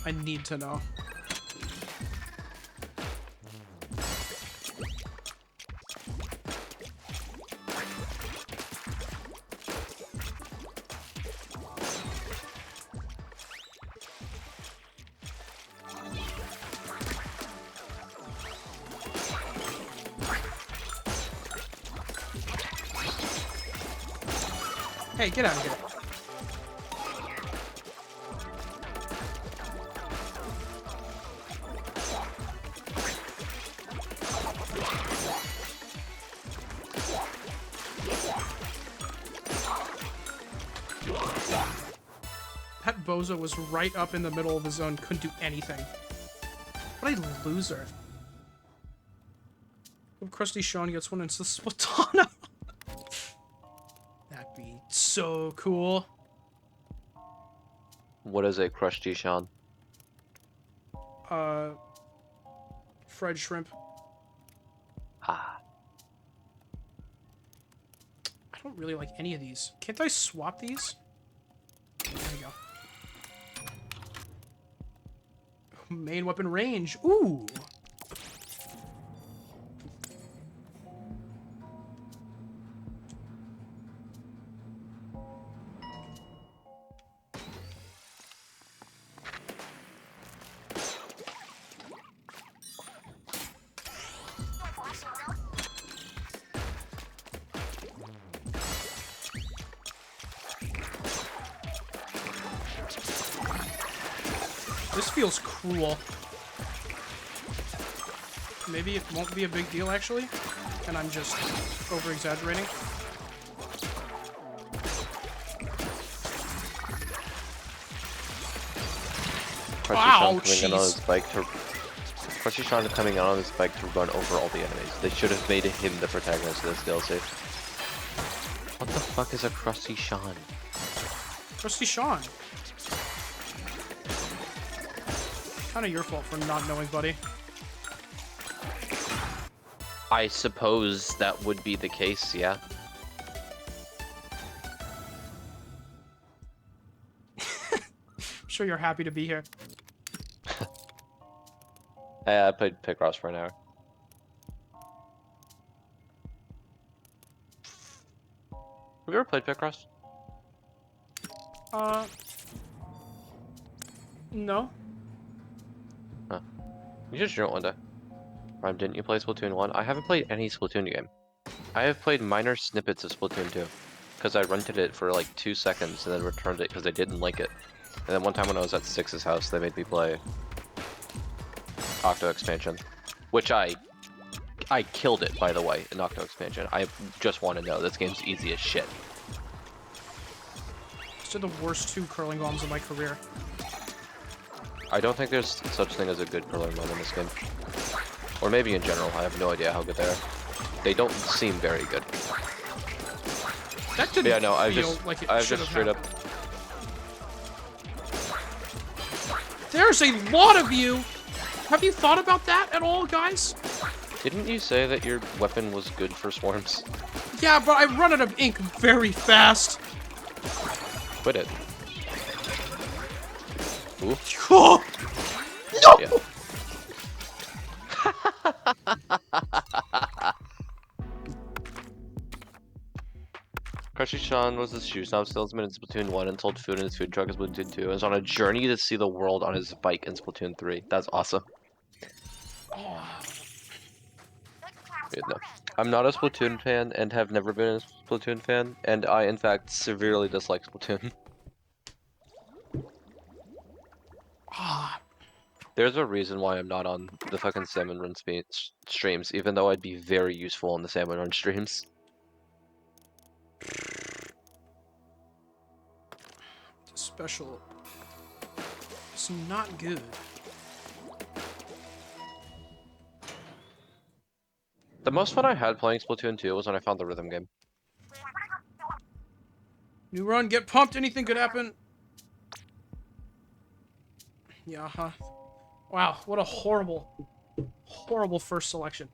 I need to know. Hey, get out of here. That bozo was right up in the middle of the zone, couldn't do anything. What a loser. Hope Krusty Sean gets one into Splatoon. That'd be so cool. What is a crusty Sean? Fried shrimp. Ah. I don't really like any of these. Can't I swap these? There we go. Main weapon range. Ooh. This feels cruel. Maybe it won't be a big deal, actually, and I'm just over-exaggerating. Crushy Sean coming in on his bike to... Crushy Sean coming in on his bike to run over all the enemies. They should have made him the protagonist of this DLC. What the fuck is a Crusty Sean? Crusty Sean. Kinda your fault for not knowing, buddy. I suppose that would be the case, yeah. I'm sure you're happy to be here. I played Picross for an hour. Have you ever played Picross? No. Huh. You should join it one day. Rhyme, didn't you play Splatoon 1? I haven't played any Splatoon game. I have played minor snippets of Splatoon 2. Because I rented it for like 2 seconds and then returned it because I didn't like it. And then one time when I was at Six's house, they made me play Octo Expansion. Which I killed it, by the way, in Octo Expansion. I just want to know, this game's easy as shit. These are the worst 2 curling bombs of my career. I don't think there's such thing as a good curling bomb in this game. Or maybe in general, I have no idea how good they are. They don't seem very good. That didn't yeah, no, I've feel just, like it I've should just have straight happened. up... There's a lot of you! Have you thought about that at all, guys? Didn't you say that your weapon was good for swarms? Yeah, but I run out of ink very fast. Quit it. Ooh. Oh! No! Yeah. Crushy Sean was a shoe snob salesman in Splatoon 1 and sold food in his food truck in Splatoon 2 and is on a journey to see the world on his bike in Splatoon 3. That's awesome. Yeah, no. I'm not a Splatoon fan and have never been a Splatoon fan, and I, in fact, severely dislike Splatoon. There's a reason why I'm not on the fucking Salmon Run streams, even though I'd be very useful on the Salmon Run streams. Special. It's not good. The most fun I had playing Splatoon 2 was when I found the rhythm game. New run, get pumped, anything could happen. Yeah, huh. Wow, what a horrible, horrible first selection.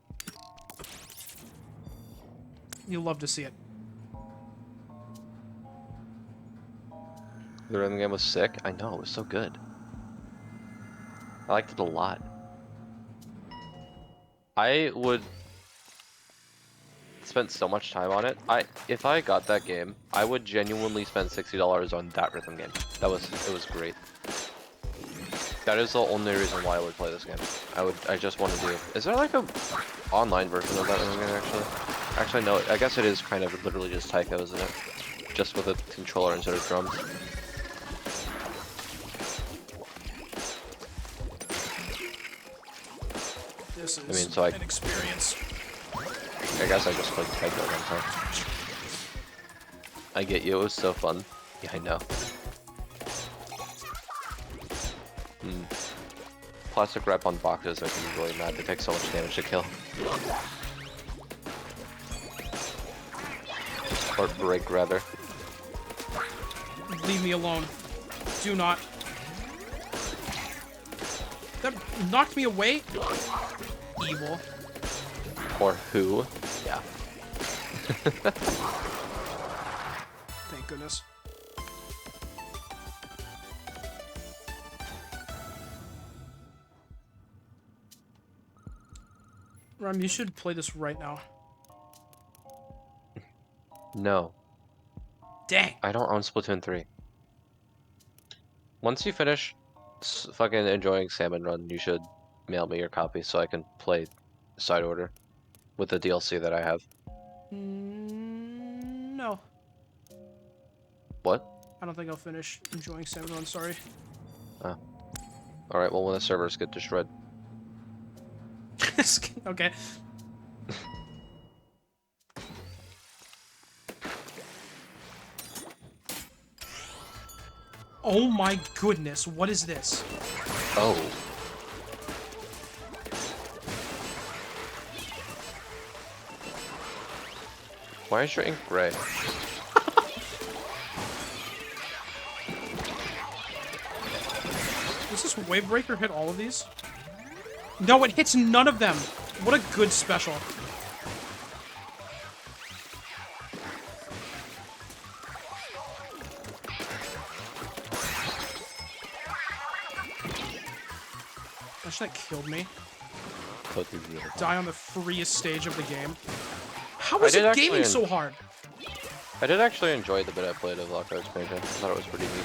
You'll love to see it. The rhythm game was sick. I know, it was so good. I liked it a lot. I would spend so much time on it. If I got that game, I would genuinely spend $60 on that rhythm game. It was great. That is the only reason why I would play this game. I just want to do. Is there like a online version of that rhythm game actually? Actually no, I guess it is kind of literally just Taiko, isn't it? Just with a controller instead of drums. This is an experience. I guess I just played Taiko one time. I get you, it was so fun. Yeah, I know. Plastic wrap on boxes are really mad. They take so much damage to kill. Or break, rather. Leave me alone. Do not. That knocked me away? Evil. Or who? Yeah. Thank goodness. Ram, you should play this right now. No. Dang. I don't own Splatoon 3. Once you finish fucking enjoying Salmon Run, you should mail me your copy so I can play side order with the DLC that I have. No. What? I don't think I'll finish enjoying Salmon Run, sorry. Oh. Alright, well, when the servers get destroyed. Okay. Oh my goodness, what is this? Oh. Why is your ink gray? Does this wave breaker hit all of these? No, it hits none of them. What a good special. That killed me. Die on the freest stage of the game. How is it gaming so hard? I did actually enjoy the bit I played of Lockhart Expansion. I thought it was pretty neat.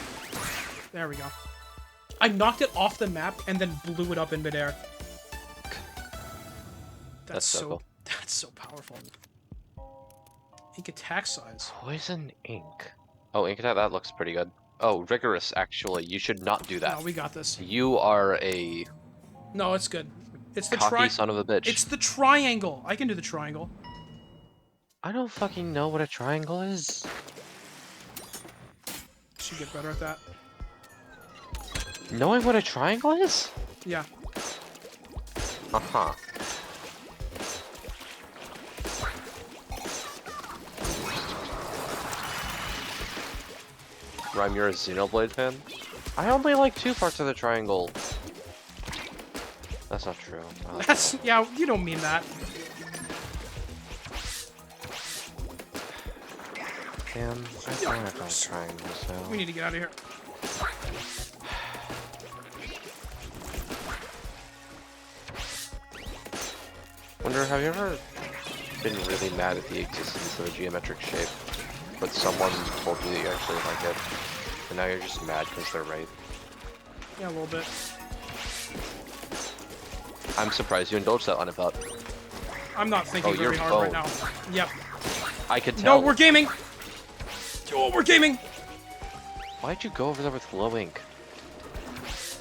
There we go. I knocked it off the map and then blew it up in midair. That's so cool. That's so powerful. Ink attack size. Poison ink. Oh, ink attack, that looks pretty good. Oh, rigorous, actually. You should not do that. No, we got this. You are a... No, it's good. It's the cocky son of a bitch. It's the triangle. I can do the triangle. I don't fucking know what a triangle is. Should get better at that. Knowing what a triangle is? Yeah. Uh-huh. Rhyme, you're a Xenoblade fan? I only like 2 parts of the triangle. That's not true. That's... Yeah, you don't mean that. Damn, I don't have no triangles now. We need to get out of here. Wonder, have you ever been really mad at the existence of a geometric shape, but someone told you that you actually like it, and now you're just mad because they're right? Yeah, a little bit. I'm surprised you indulged that on about. I'm not thinking very hard right now. Yep. I could tell. No, we're gaming! Oh, we're gaming! Why'd you go over there with low ink?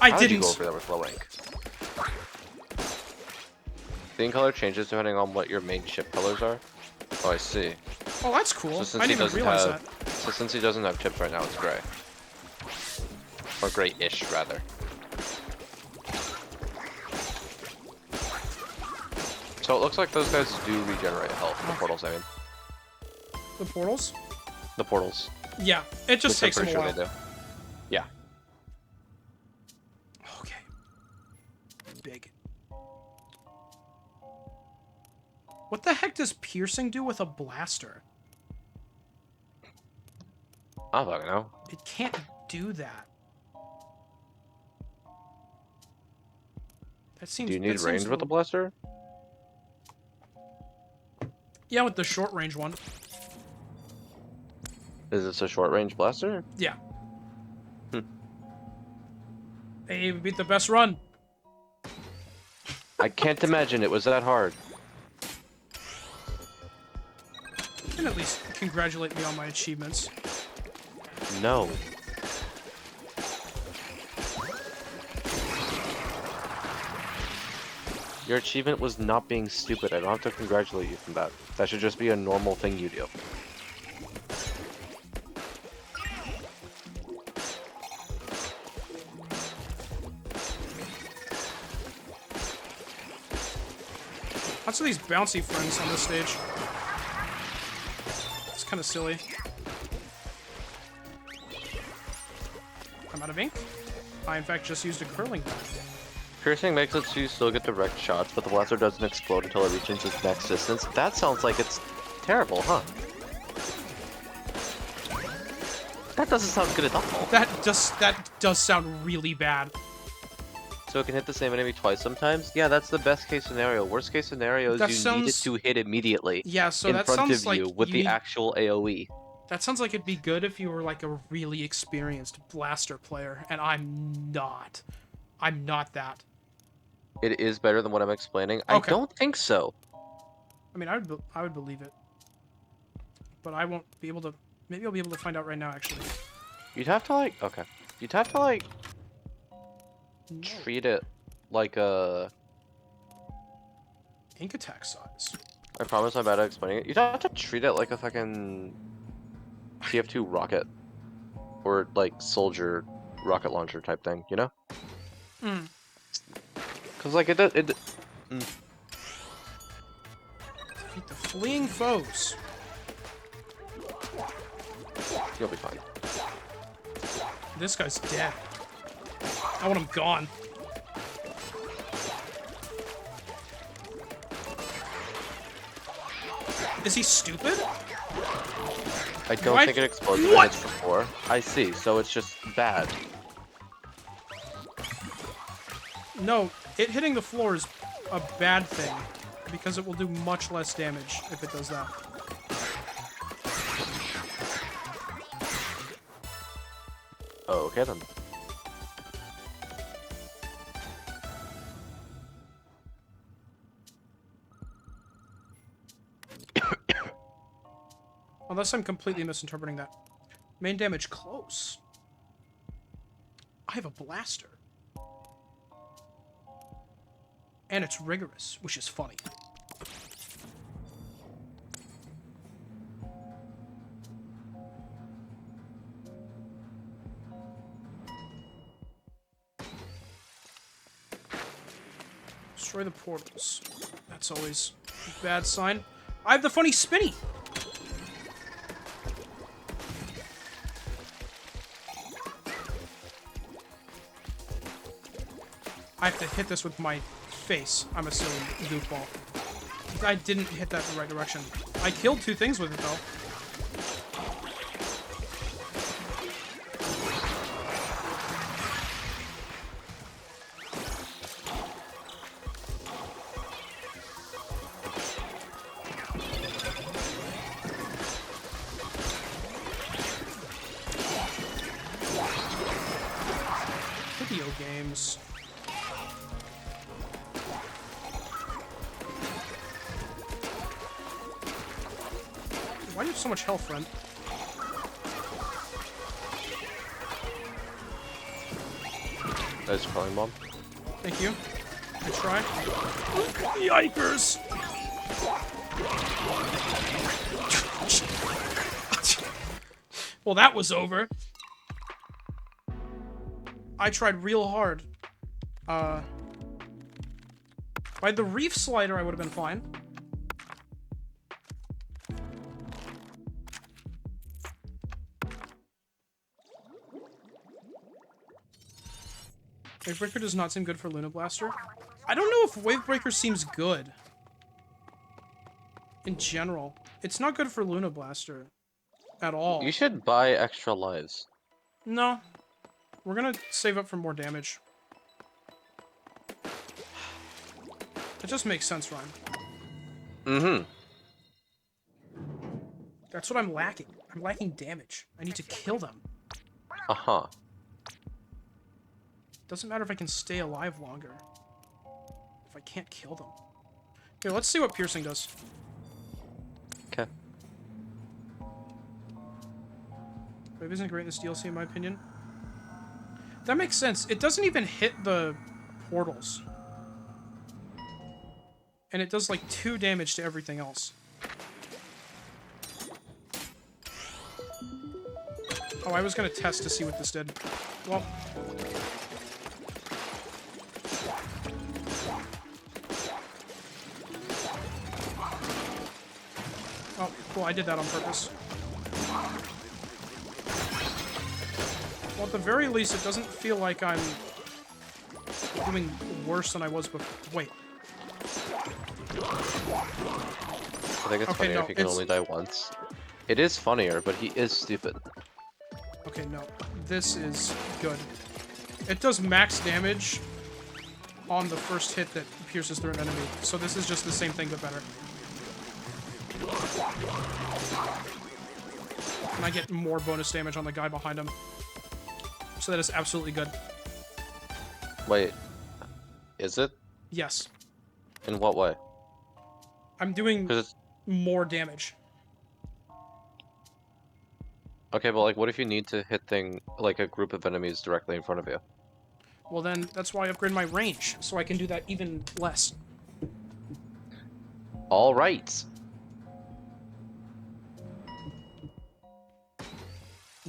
I How didn't. Did you go over there with low ink? The ink color changes depending on what your main chip colors are. Oh, I see. Oh, that's cool. So I didn't even realize that. So since he doesn't have chips right now, it's gray. Or gray-ish, rather. So it looks like those guys do regenerate health. The portals, I mean. The portals? The portals. Yeah, it just takes them a while. They do. Yeah. Okay. Big. What the heck does piercing do with a blaster? I don't fucking know. It can't do that. That seems. Do you need range with the blaster? Yeah, with the short range one. Is this a short range blaster? Yeah. Hey, we beat the best run. I can't imagine it was that hard. You can at least congratulate me on my achievements. No. Your achievement was not being stupid. I don't have to congratulate you from that. That should just be a normal thing you do. Lots of these bouncy friends on this stage. It's kind of silly. I'm out of ink. I, in fact, just used a curling bat. Piercing makes it so you still get direct shots, but the blaster doesn't explode until it reaches its max distance. That sounds like it's terrible, huh? That doesn't sound good at all. That does sound really bad. So it can hit the same enemy twice sometimes? Yeah, that's the best case scenario. Worst case scenario is you need it to hit immediately. Yeah, so in that front sounds of like you with the actual AoE. That sounds like it'd be good if you were like a really experienced blaster player, and I'm not. I'm not that. It is better than what I'm explaining. Okay. I don't think so. I mean, I would believe it, but I won't be able to. Maybe I'll be able to find out right now. Actually, You'd have to like. Okay. You'd have to like. No. treat it like a... Ink attack size. I promise I'm bad at explaining it. You don't have to treat it like a fucking TF2 rocket. Or like soldier rocket launcher type thing, you know? Hmm. Cause like it does, Defeat the fleeing foes. you'll be fine. This guy's dead. I want him gone. Is he stupid? I don't What? think it explodes when What? it's before. I see, so it's just bad. No, it hitting the floor is a bad thing because it will do much less damage if it does that. Oh, okay then. Unless I'm completely misinterpreting that. Main damage close. I have a blaster. And it's rigorous, which is funny. Destroy the portals. That's always a bad sign. I have the funny spinny! I have to hit this with my face. I'm a silly goofball. I didn't hit that in the right direction. I killed 2 things with it, though. Video games. Why do you have so much health, friend? Nice crawling bomb. Thank you. I try. Yikers! Well, that was over. I tried real hard. By the reef slider, I would have been fine. Wavebreaker does not seem good for Luna Blaster. I don't know if Wavebreaker seems good. In general. It's not good for Luna Blaster. At all. You should buy extra lives. No. We're gonna save up for more damage. That just makes sense, Ryan. Mm-hmm. That's what I'm lacking. I'm lacking damage. I need to kill them. Uh-huh. Doesn't matter if I can stay alive longer. If I can't kill them. Here, let's see what piercing does. Okay. Wave isn't great in this DLC, in my opinion. That makes sense. It doesn't even hit the portals. And it does like 2 damage to everything else. Oh, I was gonna test to see what this did. Well. Oh, cool, I did that on purpose. Well, at the very least, it doesn't feel like I'm doing worse than I was before. Wait. I think it's Okay, funnier no, if you can it's- only die once. It is funnier, but he is stupid. Okay, no. This is good. It does max damage on the first hit that pierces through an enemy. So this is just the same thing, but better. And I get more bonus damage on the guy behind him. So that is absolutely good. Wait. Is it? Yes. In what way? I'm doing Because it's... more damage. Okay, but like, what if you need to hit like a group of enemies directly in front of you? Well, then that's why I upgrade my range, so I can do that even less. All right.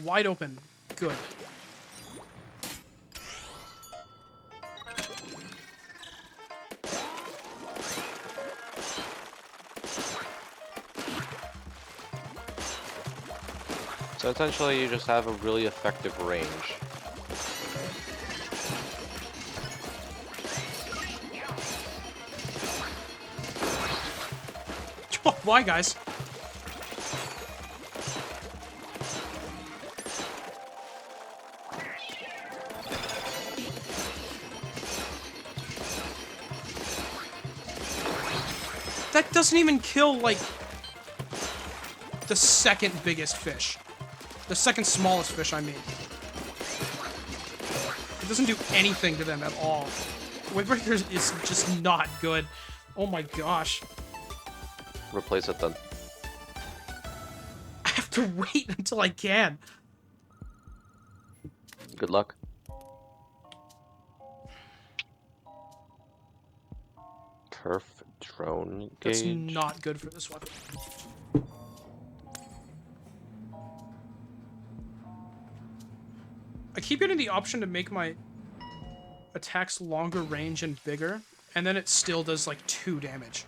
Wide open. Good. So essentially, you just have a really effective range. Why, guys? That doesn't even kill, like, the second biggest fish. The second smallest fish, I mean. It doesn't do anything to them at all. Windbreaker is just not good. Oh my gosh. Replace it then. I have to wait until I can. Good luck. Perf drone gauge. That's not good for this weapon. I keep getting the option to make my attacks longer range and bigger, and then it still does like 2 damage.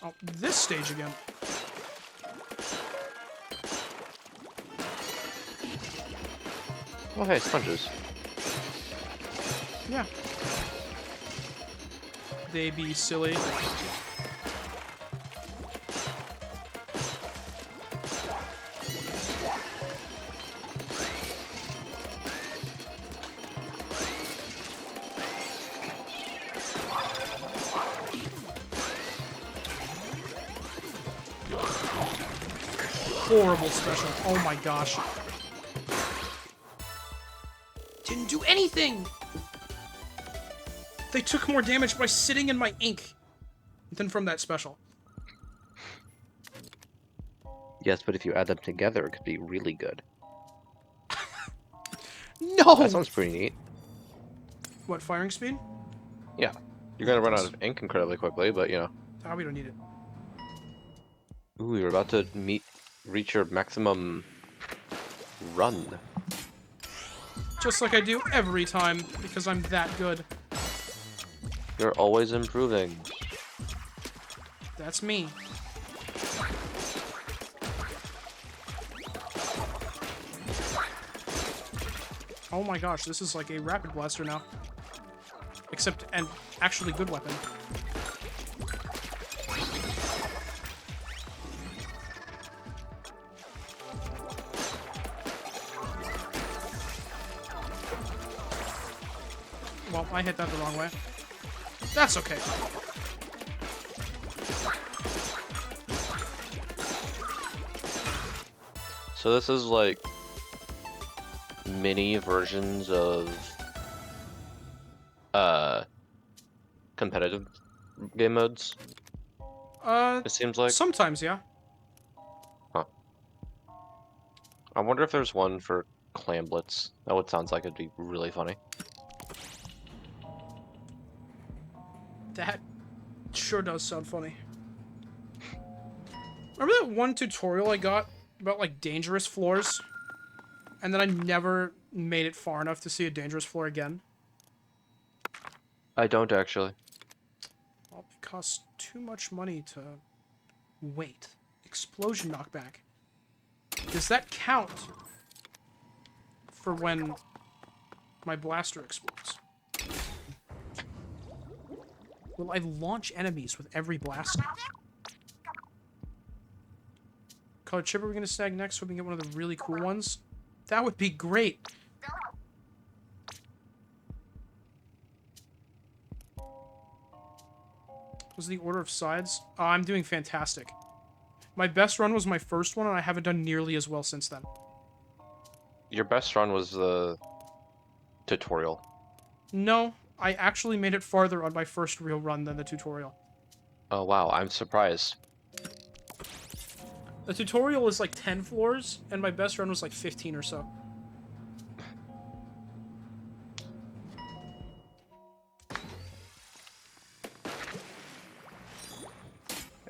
Oh, this stage again. Oh hey, sponges. Yeah. They be silly. Horrible special. Oh my gosh. Didn't do anything! They took more damage by sitting in my ink than from that special. Yes, but if you add them together, it could be really good. No! That sounds pretty neat. What, firing speed? Yeah. You're gonna run out of ink incredibly quickly, but you know. Ah, we don't need it. Ooh, you're about to reach your maximum run. Just like I do every time, because I'm that good. You're always improving. That's me. Oh my gosh, this is like a rapid blaster now. Except an actually good weapon. Well, I hit that the wrong way. That's okay. So this is like mini versions of competitive game modes. It seems like. Sometimes, yeah. Huh. I wonder if there's one for clamblets. That would sounds like it'd be really funny. That sure does sound funny. Remember that one tutorial I got about, like, dangerous floors? And then I never made it far enough to see a dangerous floor again? I don't actually. Well, it costs too much money to wait. Explosion knockback. Does that count for when my blaster explodes? Will I launch enemies with every blast now? Color chip are we gonna snag next so we can get one of the really cool ones? That would be great. Was the order of sides? I'm doing fantastic. My best run was my first one, and I haven't done nearly as well since then. Your best run was the tutorial. No, I actually made it farther on my first real run than the tutorial. Oh wow, I'm surprised. The tutorial is like 10 floors, and my best run was like 15 or so.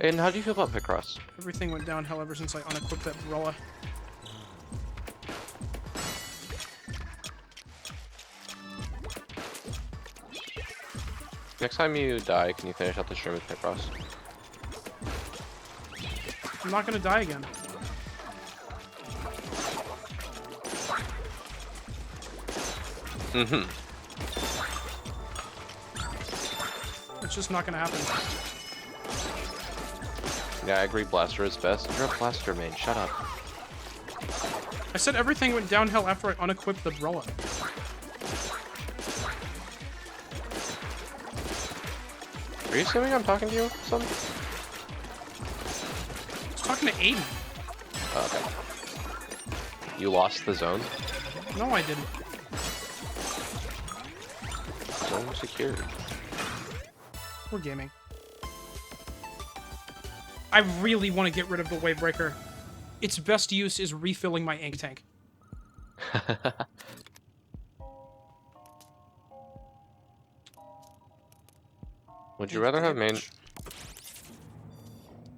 And how do you feel about Picross? Everything went downhill ever since I unequipped that umbrella. Next time you die, can you finish out the stream with Picross? I'm not gonna die again. Mm-hmm. It's just not gonna happen. Yeah, I agree, Blaster is best. You're a Blaster main, shut up. I said everything went downhill after I unequipped the umbrella. Are you assuming I'm talking to you, son? I was talking to Aiden. Okay. You lost the zone? No, I didn't. Zone secured. We're gaming. I really want to get rid of the Wave Breaker. Its best use is refilling my ink tank. Would you rather have main...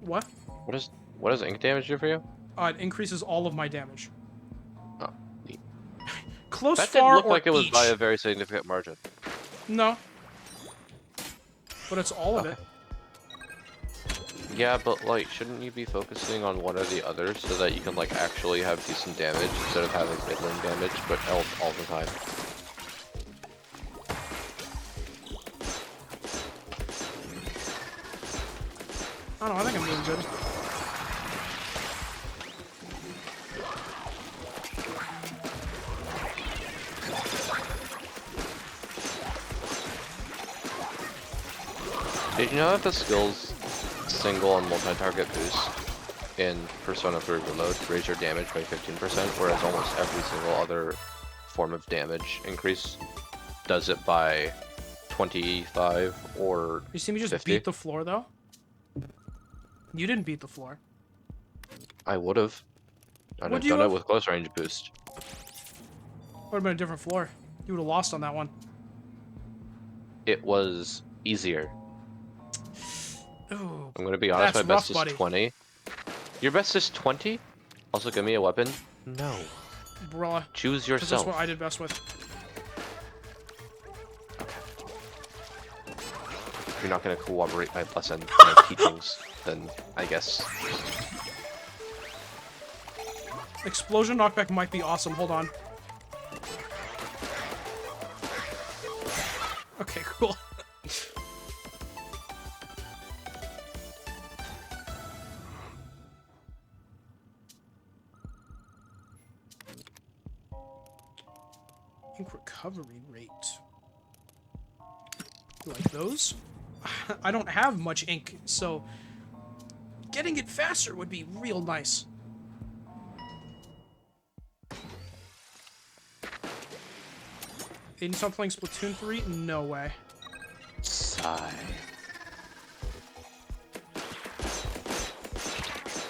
What? What does ink damage do for you? It increases all of my damage. Oh, neat. Close, That did far, look or like it was each. by a very significant margin. No. But it's all of it. Yeah, but like, shouldn't you be focusing on one or the other so that you can like actually have decent damage instead of having middling damage, but all the time? I don't know, I think I'm doing good. Did you know that the skills single and multi-target boost in Persona 3 Reload raise your damage by 15%, whereas almost every single other form of damage increase does it by 25 or You see me just 50? beat the floor, though? You didn't beat the floor. I would have. I'd Would have you done have? it with close range boost. Would have been a different floor. You would have lost on that one. It was easier. Ooh, I'm gonna be honest, that's my best rough, buddy. is 20. Your best is 20? Also, give me a weapon? No. Umbrella. Choose 'Cause yourself. that's what I did best with. If you're not gonna cooperate my lesson, my teachings, then I guess. Explosion knockback might be awesome. Hold on. Okay, cool. Ink recovery rate. You like those? I don't have much ink, so getting it faster would be real nice. Aiden, stop playing Splatoon 3? No way. Sigh.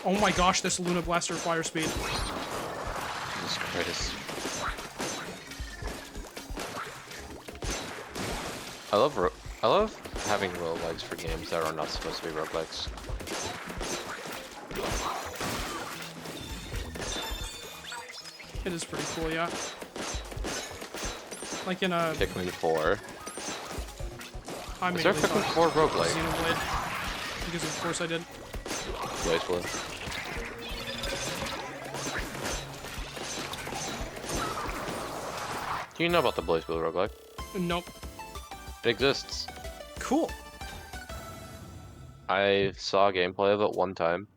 Oh my gosh, this Luna Blaster fire speed. Jesus Christ. I love having roguelikes for games that are not supposed to be roguelikes. It is pretty cool, yeah. Like in a... Pikmin 4. I Is there immediately Pikmin thought 4 roguelike? Xenoblade. Because of course I did. Wasteful. Do you know about the Blaze Blue roguelike? Nope. It exists. Cool. I saw gameplay of it one time,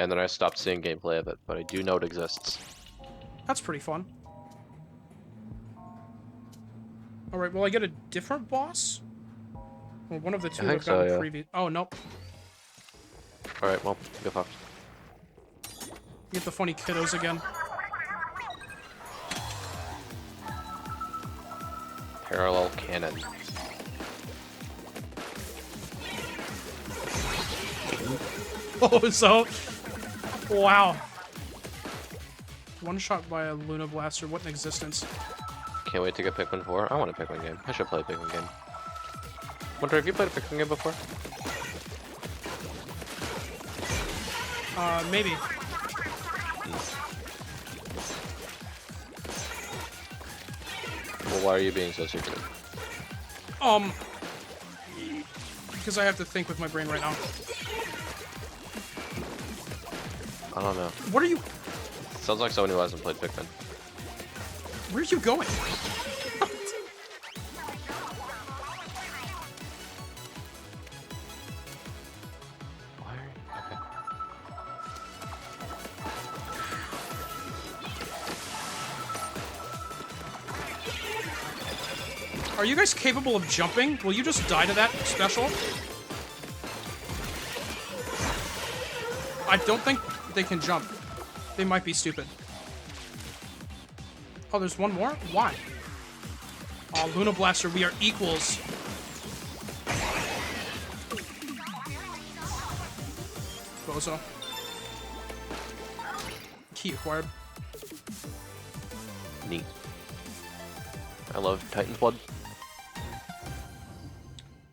and then I stopped seeing gameplay of it, but I do know it exists. That's pretty fun. Alright, will I get a different boss? Or one of the two I think I've gotten so, yeah. previous... Oh, nope. Alright, well, go fucked. You get the funny kiddos again. Parallel cannon. Oh, so... Wow. One shot by a Luna Blaster. What an existence. Can't wait to get Pikmin 4. I want a Pikmin game. I should play a Pikmin game. Wonder, have you played a Pikmin game before? Maybe. Well, why are you being so secretive? Because I have to think with my brain right now. I don't know. What are you... Sounds like someone who hasn't played Pikmin. Where are you going? Why are you... Okay. Are you guys capable of jumping? Will you just die to that special? I don't think they can jump. They might be stupid. Oh, there's one more? Why? Oh, Luna Blaster, we are equals. Bozo. Key acquired. Neat. I love Titan's Blood.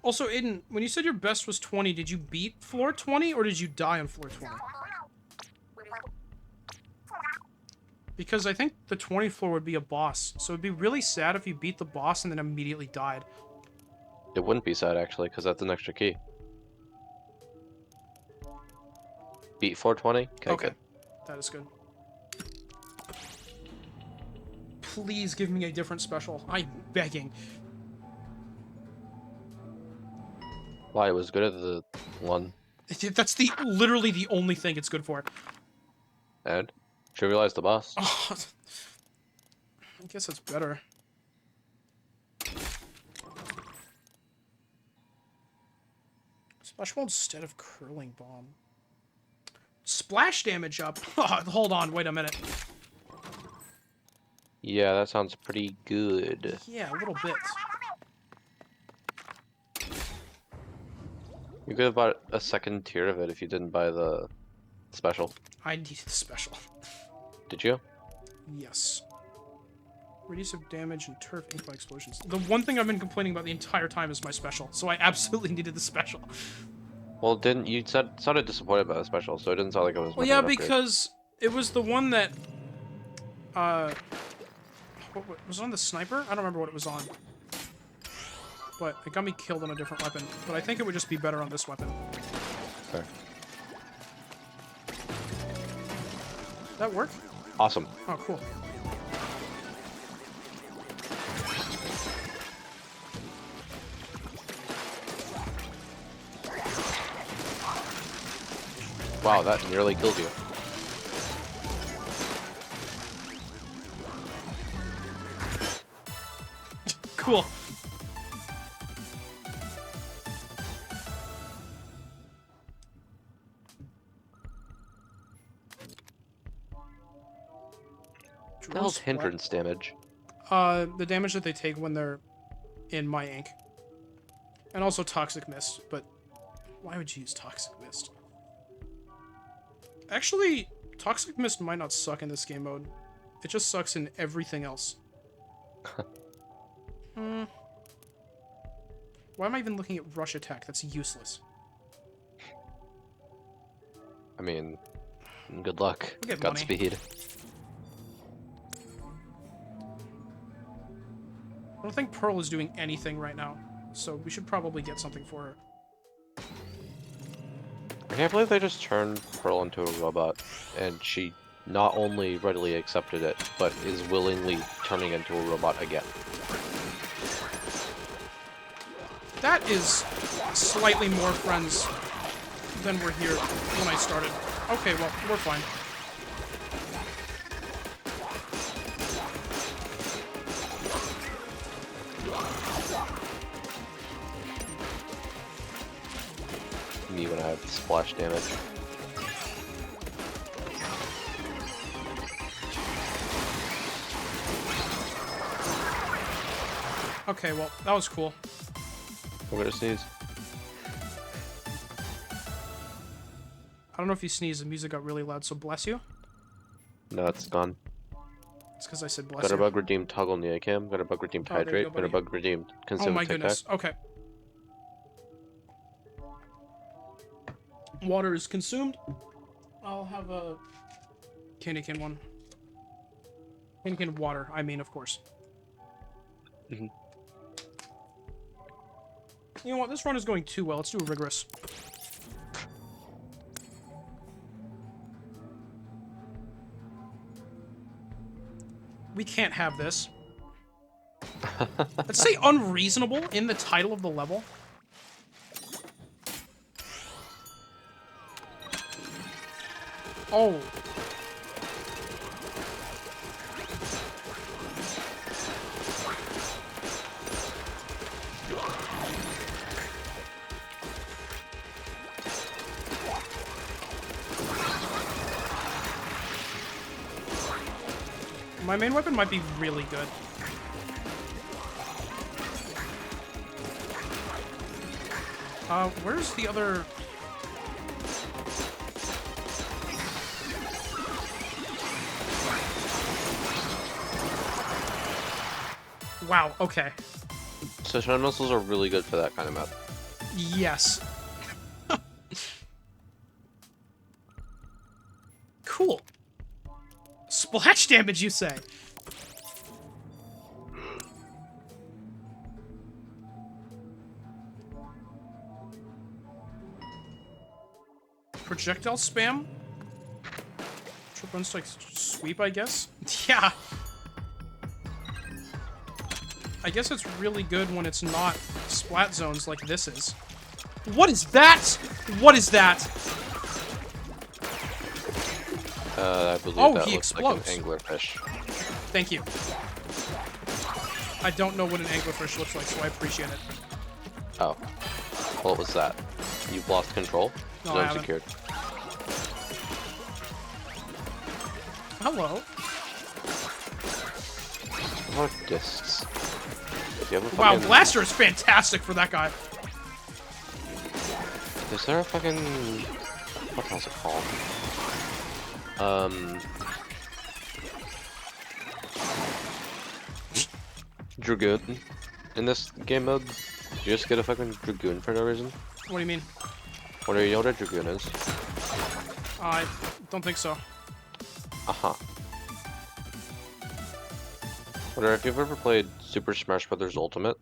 Also, Aiden, when you said your best was 20, did you beat floor 20 or did you die on floor 20? Because I think the 20th floor would be a boss, so it'd be really sad if you beat the boss and then immediately died. It wouldn't be sad, actually, because that's an extra key. Beat 420? Okay, good. That is good. Please give me a different special. I'm begging. Why, it was good at the one. That's literally the only thing it's good for. And? Trivialize the boss. Oh, I guess it's better. Splash Ball instead of Curling Bomb. Splash damage up. Oh, hold on, wait a minute. Yeah, that sounds pretty good. Yeah, a little bit. You could have bought a second tier of it if you didn't buy the special. I needed the special. Did you? Yes. Radius of damage and turf ink by explosions. The one thing I've been complaining about the entire time is my special, so I absolutely needed the special. Well, didn't you sounded disappointed by the special, so it didn't sound like it was. Well, yeah, because it was the one that, what was it on the sniper? I don't remember what it was on. But it got me killed on a different weapon. But I think it would just be better on this weapon. Fair. Did that work? Awesome. Oh, cool. Wow, that nearly killed you. Cool. What the hell's hindrance damage? The damage that they take when they're in my ink. And also Toxic Mist, but why would you use Toxic Mist? Actually, Toxic Mist might not suck in this game mode. It just sucks in everything else. Why am I even looking at Rush Attack? That's useless. I mean, good luck. We'll get Godspeed. I don't think Pearl is doing anything right now, so we should probably get something for her. I can't believe they just turned Pearl into a robot, and she not only readily accepted it, but is willingly turning into a robot again. That is slightly more friends than were here when I started. Okay, well, we're fine. Me when I have splash damage. Okay, well, that was cool. I'm gonna sneeze. I don't know if you sneezed, the music got really loud, so bless you. No, it's gone. It's because I said bless Got a you. bug redeemed toggle Neocam, got a bug redeemed Oh, there you hydrate, go, got a buddy. bug redeemed Oh consume my tic goodness, tac. okay. Water is consumed. I'll have a candy cane one. Candy cane water, I mean, of course. Mhm. You know what? This run is going too well. Let's do a rigorous. We can't have this. Let's say unreasonable in the title of the level. Oh. My main weapon might be really good. Where's the other... Wow, okay. So Shine missiles are really good for that kind of map. Yes. Cool. Splash damage, you say? Projectile spam? Trip runs like sweep, I guess? Yeah. I guess it's really good when it's not splat zones like this is. What is that? What is that? I believe that he looks explodes. like an anglerfish. Thank you. I don't know what an anglerfish looks like, so I appreciate it. Oh. What was that? You've lost control? No, I Zone haven't. secured. Hello. What about discs? Do you have a Wow, fucking... Blaster is fantastic for that guy. Is there a fucking... What was it called? Dragoon. In this game mode, you just get a fucking Dragoon for no reason. What do you mean? What do you know what a Dragoon is? I don't think so. Uh-huh. Wonder if you've ever played Super Smash Bros. Ultimate?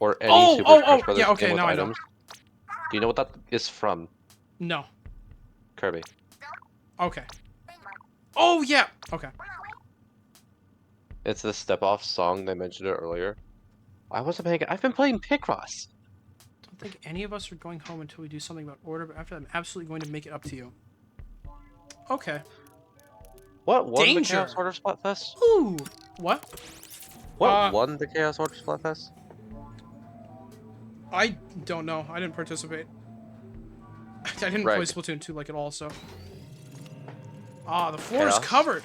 Or any Super Smash Bros. Yeah, okay, game with now I items? Do you know what that is from? No. Kirby. Okay. Oh, yeah! Okay. It's the step-off song, they mentioned it earlier. I wasn't paying... I've been playing Picross! Don't think any of us are going home until we do something about order, but after that, I'm absolutely going to make it up to you. Okay. What won the Danger. Chaos Order Splatfest? Ooh! What? What won the Chaos Order Splatfest? I don't know. I didn't participate. I didn't play Splatoon 2 like at all, so... Ah, the floor is covered!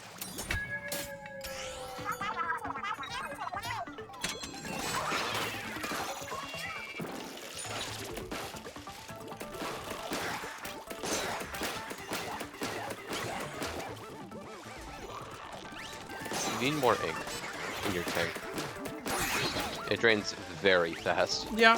You need more ink in your tank. It drains very fast. Yeah.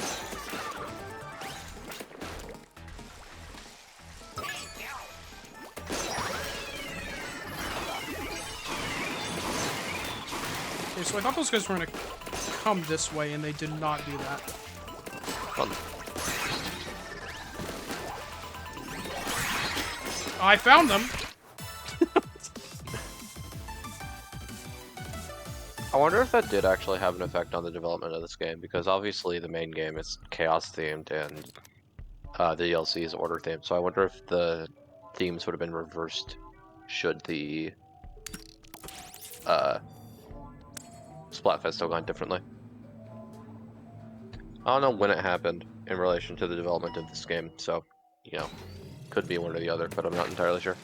Okay, so I thought those guys were gonna come this way, and they did not do that. Fun. I found them! I wonder if that did actually have an effect on the development of this game, because obviously the main game is chaos themed and the DLC is order themed, so I wonder if the themes would have been reversed should the Splatfest have gone differently. I don't know when it happened in relation to the development of this game, so, you know, could be one or the other, but I'm not entirely sure.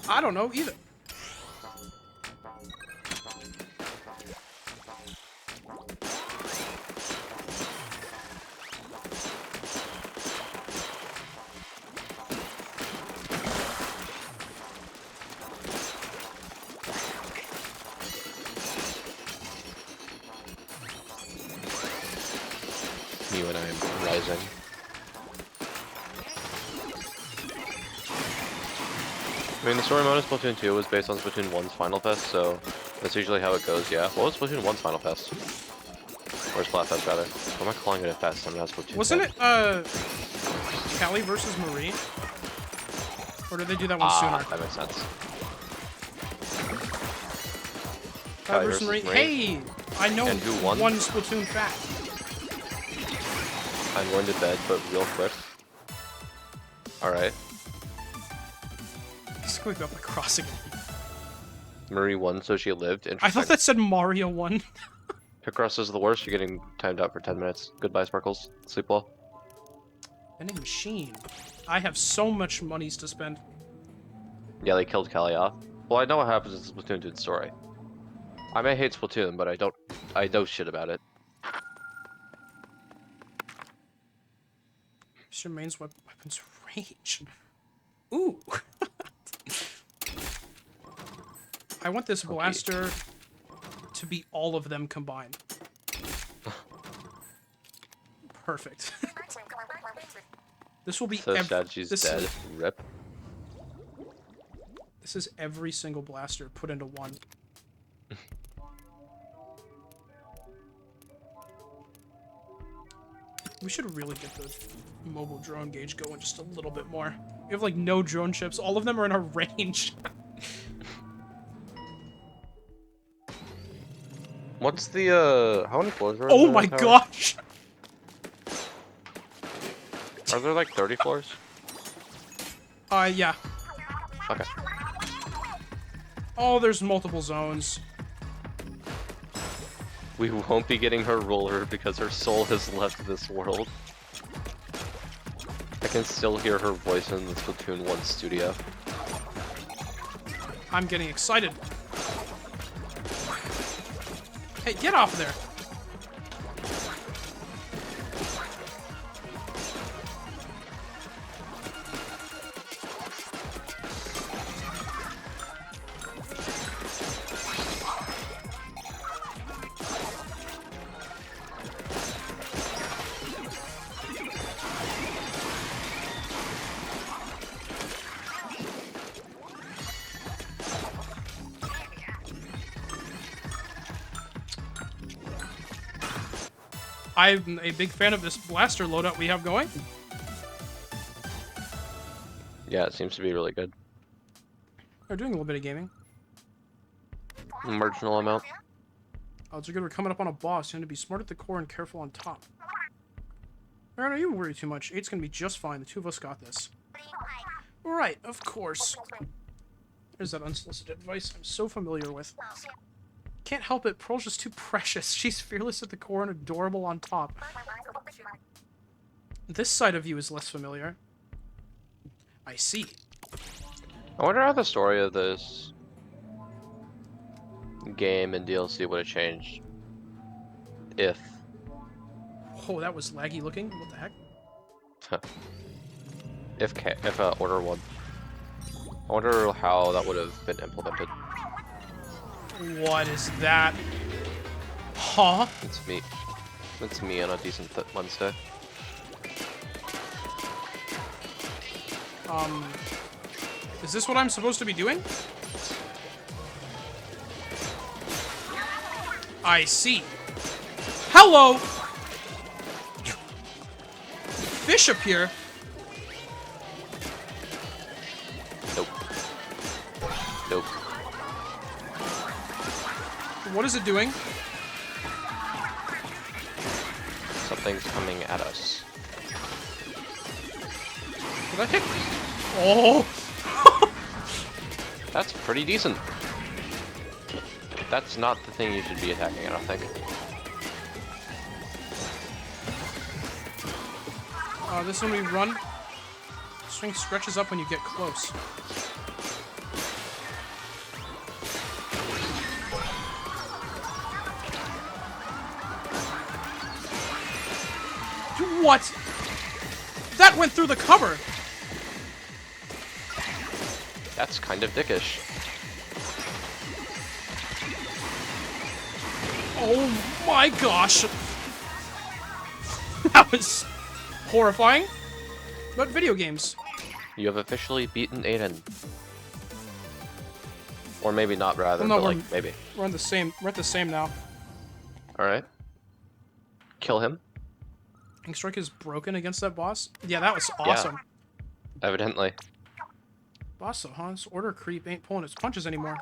I don't know either. You and I am rising. I mean, the story mode of Splatoon 2 was based on Splatoon 1's Final Fest, so that's usually how it goes, yeah. What was Splatoon 1's Final Fest? Or Splatfest, rather. Why am I calling it a fest? I'm not Splatoon Wasn't Fest. it, Callie versus Marie? Or did they do that one sooner? That makes sense. Callie versus Marie. Hey! I know and who won? one Splatoon fact. I'm going to bed, but real quick. Alright. Just quick up the crossing. Marie won, so she lived. I thought that said Mario won. Picross is the worst. You're getting timed out for 10 minutes. Goodbye, Sparkles. Sleep well. Vending machine. I have so much monies to spend. Yeah, they killed Callie off. Well, I know what happens in Splatoon 2's story. I may hate Splatoon, but I know shit about it. This remains weapons range. Ooh. I want this blaster to be all of them combined. Perfect. This will be So sad she's dead. Rip. This is every single blaster put into one. We should really get the mobile drone gauge going just a little bit more. We have like no drone chips. All of them are in our range. What's the, how many floors are there? Oh my gosh! Are there like 30 floors? Yeah. Okay. Oh, there's multiple zones. We won't be getting her roller because her soul has left this world. I can still hear her voice in the Splatoon 1 studio. I'm getting excited. Hey, get off there! I'm a big fan of this blaster loadout we have going. Yeah, it seems to be really good. We're doing a little bit of gaming. Marginal amount. Odds are good we're coming up on a boss. You need to be smart at the core and careful on top. Alright, you worry too much. 8's gonna be just fine. The two of us got this. Right, of course. There's that unsolicited advice I'm so familiar with. Can't help it, Pearl's just too precious. She's fearless at the core and adorable on top. This side of you is less familiar. I see. I wonder how the story of this game and DLC would have changed if. Oh, that was laggy looking. What the heck? if Order 1. I wonder how that would have been implemented. What is that? Huh? It's me. It's me on a decent Wednesday. Is this what I'm supposed to be doing? I see. Hello! Fish appear. Nope. Nope. What is it doing? Something's coming at us. Did I hit? Oh! That's pretty decent. That's not the thing you should be attacking, I don't think. This is when we run. String stretches up when you get close. What? That went through the cover! That's kind of dickish. Oh my gosh! That was horrifying. But video games. You have officially beaten Aiden. Or maybe not rather, Well, no, but we're, like maybe. we're on the same. We're at the same now. Alright. Kill him? Ink Strike is broken against that boss. Yeah, that was Yeah. awesome. Evidently. Boss though, huh? This order creep ain't pulling its punches anymore.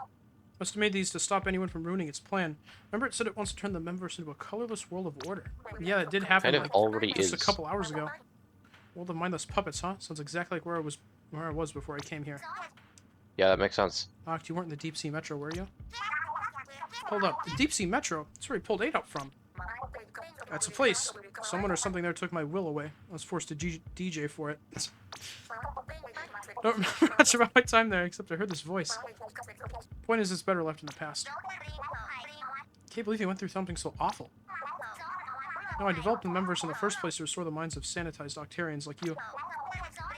Must have made these to stop anyone from ruining its plan. Remember it said it wants to turn the members into a colorless world of order. Yeah, that did happen Kind of like already just is. a couple hours ago. World of mindless puppets, huh? Sounds exactly like where I was before I came here. Yeah, that makes sense. Oct, you weren't in the Deep Sea Metro, were you? Hold up, the Deep Sea Metro? That's where we pulled 8 up from. That's a place. Someone or something there took my will away. I was forced to DJ for it. Don't remember much about my time there, except I heard this voice. Point is, it's better left in the past. Can't believe you went through something so awful. No, I developed the members in the first place to restore the minds of sanitized Octarians like you.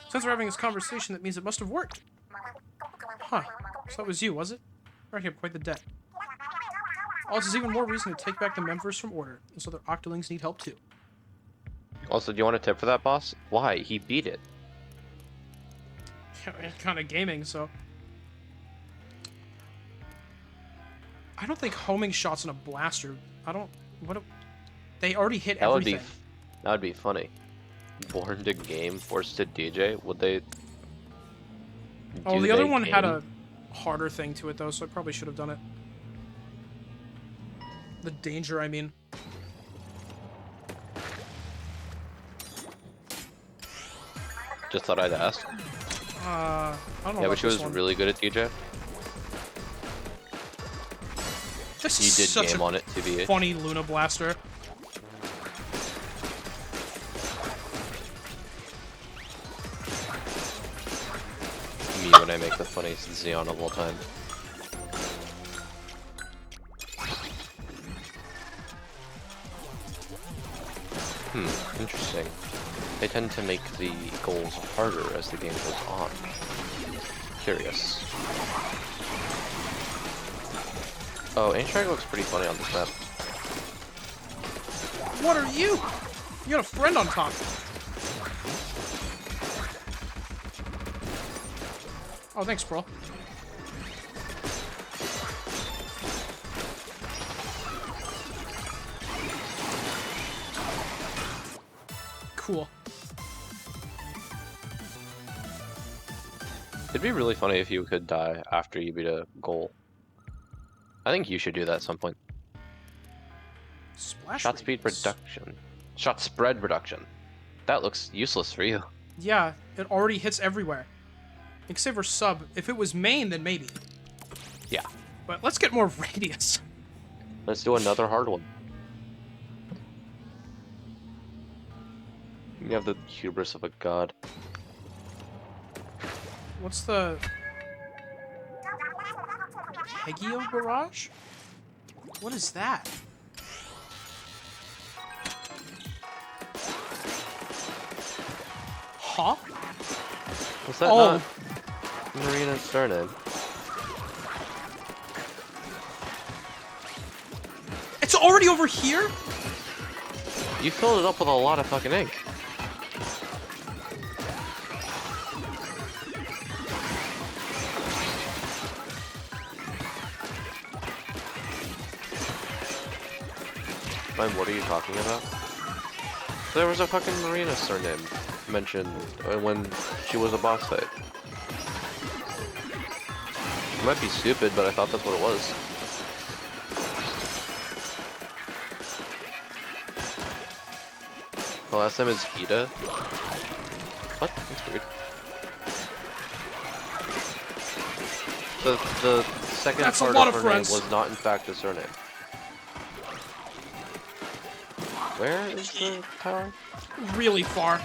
Since we're having this conversation, that means it must have worked. Huh. So that was you, was it? I reckon quite the debt. Oh, this is even more reason to take back the members from Order, and so their Octolings need help too. Also, do you want a tip for that boss? Why? He beat it. Kind of gaming, so... I don't think homing shots in a blaster... I don't... What a... They already hit That everything. That would be funny. Born to game, forced to DJ? Would they... Oh, the other one had a harder thing to it, though, so I probably should have done it. The danger, I mean. Just thought I'd ask. I don't know. Yeah, about but she this was one. really good at DJ. This You is did such game a on it, TBH. funny Luna Blaster. Me when I make the funniest Xeon of all time. Interesting. They tend to make the goals harder as the game goes on. Curious. Oh, Ancient looks pretty funny on this map. What are you? You got a friend on top. Oh, thanks, bro. Cool. It'd be really funny if you could die after you beat a goal. I think you should do that at some point. Splash Shot speed radius. reduction. Shot spread reduction. That looks useless for you. Yeah, it already hits everywhere. Except for sub. If it was main, then maybe. Yeah. But let's get more radius. Let's do another hard one. You have the hubris of a god. What's the... Hegio Barrage? What is that? Huh? Was that Oh. not Marina's surname? It's already over here? You filled it up with a lot of fucking ink. Man, what are you talking about? There was a fucking Marina surname mentioned when she was a boss fight. It might be stupid, but I thought that's what it was. The last name is Ida. What? That's weird. The second That's a part lot of of her friends. name was not in fact a surname. Where is the tower? Really far.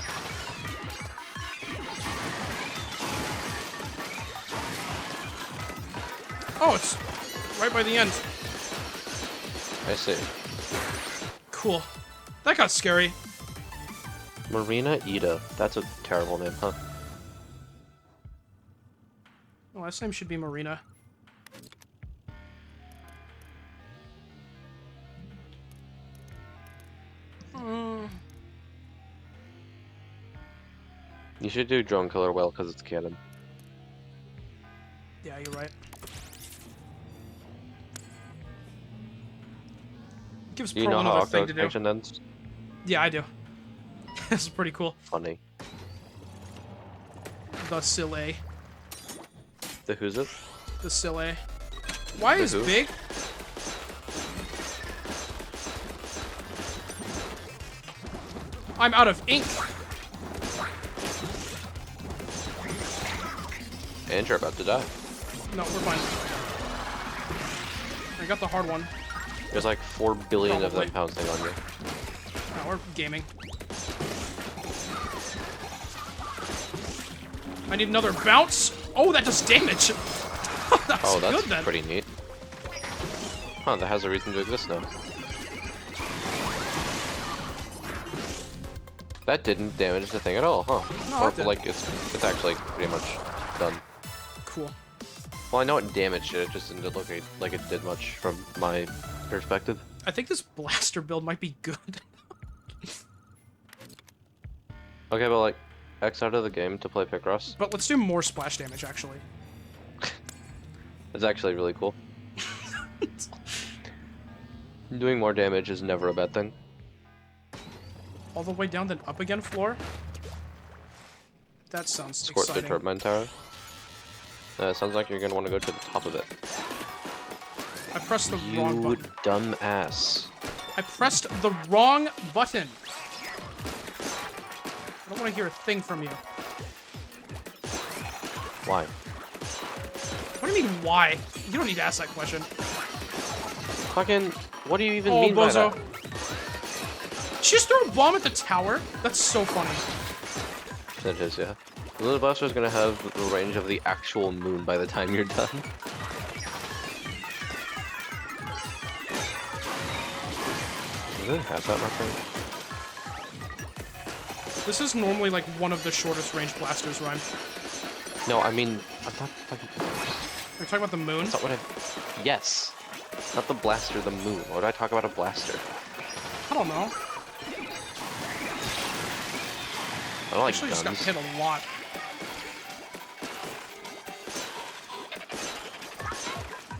Oh, it's right by the end. I see. Cool. That got scary. Marina Ida. That's a terrible name, huh? The last name should be Marina. You should do Drone Killer Whale because it's canon. Yeah, you're right. Gives Do you Pearl know how another Octo thing to do. Expansion ends? Yeah, I do. This is pretty cool. Funny. The Sile. The who's it? The Sile. Why The is who? big? I'm out of ink. And you're about to die. No, we're fine. I got the hard one. There's like 4 billion of Probably. them pouncing on you. No, we're gaming. I need another bounce. Oh, that does damage. That's Oh, that's good then. pretty neat. Huh, that has a reason to exist now. That didn't damage the thing at all, huh? No, Or, it didn't. like, it's actually pretty much done. Cool. Well, I know it damaged it, it just didn't look like it did much from my perspective. I think this blaster build might be good. Okay, but like, X out of the game to play Picross. But let's do more splash damage, actually. It's actually really cool. Doing more damage is never a bad thing. All the way down, then up again, floor? That sounds Squirt the exciting. turbine tower. It sounds like you're gonna want to go to the top of it. I pressed the wrong You button. dumb ass. I pressed the wrong button. I don't want to hear a thing from you. Why? What do you mean, why? You don't need to ask that question. Fucking, what do you even Oh, mean by bozo. that? She just threw a bomb at the tower? That's so funny. That is, yeah. The little blaster's gonna have the range of the actual moon by the time you're done. Does it have that marker? This is normally like one of the shortest range blasters, Rhyme. No, I mean, I'm not fucking... We're talking about the moon? That's not what I... Yes! Not the blaster, the moon. Why would I talk about a blaster? I don't know. I don't like Actually just got guns. hit a lot.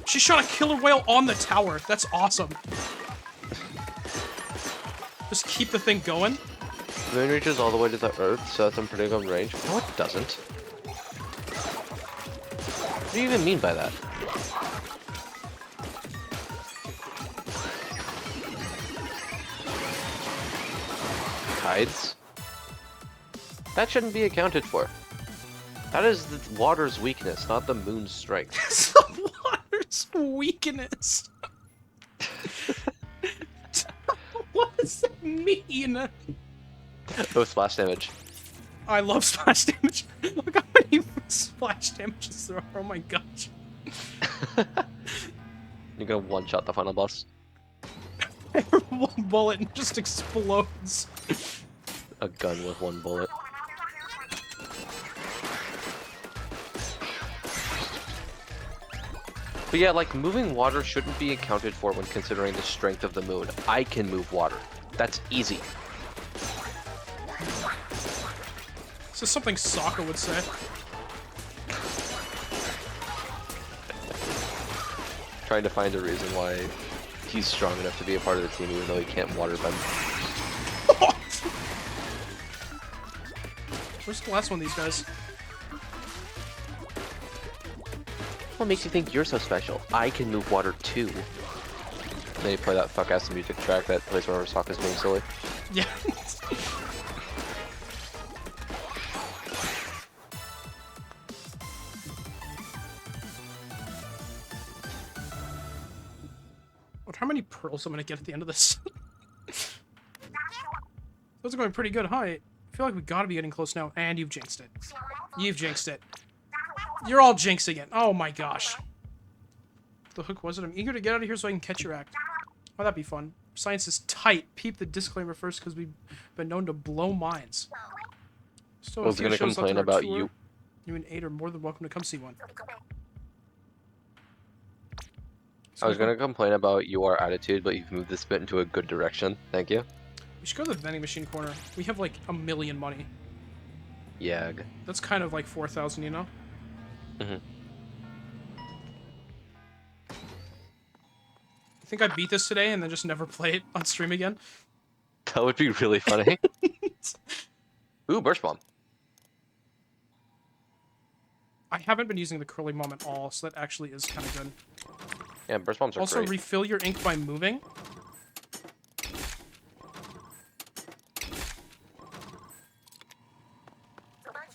She shot a killer whale on the tower. That's awesome. Just keep the thing going. The moon reaches all the way to the earth, so that's in pretty good range. No, it doesn't. What do you even mean by that? Tides? That shouldn't be accounted for. That is the water's weakness, not the moon's strength. It's the water's weakness. What does that mean? Oh, splash damage. I love splash damage. Look how many splash damages there are. Oh my gosh. You're gonna one-shot the final boss. One bullet and just explodes. A gun with one bullet. But yeah, like, moving water shouldn't be accounted for when considering the strength of the moon. I can move water. That's easy. This is something Sokka would say. Trying to find a reason why he's strong enough to be a part of the team even though he can't waterbend. Where's the last one of these guys? What makes you think you're so special? I can move water too. Then you play that fuck-ass music track that plays whenever Sokka's being silly. Yeah. Wonder how many pearls I'm gonna get at the end of this. Those are going pretty good, huh? I feel like we gotta be getting close now. And you've jinxed it. You've jinxed it. You're all jinxing it. Oh my gosh. The hook was it? I'm eager to get out of here so I can catch your act. Oh, that'd be fun. Science is tight. Peep the disclaimer first because we've been known to blow minds. So I was gonna complain about you. You and 8 are more than welcome to come see one. I was gonna complain about your attitude, but you've moved this bit into a good direction. Thank you. We should go to the vending machine corner. We have like a million money. Yag. That's kind of like 4,000, you know? Mhm. think I beat this today and then just never play it on stream again. That would be really funny. Ooh, burst bomb. I haven't been using the curling bomb at all, so that actually is kind of good. Yeah, burst bombs are Also, great. refill your ink by moving.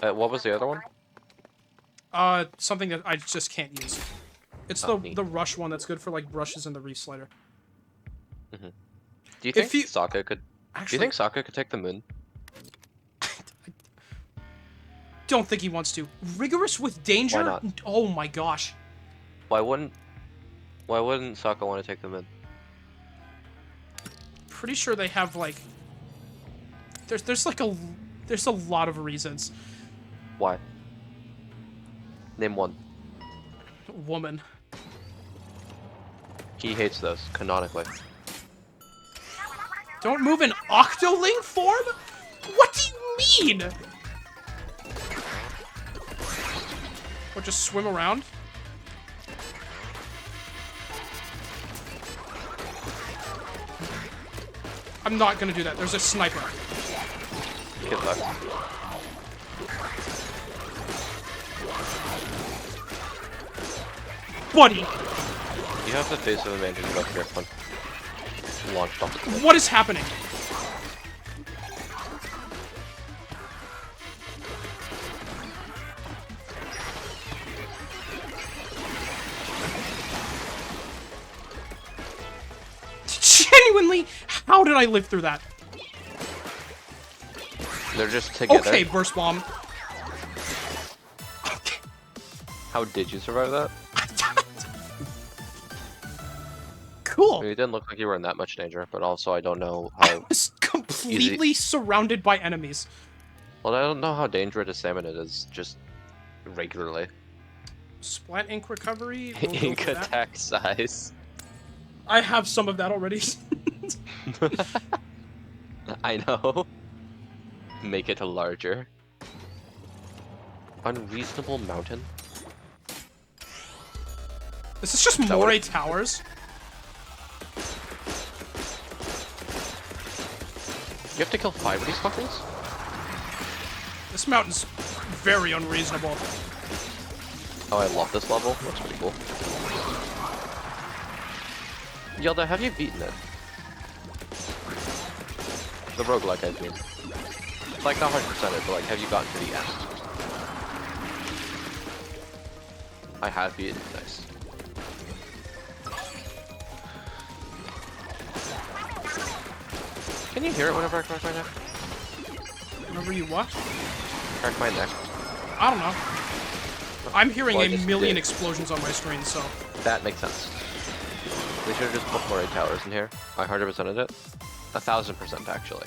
What was the other one? Something that I just can't use. It's Oh, the rush one that's good for like brushes and the reslider. Mm-hmm. Do you think If you- Sokka could? Actually, Do you think Sokka could take the moon? don't think he wants to. Rigorous with danger? Why not? Oh my gosh. Why wouldn't Sokka want to take the moon? Pretty sure they have like there's a lot of reasons. Why? Name one. Woman. He hates those, canonically. Don't move in Octoling form? What do you mean? What, just swim around? I'm not gonna do that. There's a sniper. Get back. Buddy, You have the face of advantage about your fun. Launched off the cliff. what is happening? Genuinely, how did I live through that? They're just together. Okay, burst bomb. How did you survive that? Cool. I mean, it didn't look like you were in that much danger, but also I don't know I how. was completely surrounded by enemies. Well, I don't know how dangerous a salmon it is just regularly. Splat ink recovery. we'll go Ink for that. attack size. I have some of that already. I know. Make it larger. Unreasonable mountain. This is just that more what towers. You have to kill 5 of these fuckers? This mountain's very unreasonable. Oh, I love this level. Looks pretty cool. Yelda, have you beaten it? The roguelike, I mean. Like, not 100% it, but like, have you gotten to the end? I have beaten it. Nice. Can you hear it whenever I crack my neck? Whenever you what? Crack my neck. I don't know. I'm hearing Well, I a just million did. explosions on my screen, so... That makes sense. They should have just put more 8 towers in here. I 100%ed it. 1000% actually.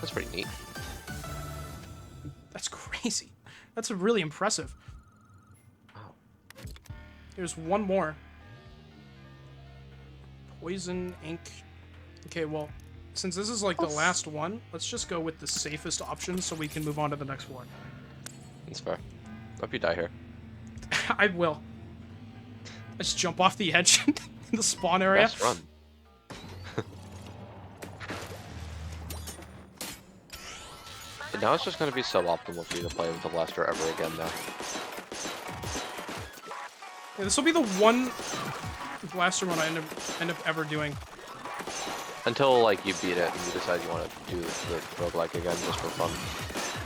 That's pretty neat. That's crazy. That's really impressive. Wow. There's one more. Poison, ink. Okay, well, since this is like the last one, let's just go with the safest option so we can move on to the next one. That's fair. Hope you die here. I will. I just jump off the edge in the spawn area. Best run. And now it's just going to be suboptimal for you to play with the blaster ever again now. Yeah, this will be the one blaster one I end up ever doing. Until, like, you beat it and you decide you want to do the roguelike again just for fun.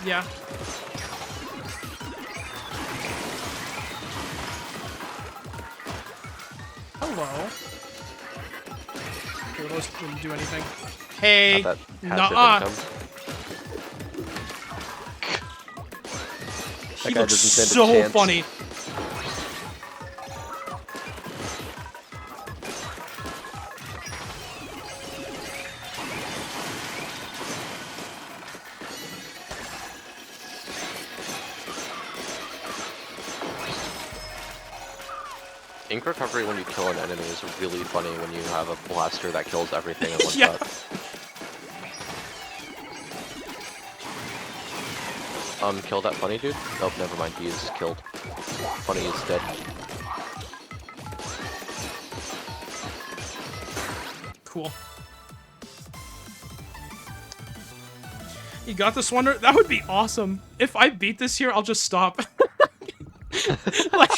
Yeah. Hello. Okay, those didn't do anything. Hey, Not that passive nuh-uh. income. He guy looks doesn't stand a so chance. funny. Ink recovery when you kill an enemy is really funny when you have a blaster that kills everything in one Yeah. shot. Kill that funny dude? Nope, never mind, he is killed. Funny is dead. cool. You got this, Wonder? That would be awesome. If I beat this here, I'll just stop. like,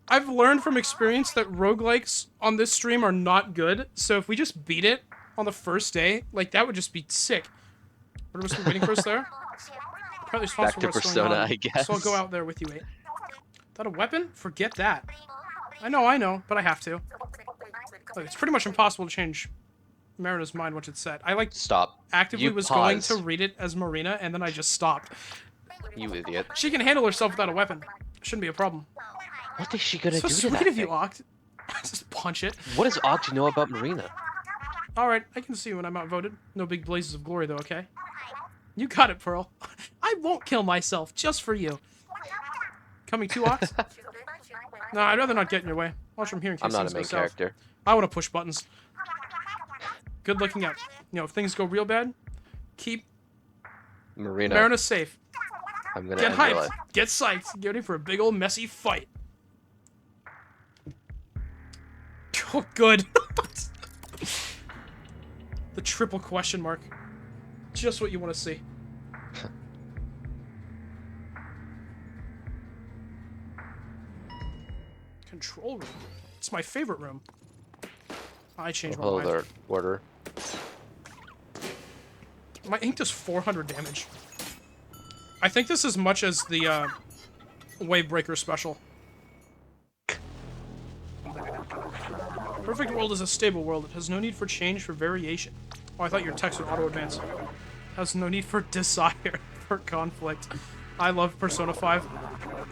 I've learned from experience that roguelikes on this stream are not good, so if we just beat it on the first day, like, that would just be sick. What are we waiting for us there? Probably responsible Back to for what's going Persona, on. I guess. So I'll go out there with you, 8. Is that a weapon? Forget that. I know, but I have to. Look, it's pretty much impossible to change Marina's mind once it's set. I, like, Stop. actively You was paused. going to read it as Marina, and then I just stopped. You idiot. She can handle herself without a weapon. Shouldn't be a problem. What is she gonna So do to sweet that of you, thing? Oct. Just punch it. What does Oct know about Marina? Alright, I can see when I'm outvoted. No big blazes of glory, though, okay? You got it, Pearl. I won't kill myself, just for you. Coming to Oct? No, I'd rather not get in your way. Watch from here in case I'm not things a go main south. character. I want to push buttons. Good looking out. You know, if things go real bad, keep Marina safe. I'm gonna Get end your hyped. life. Get psyched. Get ready for a big old messy fight. Oh, good. The triple question mark. Just what you want to see. Control room. It's my favorite room. I changed my Hello mind. there, Order. My ink does 400 damage. I think this is as much as the Wavebreaker special. Perfect world is a stable world. It has no need for change for variation. Oh, I thought your text would auto-advance. Has no need for desire for conflict. I love Persona 5.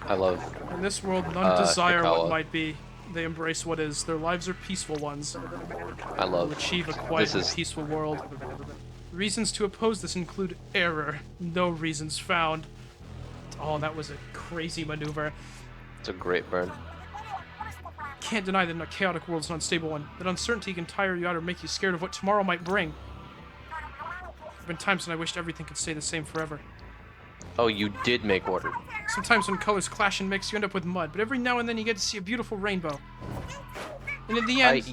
I love. In this world, none desire Hikawa. what might be. They embrace what is. Their lives are peaceful ones. I love. To achieve a quiet and peaceful world. Reasons to oppose this include error. No reasons found. Oh, that was a crazy maneuver. It's a great burn. Can't deny that in a chaotic world is an unstable one. That uncertainty can tire you out or make you scared of what tomorrow might bring. There have been times when I wished everything could stay the same forever. Oh, you did make Order. Sometimes when colors clash and mix, you end up with mud, but every now and then you get to see a beautiful rainbow. And in the end,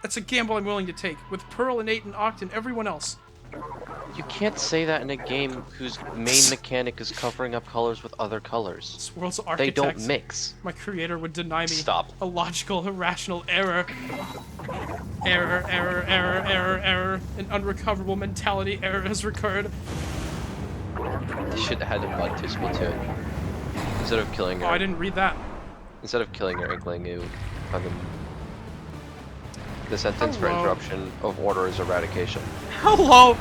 that's a gamble I'm willing to take, with Pearl and 8 and Oct and everyone else. You can't say that in a game whose main mechanic is covering up colors with other colors. This world's They architect, don't mix. my creator, would deny me Stop. a logical, irrational error. Error. An unrecoverable mentality error has recurred. They should have had a mud to Splatoon. Instead of killing her. Oh, I didn't read that. Instead of killing her Inkling, you fucking. The sentence for Hello. interruption of Order is eradication. Hello!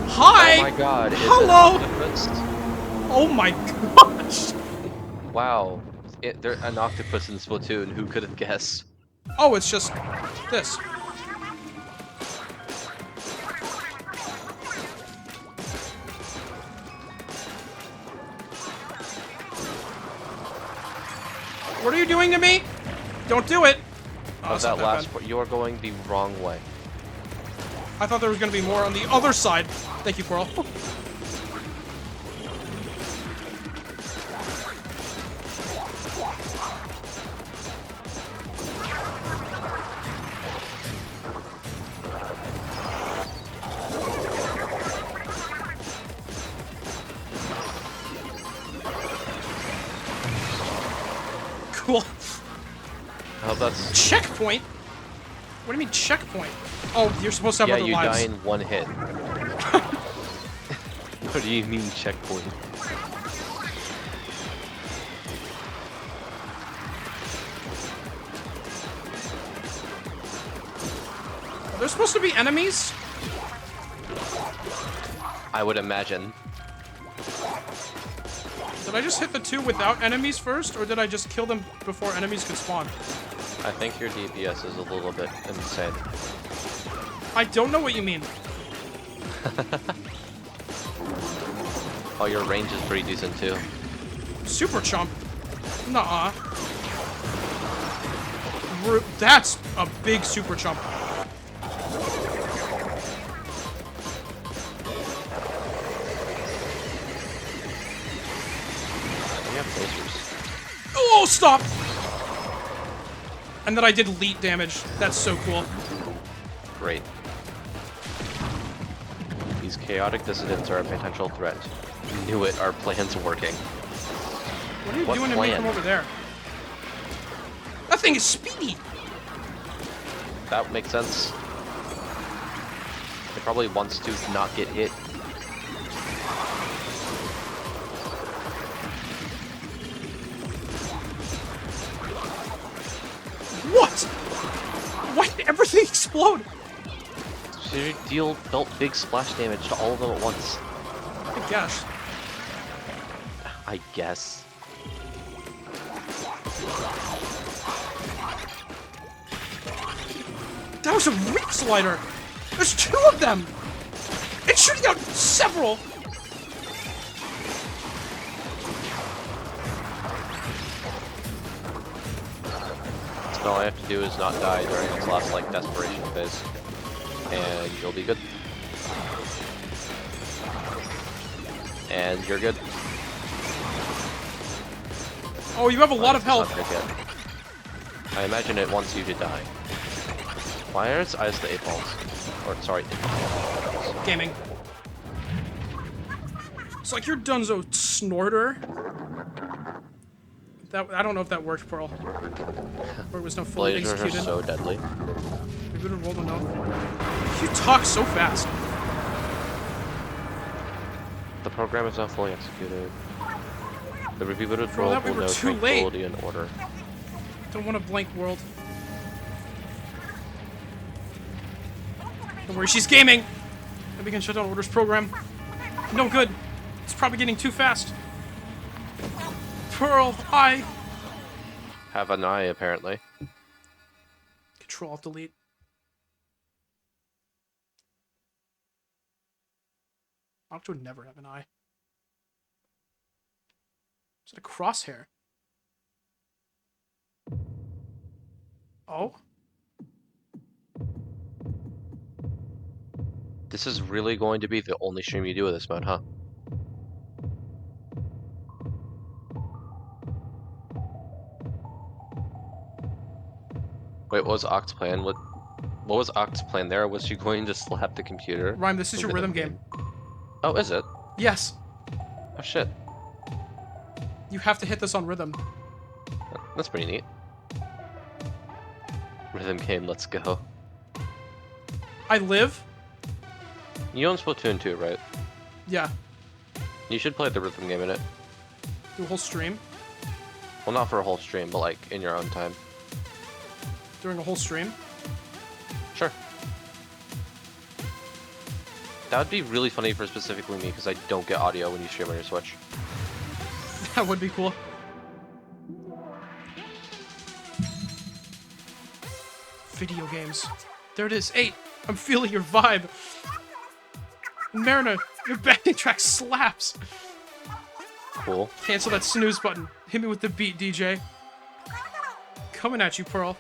Hi! Oh my god, it's Hello! an octopus. Oh my gosh! Wow. There's an octopus in Splatoon, who could have guessed? Oh, it's just this. What are you doing to me? Don't do it! Oh, it's not That last bad. part, you are going the wrong way. I thought there was gonna be more on the other side. Thank you, Coral. Cool. Oh, that's. Checkpoint? What do you mean checkpoint? Oh, you're supposed to have Yeah, other you lives. die in one hit. What do you mean checkpoint? Are there supposed to be enemies? I would imagine. Did I just hit the 2 without enemies first, or did I just kill them before enemies could spawn? I think your DPS is a little bit insane. I don't know what you mean. Oh, your range is pretty decent too. Super chump. Nuh-uh. That's a big super chump. We have lasers. Oh, stop! And then I did elite damage. That's so cool. Great. These chaotic dissidents are a potential threat. Knew it, our plan's working. What are you What doing to me plan? from over there? That thing is speedy! That makes sense. It probably wants to not get hit. What? Why did everything explode? So you dealt big splash damage to all of them at once. I guess. I guess. That was a reap slider! There's 2 of them! It's shooting out several! So all I have to do is not die during its last, like, desperation phase. And you'll be good. And you're good. Oh, you have a lot of It's not health. gonna get. I imagine it wants you to die. Why are its eyes the 8 balls? Or, sorry, Gaming. It's like your Dunzo Snorter. That, I don't know if that worked, Pearl. Or it was not fully lasers are executed. so deadly. We would have rolled a no. You talk so fast. The program is not fully executed. The rebooted For world that, we will were know too late. tranquility and order. Don't want a blank world. Don't worry, she's gaming! And we can shut down Order's program. No good. It's probably getting too fast. Pearl, I... Have an eye, apparently. Control-Alt-Delete. Octo would never have an eye. Is it a crosshair? Oh? This is really going to be the only stream you do with this mode, huh? Wait, what was Oct's plan? What was Oct's plan there? Was she going to slap the computer? Rhyme, this is The your rhythm game. Oh, is it? Yes. Oh shit. You have to hit this on rhythm. That's pretty neat. Rhythm game, let's go. I live? You own Splatoon 2, right? Yeah. You should play the rhythm game in it. Do a whole stream. Well, not for a whole stream, but like in your own time. During a whole stream. Sure. That would be really funny for specifically me, because I don't get audio when you stream on your Switch. That would be cool. Video games. There it is. 8. I'm feeling your vibe. Mariner, your backing track slaps. Cool. Cancel that snooze button. Hit me with the beat, DJ. Coming at you, Pearl.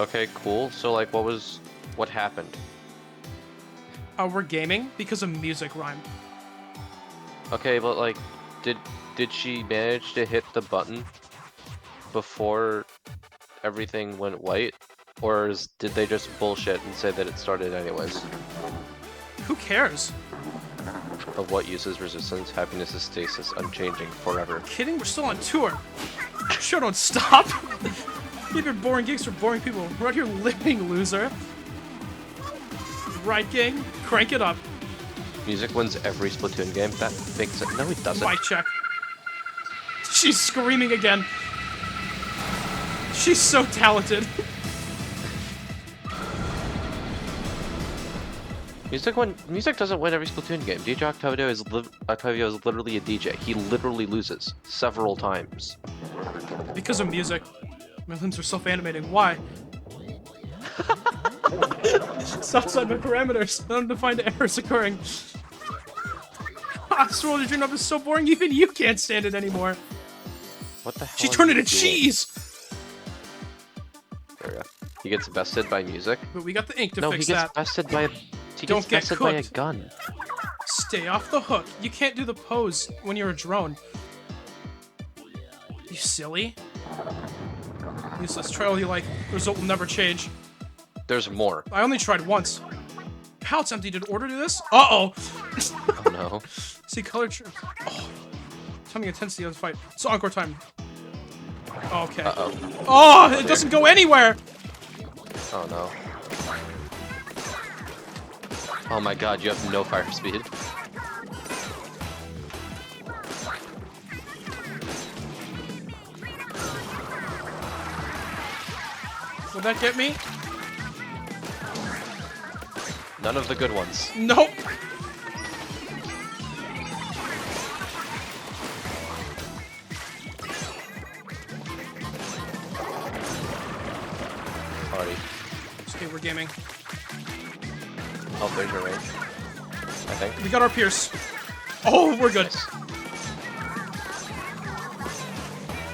Okay, cool. So like, what happened? We're gaming because of music, Rhyme. Okay, but like, did she manage to hit the button before everything went white? Or did they just bullshit and say that it started anyways? Who cares? Of what uses resistance, happiness is stasis, unchanging, forever. Kidding? We're still on tour. Sure, don't stop. Leave your boring gigs for boring people. We're out here living, loser. Right, gang? Crank it up. Music wins every Splatoon game. That makes it. No, it doesn't. Mic check. She's screaming again. She's so talented. Music doesn't win every Splatoon game. DJ Octavio is literally a DJ. He literally loses several times. Because of music. My limbs are self-animating. Why? It's outside my parameters. Undefined errors occurring. Ah, this world of dream up is so boring, even you can't stand it anymore. What the hell? She are turned you into doing? cheese! There we go. He gets bested by music. But we got the ink to No, fix he gets that. bested by. He Don't gets get bested by a cooked. gun. Stay off the hook. You can't do the pose when you're a drone. You silly. Useless. Try all you like. The result will never change. There's more. I only tried once. Pallet's empty. Did order do this? Uh-oh. Oh no. See color Oh. Timing intensity of the fight. It's encore time. Okay. Uh-oh. Oh, it doesn't go anywhere! Oh no. Oh my god, you have no fire speed. Will that get me? None of the good ones. Nope. Alrighty. Okay, we're gaming. Oh, there's your range. I think. We got our Pierce. Oh, we're good. Nice.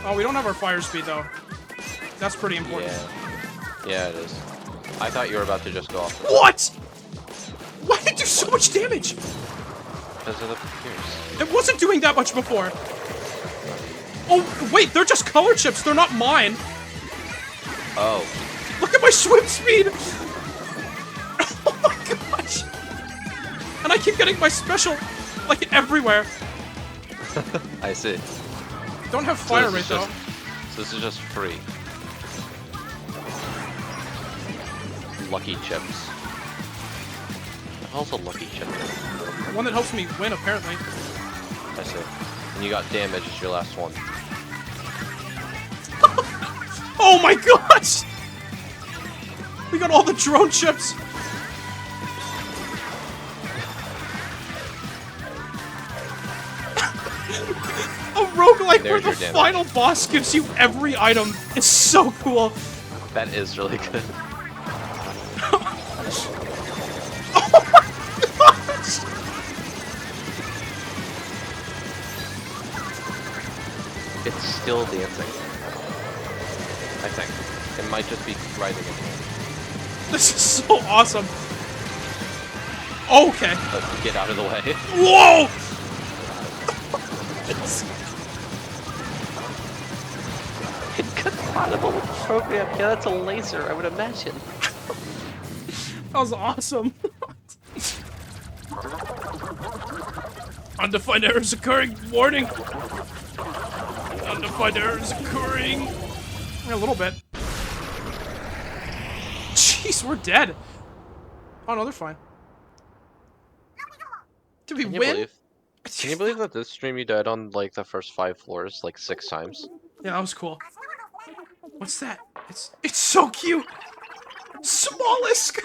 Oh, we don't have our fire speed, though. That's pretty important. Yeah. Yeah, it is. I thought you were about to just go off. What?! Why did it do so much damage? Because of the Pierce. It wasn't doing that much before. Oh, wait, they're just color chips. They're not mine. Oh. Look at my swim speed! Oh my gosh! And I keep getting my special, like, everywhere. I see. Don't have So fire this rate, is though. So this is just free. Lucky chips. Also lucky chip. One that helps me win, apparently. I see. And you got damage as your last one. Oh my gosh! We got all the drone chips! A roguelike where the final boss gives you every item is so cool. That is really good. Oh my gosh! It's still dancing. I think. It might just be rising again. This is so awesome. Okay. Let's get out of the way. Whoa! Incompatible with the program. Yeah, that's a laser, I would imagine. That was awesome. Undefined errors occurring. Warning. Undefined errors occurring. A little bit. Jeez, we're dead. Oh no, they're fine. Did we win? Can you believe that this stream you died on like the first 5 floors like 6 times? Yeah, that was cool. What's that? It's so cute. Smallest.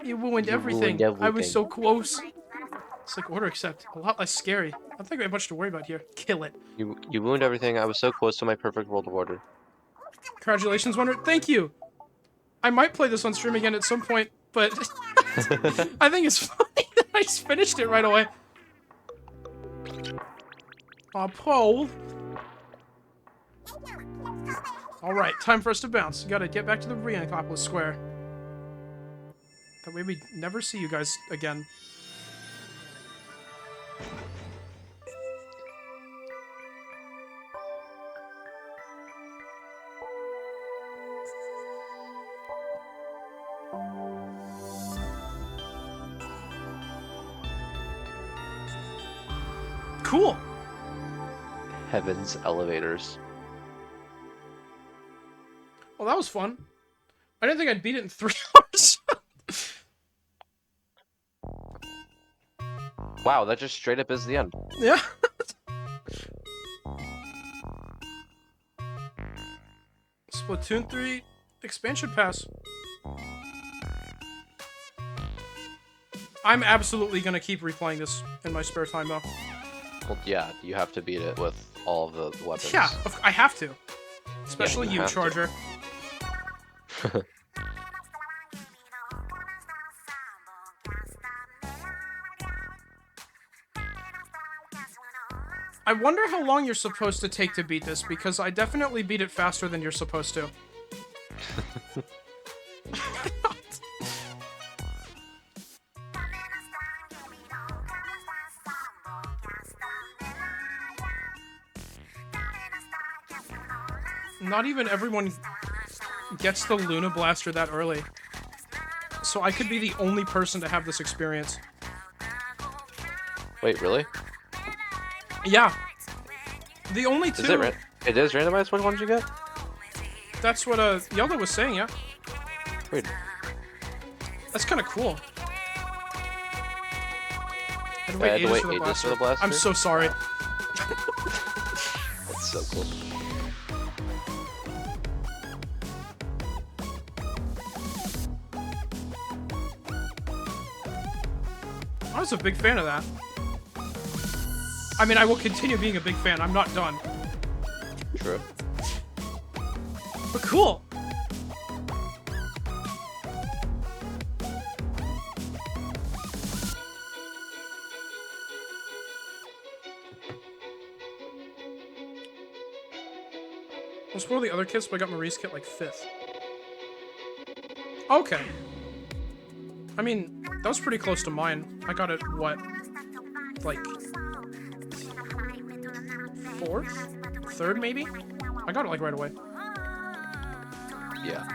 You ruined everything. I was so close. It's like order accept. A lot less scary. I don't think we have much to worry about here. Kill it. You ruined everything. I was so close to my perfect world order. Congratulations, Wonder. Thank you. I might play this on stream again at some point, but I think it's funny that I just finished it right away. Aw, Paul. Alright, time for us to bounce. Gotta get back to the Reenactopolis Square. That way we never see you guys again. Cool! Heaven's elevators. Well, that was fun. I didn't think I'd beat it in 3 hours. Wow, that just straight up is the end. Yeah. Splatoon 3 expansion pass. I'm absolutely gonna keep replaying this in my spare time, though. Well, yeah, you have to beat it with all of the weapons. Yeah, I have to. Especially Yeah, you, have to. Charger. I wonder how long you're supposed to take to beat this, because I definitely beat it faster than you're supposed to. Not even everyone gets the Luna Blaster that early. So I could be the only person to have this experience. Wait, really? Yeah. The only two... Is it it is randomized? Which one did you get? That's what Yelda was saying, yeah. Weird. That's kind of cool. I had to I had to wait for the ages blaster. for the blaster? I'm so sorry. That's so cool. I was a big fan of that. I mean, I will continue being a big fan. I'm not done. True. But cool. I'll spoil the other kits, but I got Marie's kit like 5th. Okay. I mean, that was pretty close to mine. I got it, what? Like... 4th? 3rd, maybe? I got it, like, right away. Yeah.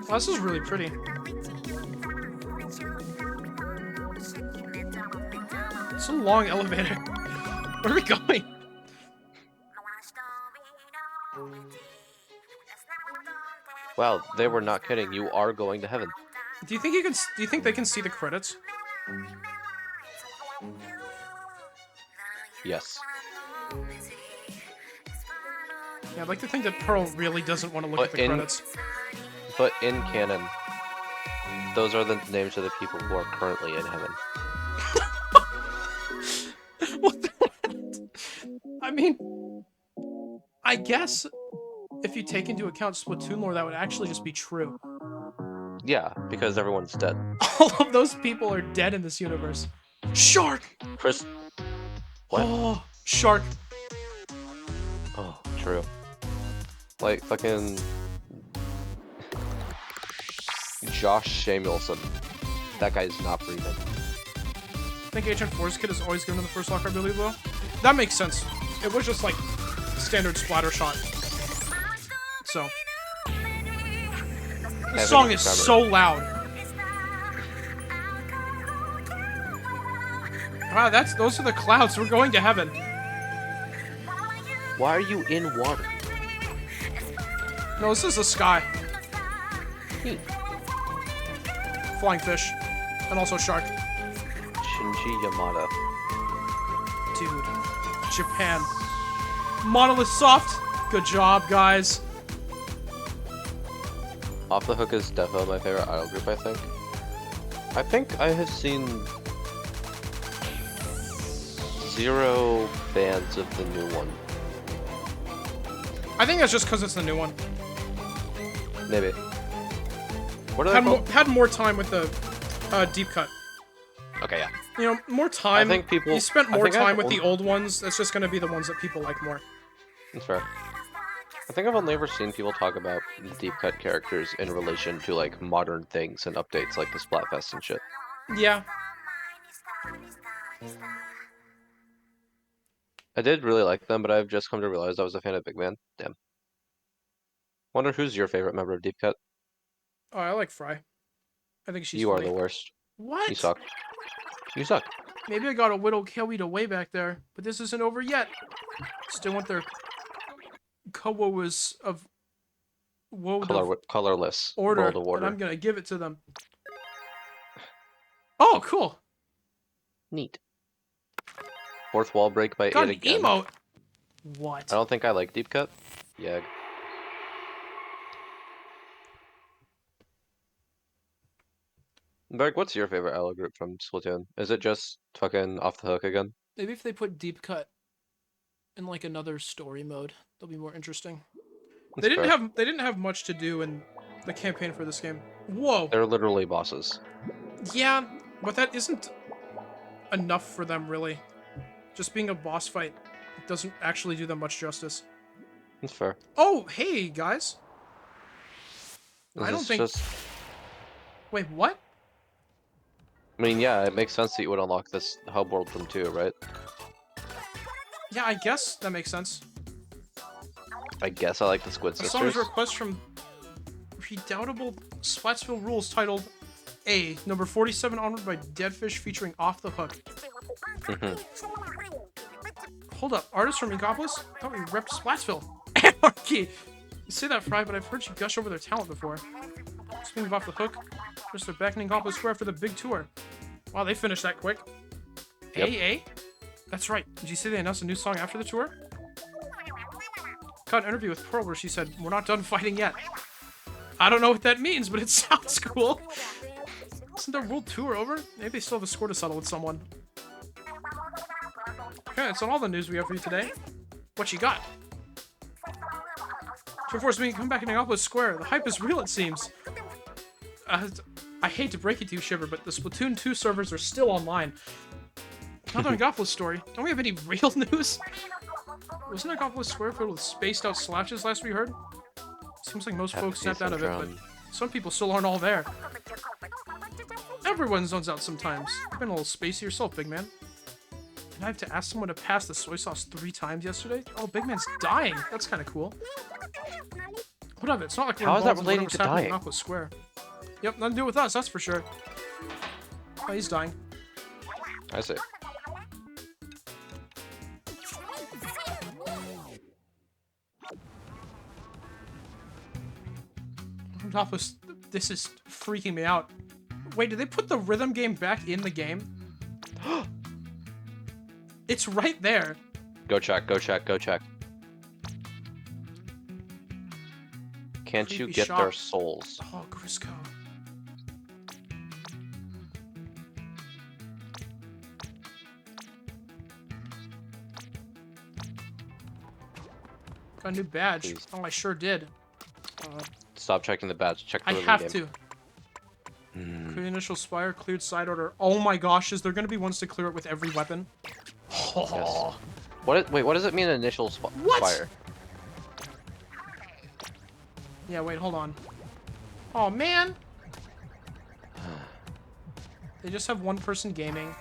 Oh, this is really pretty. It's a long elevator. Where are we going? Wow, they were not kidding. You are going to heaven. Do you think you can? Do you think they can see the credits? Yes. Yeah, I'd like to think that Pearl really doesn't want to look at the credits. But in canon, those are the names of the people who are currently in heaven. What the heck? I mean, I guess if you take into account Splatoon lore, that would actually just be true. Yeah, because everyone's dead. All of those people are dead in this universe. Shark! Chris... What? Oh, shark. Oh, true. Like, fucking... Josh Samuelson. That guy's not breathing. I think Agent 4's kit is always given in the first locker ability blow. That makes sense. It was just like standard splatter shot. So. This song is so loud. Wow, those are the clouds. We're going to heaven. Why are you in water? No, this is the sky. Flying fish. And also shark. Shinji Yamada. Dude. Japan. Monolith Soft. Good job, guys. Off the Hook is definitely my favorite idol group, I think. I think I have seen 0 bands of the new one. I think that's just because it's the new one. Maybe. What are they called? Had more time with the deep cut. Okay, yeah. You know, more time. I think people... You spent more I've time with the old ones. That's just going to be the ones that people like more. That's fair. I think I've only ever seen people talk about deep cut characters in relation to like modern things and updates like the Splatfest and shit. Yeah. I did really like them, but I've just come to realize I was a fan of Big Man. Damn. Wonder who's your favorite member of Deep Cut? Oh, I like Fry. I think she's You funny. are the worst. What? You suck. You suck. Maybe I got a whittle Kelweed away back there, but this isn't over yet. Still want their Kowas of Woe Colorless. order, World of Order. and I'm gonna give it to them. Oh, cool. Neat. Fourth wall break by Got 8 an again. emote. What? I don't think I like Deep Cut. Yeah. Berg, what's your favorite ally group from Splatoon? Is it just fucking Off the Hook again? Maybe if they put Deep Cut in like another story mode, they'll be more interesting. That's They fair. didn't have much to do in the campaign for this game. Whoa. They're literally bosses. Yeah, but that isn't enough for them really. Just being a boss fight doesn't actually do them much justice. That's fair. Oh, hey guys. Is I don't this think. just... Wait, what? I mean, yeah, it makes sense that you would unlock this hub world from 2, right? Yeah, I guess that makes sense. I guess I like the Squid A song is Sisters. a request from Redoubtable Splatsville Rules titled A, number 47 onward by Deadfish featuring Off the Hook. Hold up, artist from Inkopolis? I thought we repped Splatsville. Anarchy! You say that, Fry, but I've heard you gush over their talent before. Speaking of Off the Hook, just they're back in Inkopolis Square for the big tour. Wow, they finished that quick. Yep. AA? That's right. Did you see they announced a new song after the tour? Got an interview with Pearl where she said, "We're not done fighting yet." I don't know what that means, but it sounds cool. Isn't their world tour over? Maybe they still have a score to settle with someone. Okay, that's all the news we have for you today. What you got? Force me come back in Inkopolis Square. The hype is real, it seems. I hate to break it to you, Shiver, but the Splatoon 2 servers are still online. Another Inkopolis story. Don't we have any real news? Wasn't Inkopolis Square filled with spaced out slashes last we heard? Seems like most folks snapped out of it, but some people still aren't all there. Everyone zones out sometimes. You've been a little spacey yourself, big man. Did I have to ask someone to pass the soy sauce 3 times yesterday? Oh, big man's dying. That's kind of cool. Whatever, it's not like we're How is that involved in relating whatever's to happening dying? in Inkopolis Square. Yep, nothing to do with us, that's for sure. Oh, he's dying. I see. Inkopolis, this is freaking me out. Wait, did they put the rhythm game back in the game? It's right there. Go check, go check, go check. Can't you Creepy get shop. their souls? Oh, Crisco. Got a new badge. Please. Oh, I sure did. Stop checking the badge. Check the I rhythm have game. to. Clear initial spire, cleared side order. Oh my gosh, is there gonna be ones to clear it with every weapon? Yes. Wait, what does it mean initial What? fire? Yeah, wait, hold on. Oh man! They just have one person gaming.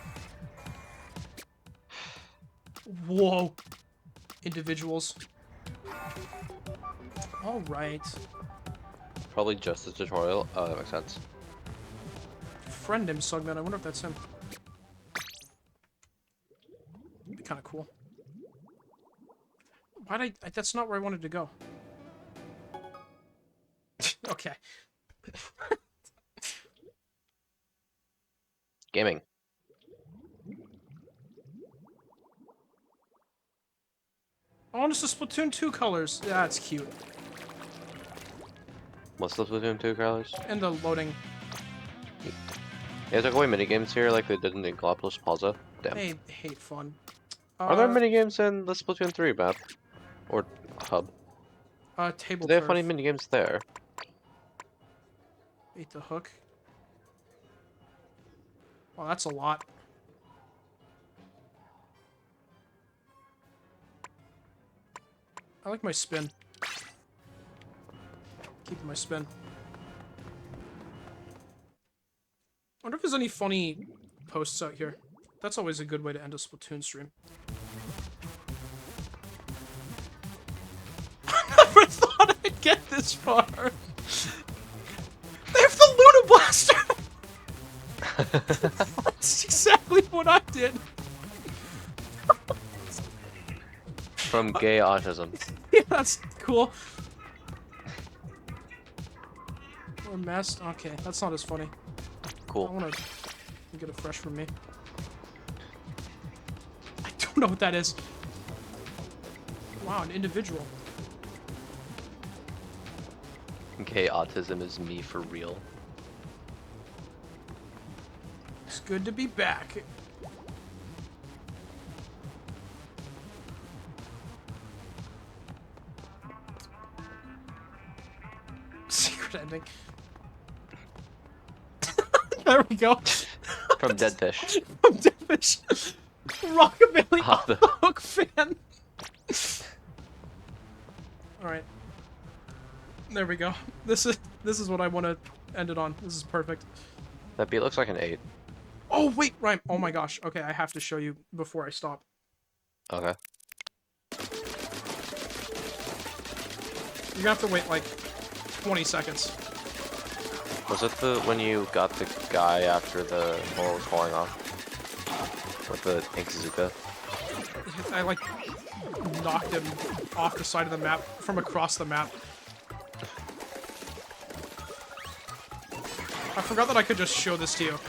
Whoa. Individuals. Alright. Probably just a tutorial. Oh, that makes sense. Friend him, Sugman. I wonder if that's him. Be kind of cool. Why'd I... That's not where I wanted to go. Okay. Gaming. Oh, and it's the Splatoon 2 colors. Yeah, that's cute. What's the Splatoon 2 colors? And the loading. Yeah, they took away minigames here like they did in the Inkopolis Plaza. Damn. They hate fun. Are there minigames in the Splatoon 3 map? Or hub? Table Do they have turf. funny minigames there? Ate the hook. Oh, that's a lot. I like my spin. Keeping my spin. I wonder if there's any funny posts out here. That's always a good way to end a Splatoon stream. I never thought I'd get this far. They have the Luna Blaster! That's exactly what I did. From gay autism. Yeah, that's cool. Or messed. Okay, that's not as funny. I Cool. want to get a fresh from me. I don't know what that is. Wow, an individual. Gay autism is me for real. It's good to be back. Secret ending. There we go. From Deadfish. From Deadfish. Rockabilly Off the- Hook fan. Alright. There we go. This is what I want to end it on. This is perfect. That beat looks like an 8. Oh, wait, Ryan. Oh my gosh. Okay, I have to show you before I stop. Okay. You're gonna have to wait like 20 seconds. Was it the when you got the guy after the hole was falling off? With the Inkzuka? I like knocked him off the side of the map from across the map. I forgot that I could just show this to you.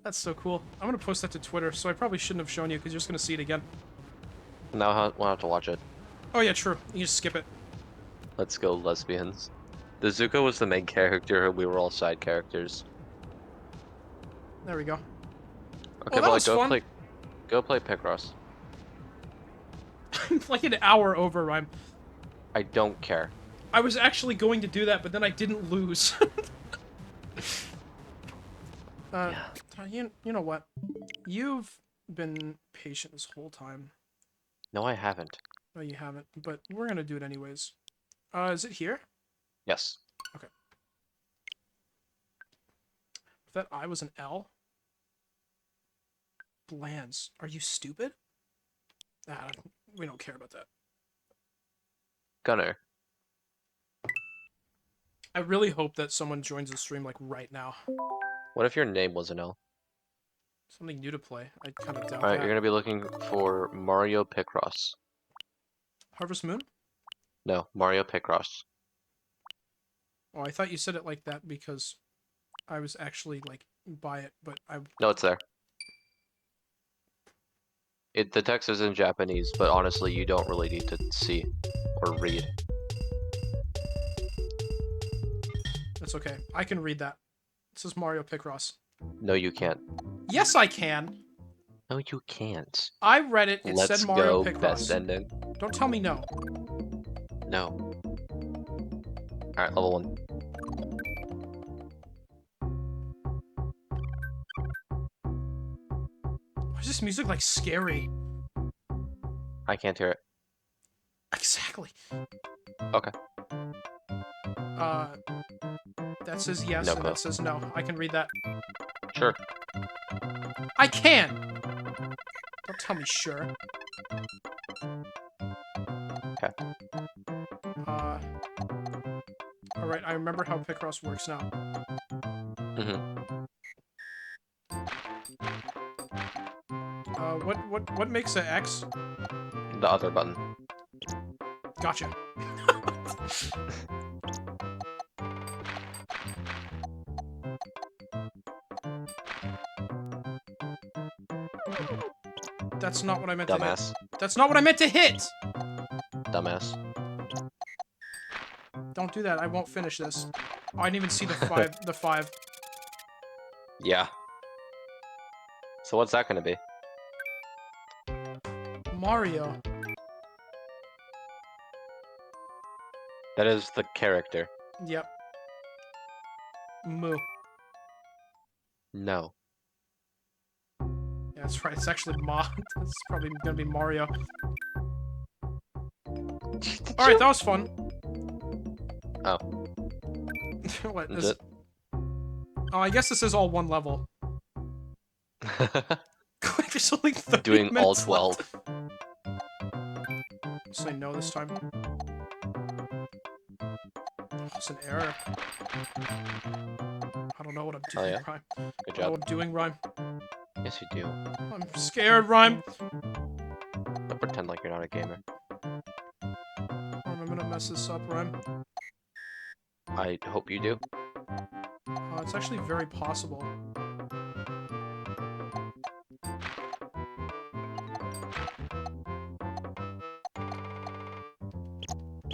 That's so cool. I'm gonna post that to Twitter, so I probably shouldn't have shown you because you're just gonna see it again. Now we'll have to watch it. Oh yeah, true. You just skip it. Let's go, lesbians. The Zuko was the main character, we were all side characters. There we go. Okay, that but was fun. Go play Picross. Like an hour over, Rhyme. I don't care. I was actually going to do that, but then I didn't lose. Yeah. You know what? You've been patient this whole time. No, I haven't. No, you haven't, but we're gonna do it anyways. Is it here? Yes. Okay. If that I was an L? Blands. Are you stupid? Ah, we don't care about that. Gunner. I really hope that someone joins the stream, like, right now. What if your name was an L? Something new to play. I kind of doubt Alright, that. you're gonna be looking for Mario Picross. Harvest Moon? No, Mario Picross. Oh, I thought you said it like that because I was actually, like, by it, but I... No, it's there. The text is in Japanese, but honestly, you don't really need to see or read. That's okay. I can read that. It says Mario Picross. No, you can't. Yes, I can! No, you can't. I read it. It Let's said Mario go, Picross. best ending. Don't tell me no. No. Alright, level 1. Why is this music, like, scary? I can't hear it. Exactly. Okay. That says yes, No and clue. that says no. I can read that. Sure. I can! Don't tell me sure. Okay. Alright, I remember how Picross works now. What makes an X? The other button. Gotcha. That's not what I meant to hit. Dumbass. That's not what I meant to hit! Dumbass. Don't do that, I won't finish this. Oh, I didn't even see the five. Yeah. So what's that gonna be? Mario. That is the character. Yep. Moo. No. Yeah, that's right, it's actually It's probably gonna be Mario. Alright, that was fun. Oh. What Is is it? Oh, I guess this is all one level. There's only 30 Doing all minutes 12. left. I'll say no this time. Oh, it's an error. I don't know what I'm doing, yeah? Rhyme. Good I don't know job. what I'm doing, Rhyme. Yes, you do. I'm scared, Rhyme. Don't pretend like you're not a gamer. I'm gonna mess this up, Rhyme. I hope you do. It's actually very possible.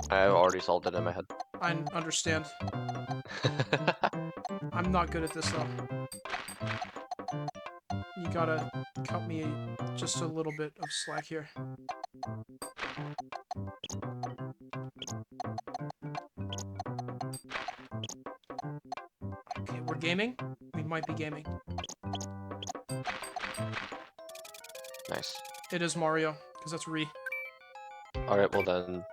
I've already solved it in my head. I understand. I'm not good at this, though. You gotta cut me just a little bit of slack here. Okay, we're gaming? We might be gaming. Nice. It is Mario, because that's Re. Alright, well then.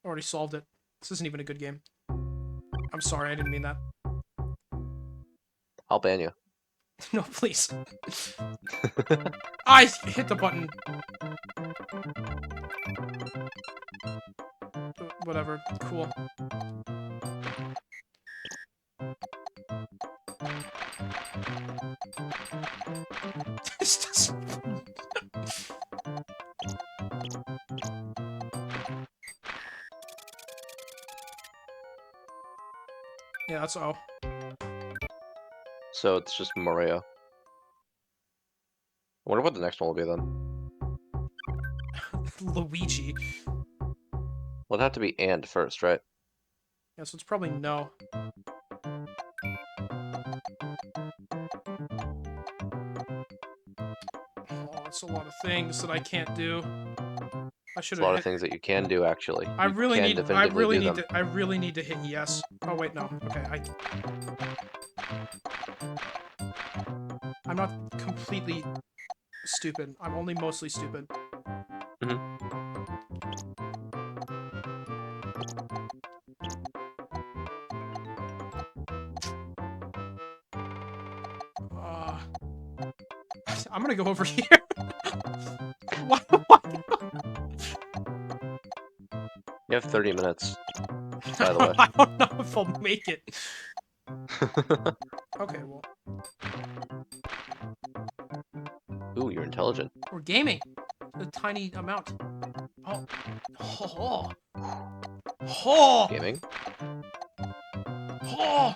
Already solved it. This isn't even a good game. I'm sorry, I didn't mean that. I'll ban you. No, please. I hit the button. Whatever. Cool. This doesn't... Yeah, that's O. So it's just Mario. I wonder what the next one will be then. Luigi. Well, it'd have to be and first, right? Yeah, so it's probably no. Oh, it's a lot of things that I can't do. I should There's a lot have of hit... things that you can do, actually. I You really can need... definitively do them. I really need to hit yes. Oh, wait, no. Okay, I'm not completely stupid. I'm only mostly stupid. Mhm. Uh, I'm gonna go over here. Why? You have 30 minutes, by the way. I don't know if I'll make it. Okay, well, Ooh, you're intelligent. we're gaming. A tiny amount. Oh. Oh. Oh. Gaming? Oh.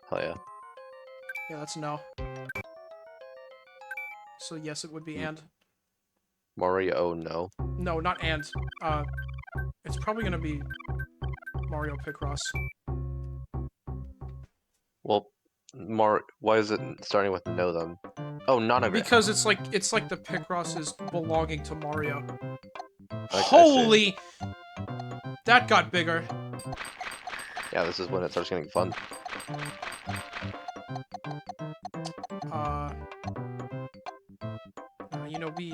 Hell yeah. Yeah, that's no. So yes, it would be and. Mario, no. No, not and. It's probably gonna be Mario Picross. Well, why is it starting with no then? Oh, nonogram. Because it's like the Picross is belonging to Mario. I see. Holy! That got bigger. Yeah, this is when it starts getting fun. You know, we...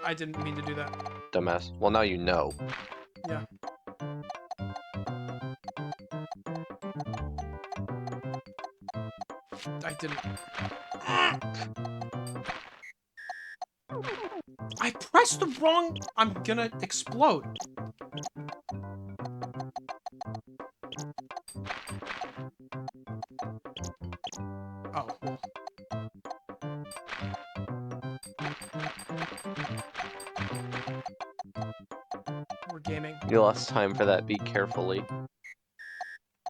I didn't mean to do that. Dumbass. Well, now you know. Yeah. I didn't. I pressed the wrong... I'm gonna explode. Oh, well. We're gaming. You lost time for that. Be carefully.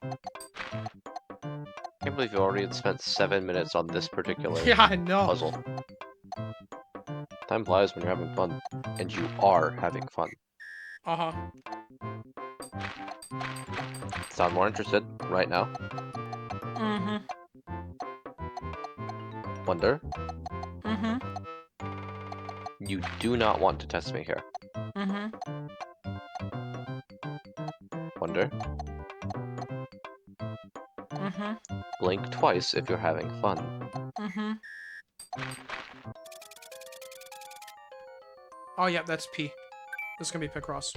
I can't believe you already had spent 7 minutes on this particular Yeah, I know. puzzle. Time flies when you're having fun. And you are having fun. Uh-huh. Sound more interested right now? Mm-hmm. Wonder? Mm-hmm. You do not want to test me here. Mm-hmm. Wonder? Mm-hmm. Blink twice if you're having fun. Mm-hmm. Oh, yeah, that's P. This is gonna be Picross.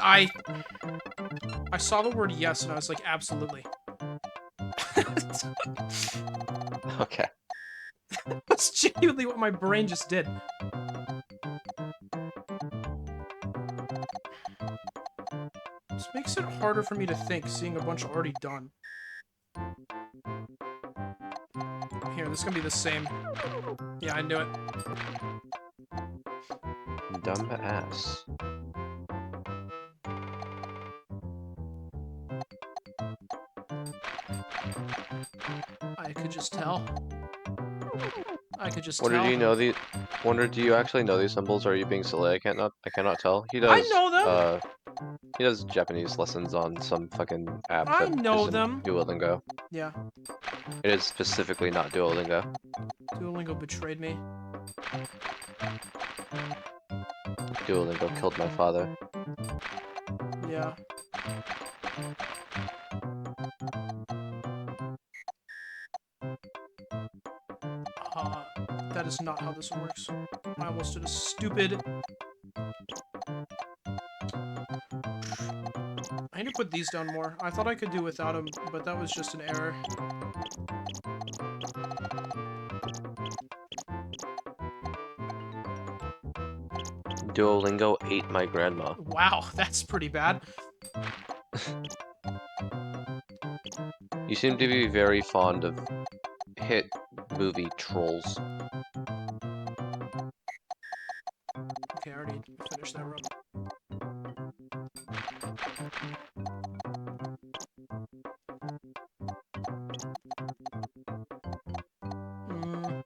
I saw the word yes, and I was like, absolutely. Okay. That's genuinely what my brain just did. This makes it harder for me to think, seeing a bunch already done. Here, this is gonna be the same. Yeah, I knew it. Dumb ass. I could just tell. I could just Wonder, tell. do you know the? Wonder, do you actually know these symbols? Or are you being silly? I cannot tell. He does. I know them. He does Japanese lessons on some fucking app I that know isn't them. Duolingo. Yeah. It is specifically not Duolingo. Duolingo betrayed me. Duolingo killed my father. Yeah. That is not how this works. I almost did a stupid... I need to put these down more. I thought I could do without them, but that was just an error. Duolingo ate my grandma. Wow, that's pretty bad. You seem to be very fond of hit movie Trolls. Okay, I already finished that room. Mm,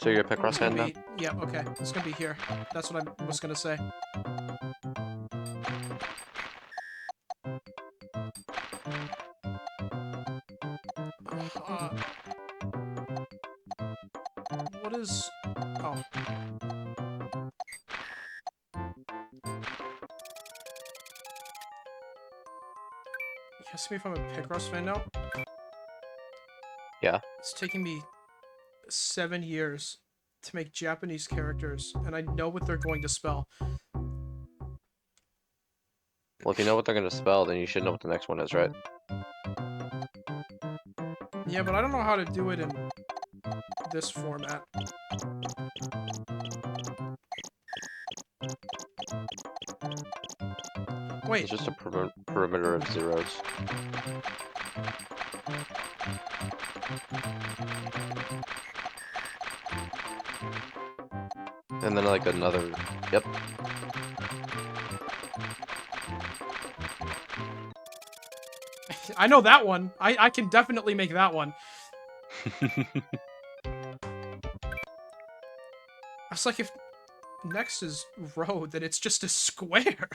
So you're a Picross it's gonna fan now? be... Yeah, okay. It's gonna be here. That's what I was gonna say. Uh, what is... Oh. You asked me if I'm a Picross fan now? Yeah. It's taking me 7 years to make Japanese characters, and I know what they're going to spell. Well, if you know what they're gonna spell, then you should know what the next one is, right? Yeah, but I don't know how to do it in this format. Wait, It's just a perimeter of zeros. And then like another... Yep. I know that one. I can definitely make that one. It's like if next is road, then it's just a square.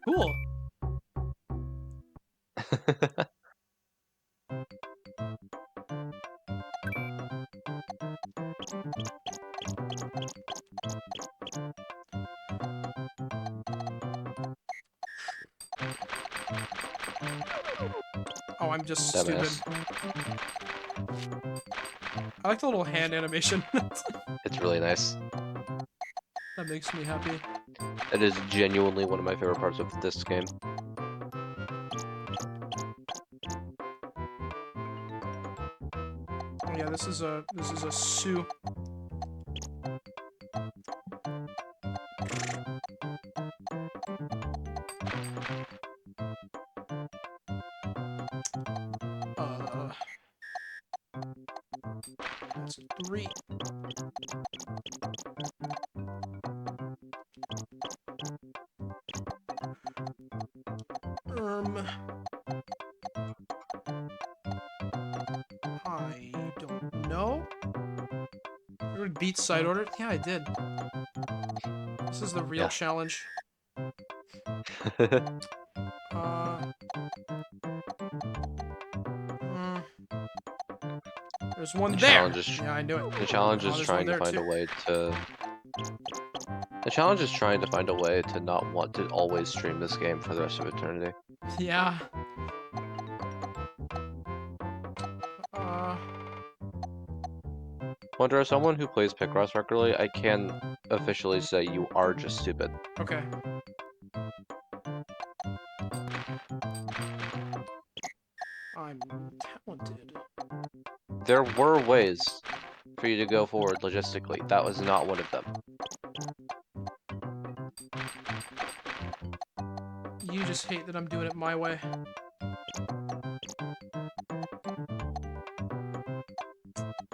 Cool. Oh, I'm just stupid. Dumbass. I like the little hand animation. It's really nice. That makes me happy. It is genuinely one of my favorite parts of this game. Oh yeah, this is a Sue. That's a 3. I don't know. You ever beat side order? Yeah, I did. This is the real Yeah. challenge. Hmm. There's one The there. challenge is Yeah, I knew it. the challenge Oh, is there's one trying to there find too. a way to... The challenge is trying to find a way to not want to always stream this game for the rest of eternity. Yeah. Uh, Wonder, as someone who plays Picross regularly, I can officially say you are just stupid. okay. I'm talented. There were ways for you to go forward logistically. That was not one of them. You just hate that I'm doing it my way.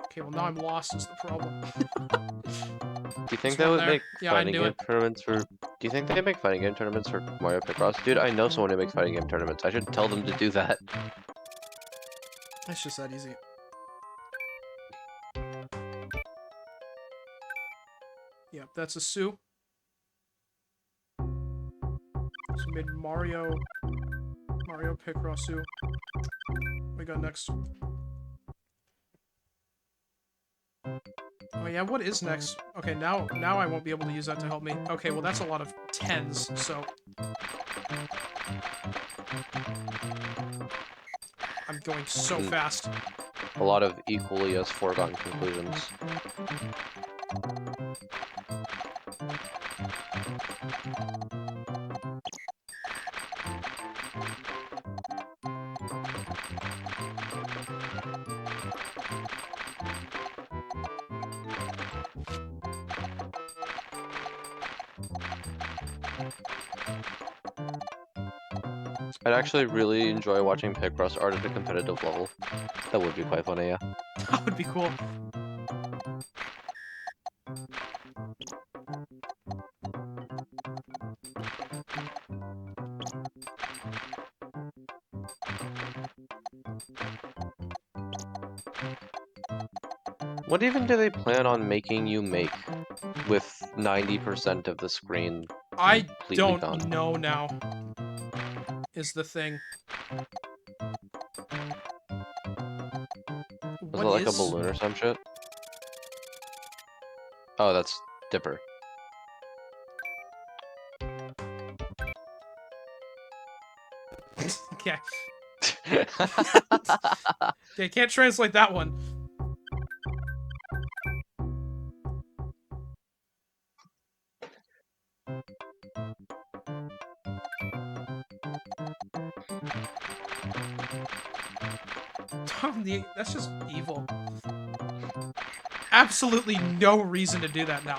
Okay, well now I'm lost is the problem. Do you think There's they one would there. make Yeah, I fighting knew game it. tournaments for... Do you think they make fighting game tournaments for Mario Picross? Dude, I know someone who makes fighting game tournaments. I should tell them to do that. It's just that easy. Yep. that's a Sue. So we made Mario Picross Sue. What we got next? Oh yeah, what is next? Okay, now I won't be able to use that to help me. Okay, well that's a lot of 10s, so I'm going so fast. A lot of equally as foregone conclusions. I'd actually really enjoy watching Picross art at a competitive level. That would be quite funny, yeah. That would be cool. What even do they plan on making you make with 90% of the screen I completely don't gone? know now. Is the thing. Was What it like a is? balloon or some shit? Oh, that's Dipper. Okay. Okay, can't translate that one. That's just evil. Absolutely no reason to do that now.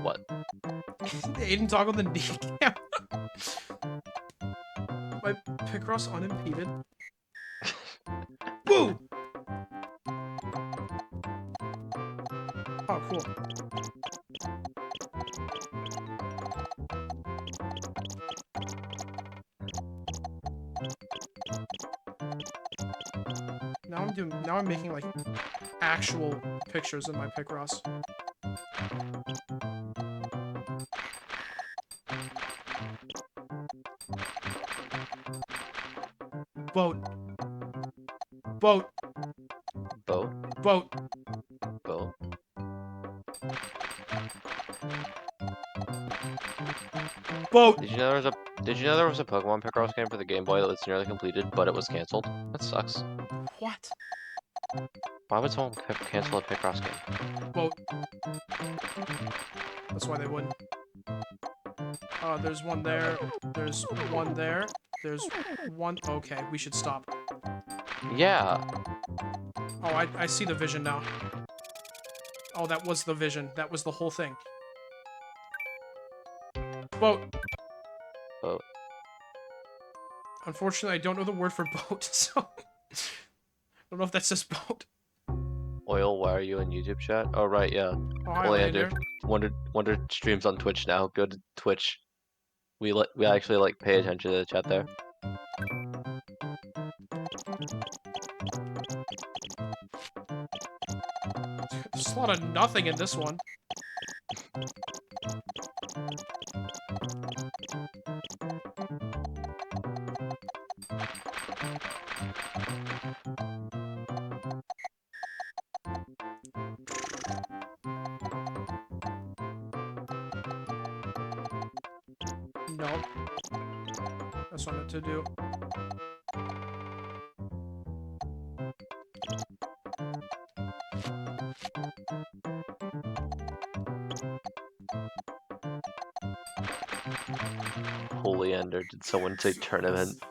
What? Aiden toggled the knee cam. My Picross unimpeded. Woo! Oh, cool. Now I'm making like actual pictures in my Picross. Boat. Boat. Boat? Boat. Boat? Boat. Did you know there was a Pokemon Picross game for the Game Boy that was nearly completed, but it was cancelled? That sucks. What? Why would someone cancel a Picross game? Boat. That's why they wouldn't. There's one there. There's one there. There's one. Okay, we should stop. Yeah. Oh, I see the vision now. Oh, that was the vision. That was the whole thing. Boat. Boat. Unfortunately, I don't know the word for boat, so... I don't know if that says boat. Oil, why are you in YouTube chat? Oh, right, yeah. Oh, hi, Oleander. Leander. Wonder streams on Twitch now. Go to Twitch. We actually like pay attention to the chat there. There's a lot of nothing in this one. No. That's what I meant to do. Oleander, did someone say tournament?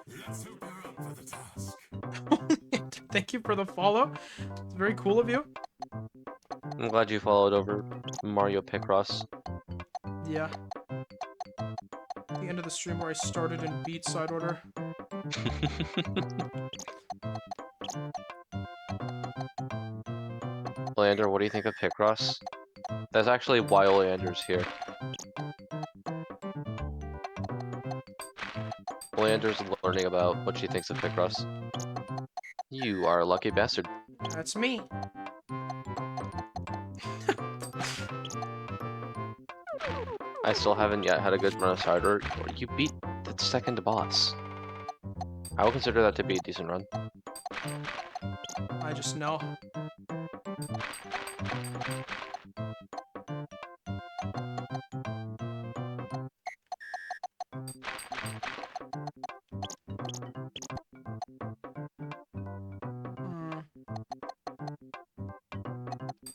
Thank you for the follow. It's very cool of you. I'm glad you followed over Mario Picross. Yeah. The end of the stream where I started and beat side order. Oleander, what do you think of Picross? That's actually why Oleander's here. Oleander's learning about what she thinks of Picross. You are a lucky bastard. That's me. I still haven't yet had a good run of side order. You beat the second boss. I would consider that to be a decent run. I just know.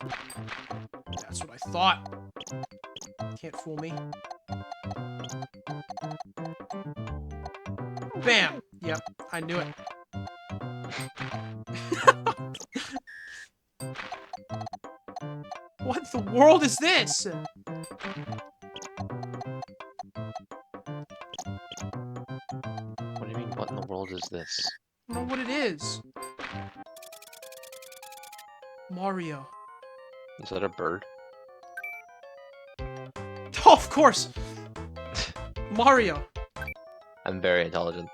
Hmm. That's what I thought. Can't fool me. Bam! Yep, I knew it. What the world is this? What do you mean, what in the world is this? I don't know what it is. Mario. Is that a bird? Oh, of course! Mario. I'm very intelligent.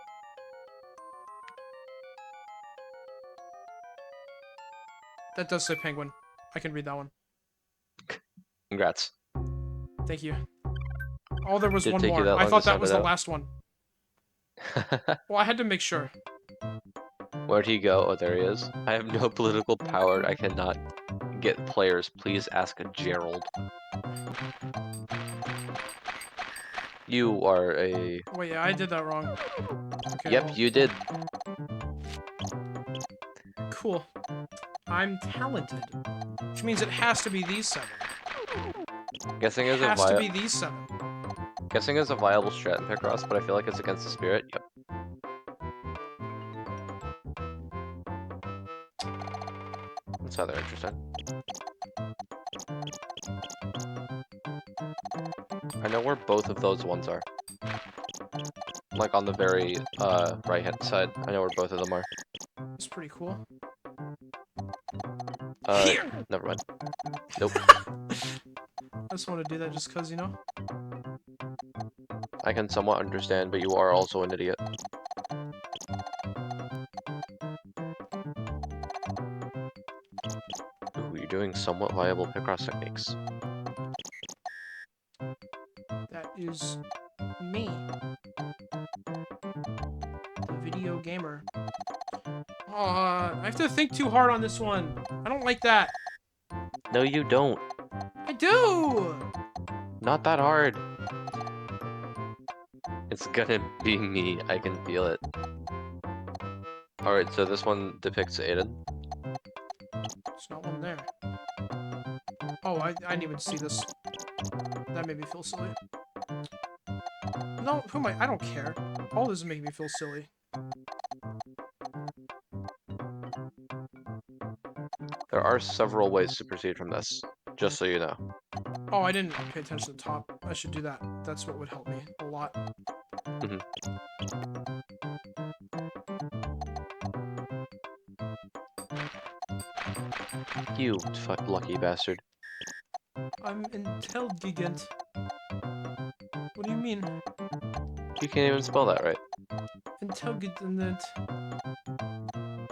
That does say penguin. I can read that one. Congrats. Thank you. Oh, there was Did it one take you more. that I long thought to that sound was it the out? last one. Well, I had to make sure. Where'd he go? Oh, there he is. I have no political power. I cannot get players. Please ask Gerald. You are a... Wait, yeah, I did that wrong. Okay, Yep, well, you did. cool. I'm talented. Which means it has to be these 7. Guessing It is a has to be these 7. Guessing is a viable strat in Picross, but I feel like it's against the spirit. Yep. That's rather interesting. I know where both of those ones are. Like on the very right hand side. I know where both of them are. It's pretty cool. Here! Never mind. Nope. I just want to do that just because, you know? I can somewhat understand, but you are also an idiot. Ooh, you're doing somewhat viable Picross techniques. That is me. The video gamer. I have to think too hard on this one. I don't like that. No, you don't. I do! Not that hard. It's gonna be me. I can feel it. Alright, so this one depicts Aiden. There's not one there. Oh, I didn't even see this. That made me feel silly. No, who am I? I don't care. All this is making me feel silly. There are several ways to proceed from this, just so you know. Oh, I didn't pay attention to the top. I should do that. That's what would help me a lot. You lucky bastard. I'm intelligent. What do you mean? You can't even spell that right. Intelligent.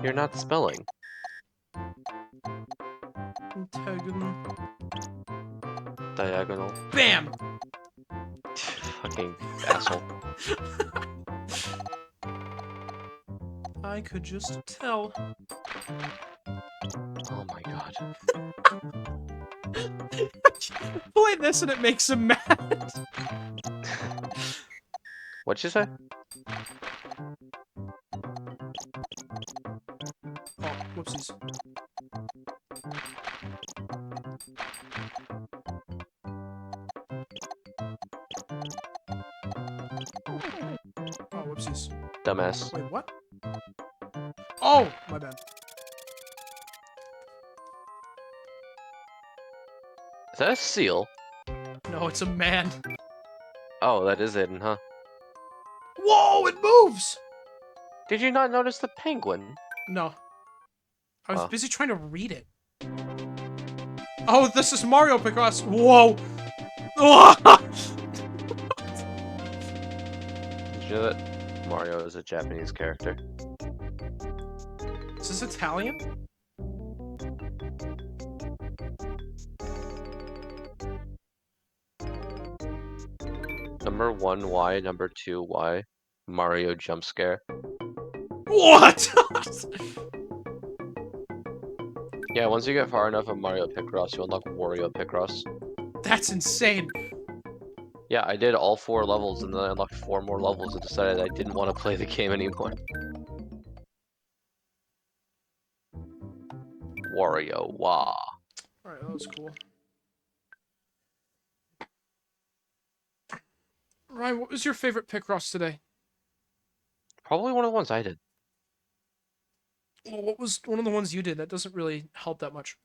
You're not spelling. Intelligent. Diagonal. BAM! Fucking asshole. I could just tell. Oh my god. Play this and it makes him mad. What'd you say? Oh, whoopsies. Oh, whoopsies. Dumbass. Wait, what? Oh, my bad. Is that a seal? No, it's a man. Oh, that is Aiden, huh? Whoa, it moves! Did you not notice the penguin? No. I was Oh. busy trying to read it. Oh, this is Mario Picross. Whoa! Did you know that Mario is a Japanese character? Is this Italian? number 1 Y, number 2 Y, Mario jump scare. What? Yeah, once you get far enough of Mario Picross, you unlock Wario Picross. That's insane. Yeah, I did all 4 levels and then I unlocked 4 more levels and decided I didn't want to play the game anymore. Wario, wah. Alright, that was cool. Ryan, what was your favorite Picross today? Probably one of the ones I did. Well, what was one of the ones you did? That doesn't really help that much.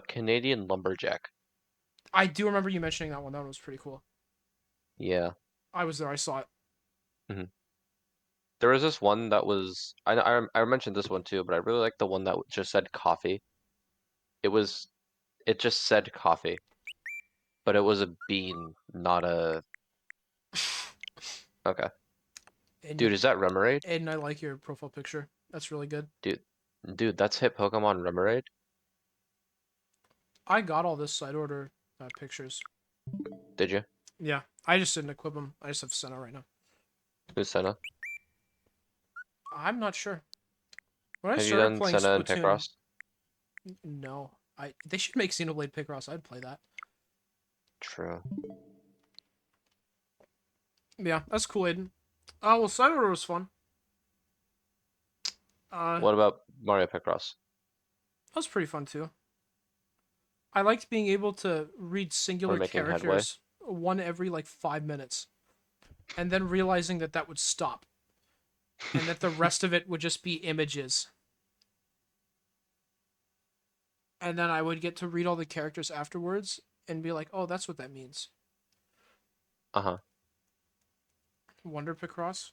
Canadian Lumberjack. I do remember you mentioning that one. That one was pretty cool. Yeah. I was there. I saw it. hmm There was this one that was I mentioned this one too, but I really like the one that just said coffee. It was it just said coffee, but it was a bean, not a. Okay, And dude, is that Remoraid? Aiden, I like your profile picture. That's really good. Dude, dude, that's hit Pokemon Remoraid. I got all this side order pictures. Did you? Yeah, I just didn't equip them. I just have Senna right now. Who's Senna? I'm not sure. When I Have you started done playing Senna and Splatoon, Picross? no. They should make Xenoblade Picross. I'd play that. True. Yeah, that's cool, Aiden. Well, side order was fun. That What about Mario Picross? was pretty fun too. I liked being able to read We're singular making headway. characters, one every like 5 minutes, and then realizing that that would stop, and that the rest of it would just be images. And then I would get to read all the characters afterwards and be like, oh, that's what that means. Uh-huh. Wonder Picross.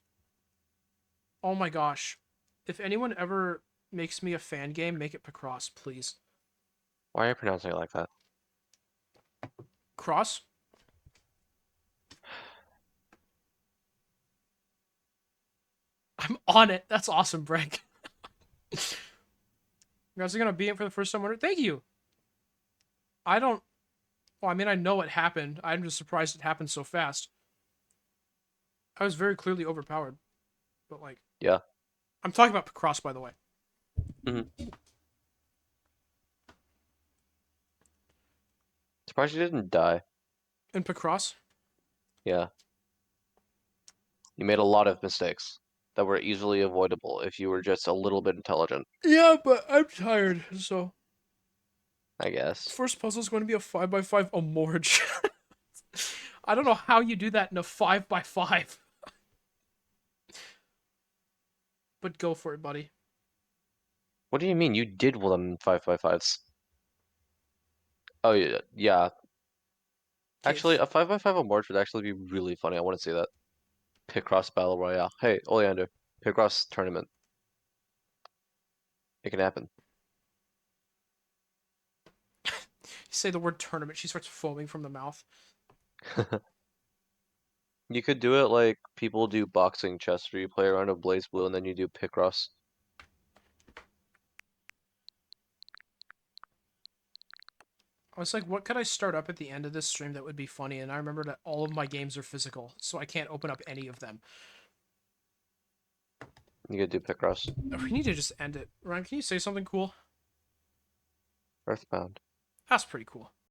Oh my gosh. If anyone ever makes me a fan game, make it Picross, please. Why are you pronouncing it like that? Cross? I'm on it. That's awesome, Breg. You guys are gonna be in for the first time winner? Thank you. I don't. Well, I mean, I know it happened. I'm just surprised it happened so fast. I was very clearly overpowered. But, like, Yeah. I'm talking about Picross, by the way. Mm-hmm. Surprised you didn't die. In Picross? Yeah. You made a lot of mistakes that were easily avoidable if you were just a little bit intelligent, Yeah, but I'm tired, so. I guess. First puzzle is going to be a 5x5 Amorge. I don't know how you do that in a 5x5. But go for it, buddy. What do you mean? You did one 5x5s. Oh, yeah. Yeah. Okay, Actually, a 5x5 on March would actually be really funny. I want to see that. Picross Battle Royale. Hey, Oleander. Picross tournament. It can happen. you say the word tournament, she starts foaming from the mouth. You could do it like people do boxing chess, where you play around a Blaze Blue and then you do Picross. I was like, what could I start up at the end of this stream that would be funny? And I remember that all of my games are physical, so I can't open up any of them. You could do Picross. We need to just end it. Ryan, can you say something cool? Earthbound. That's pretty cool.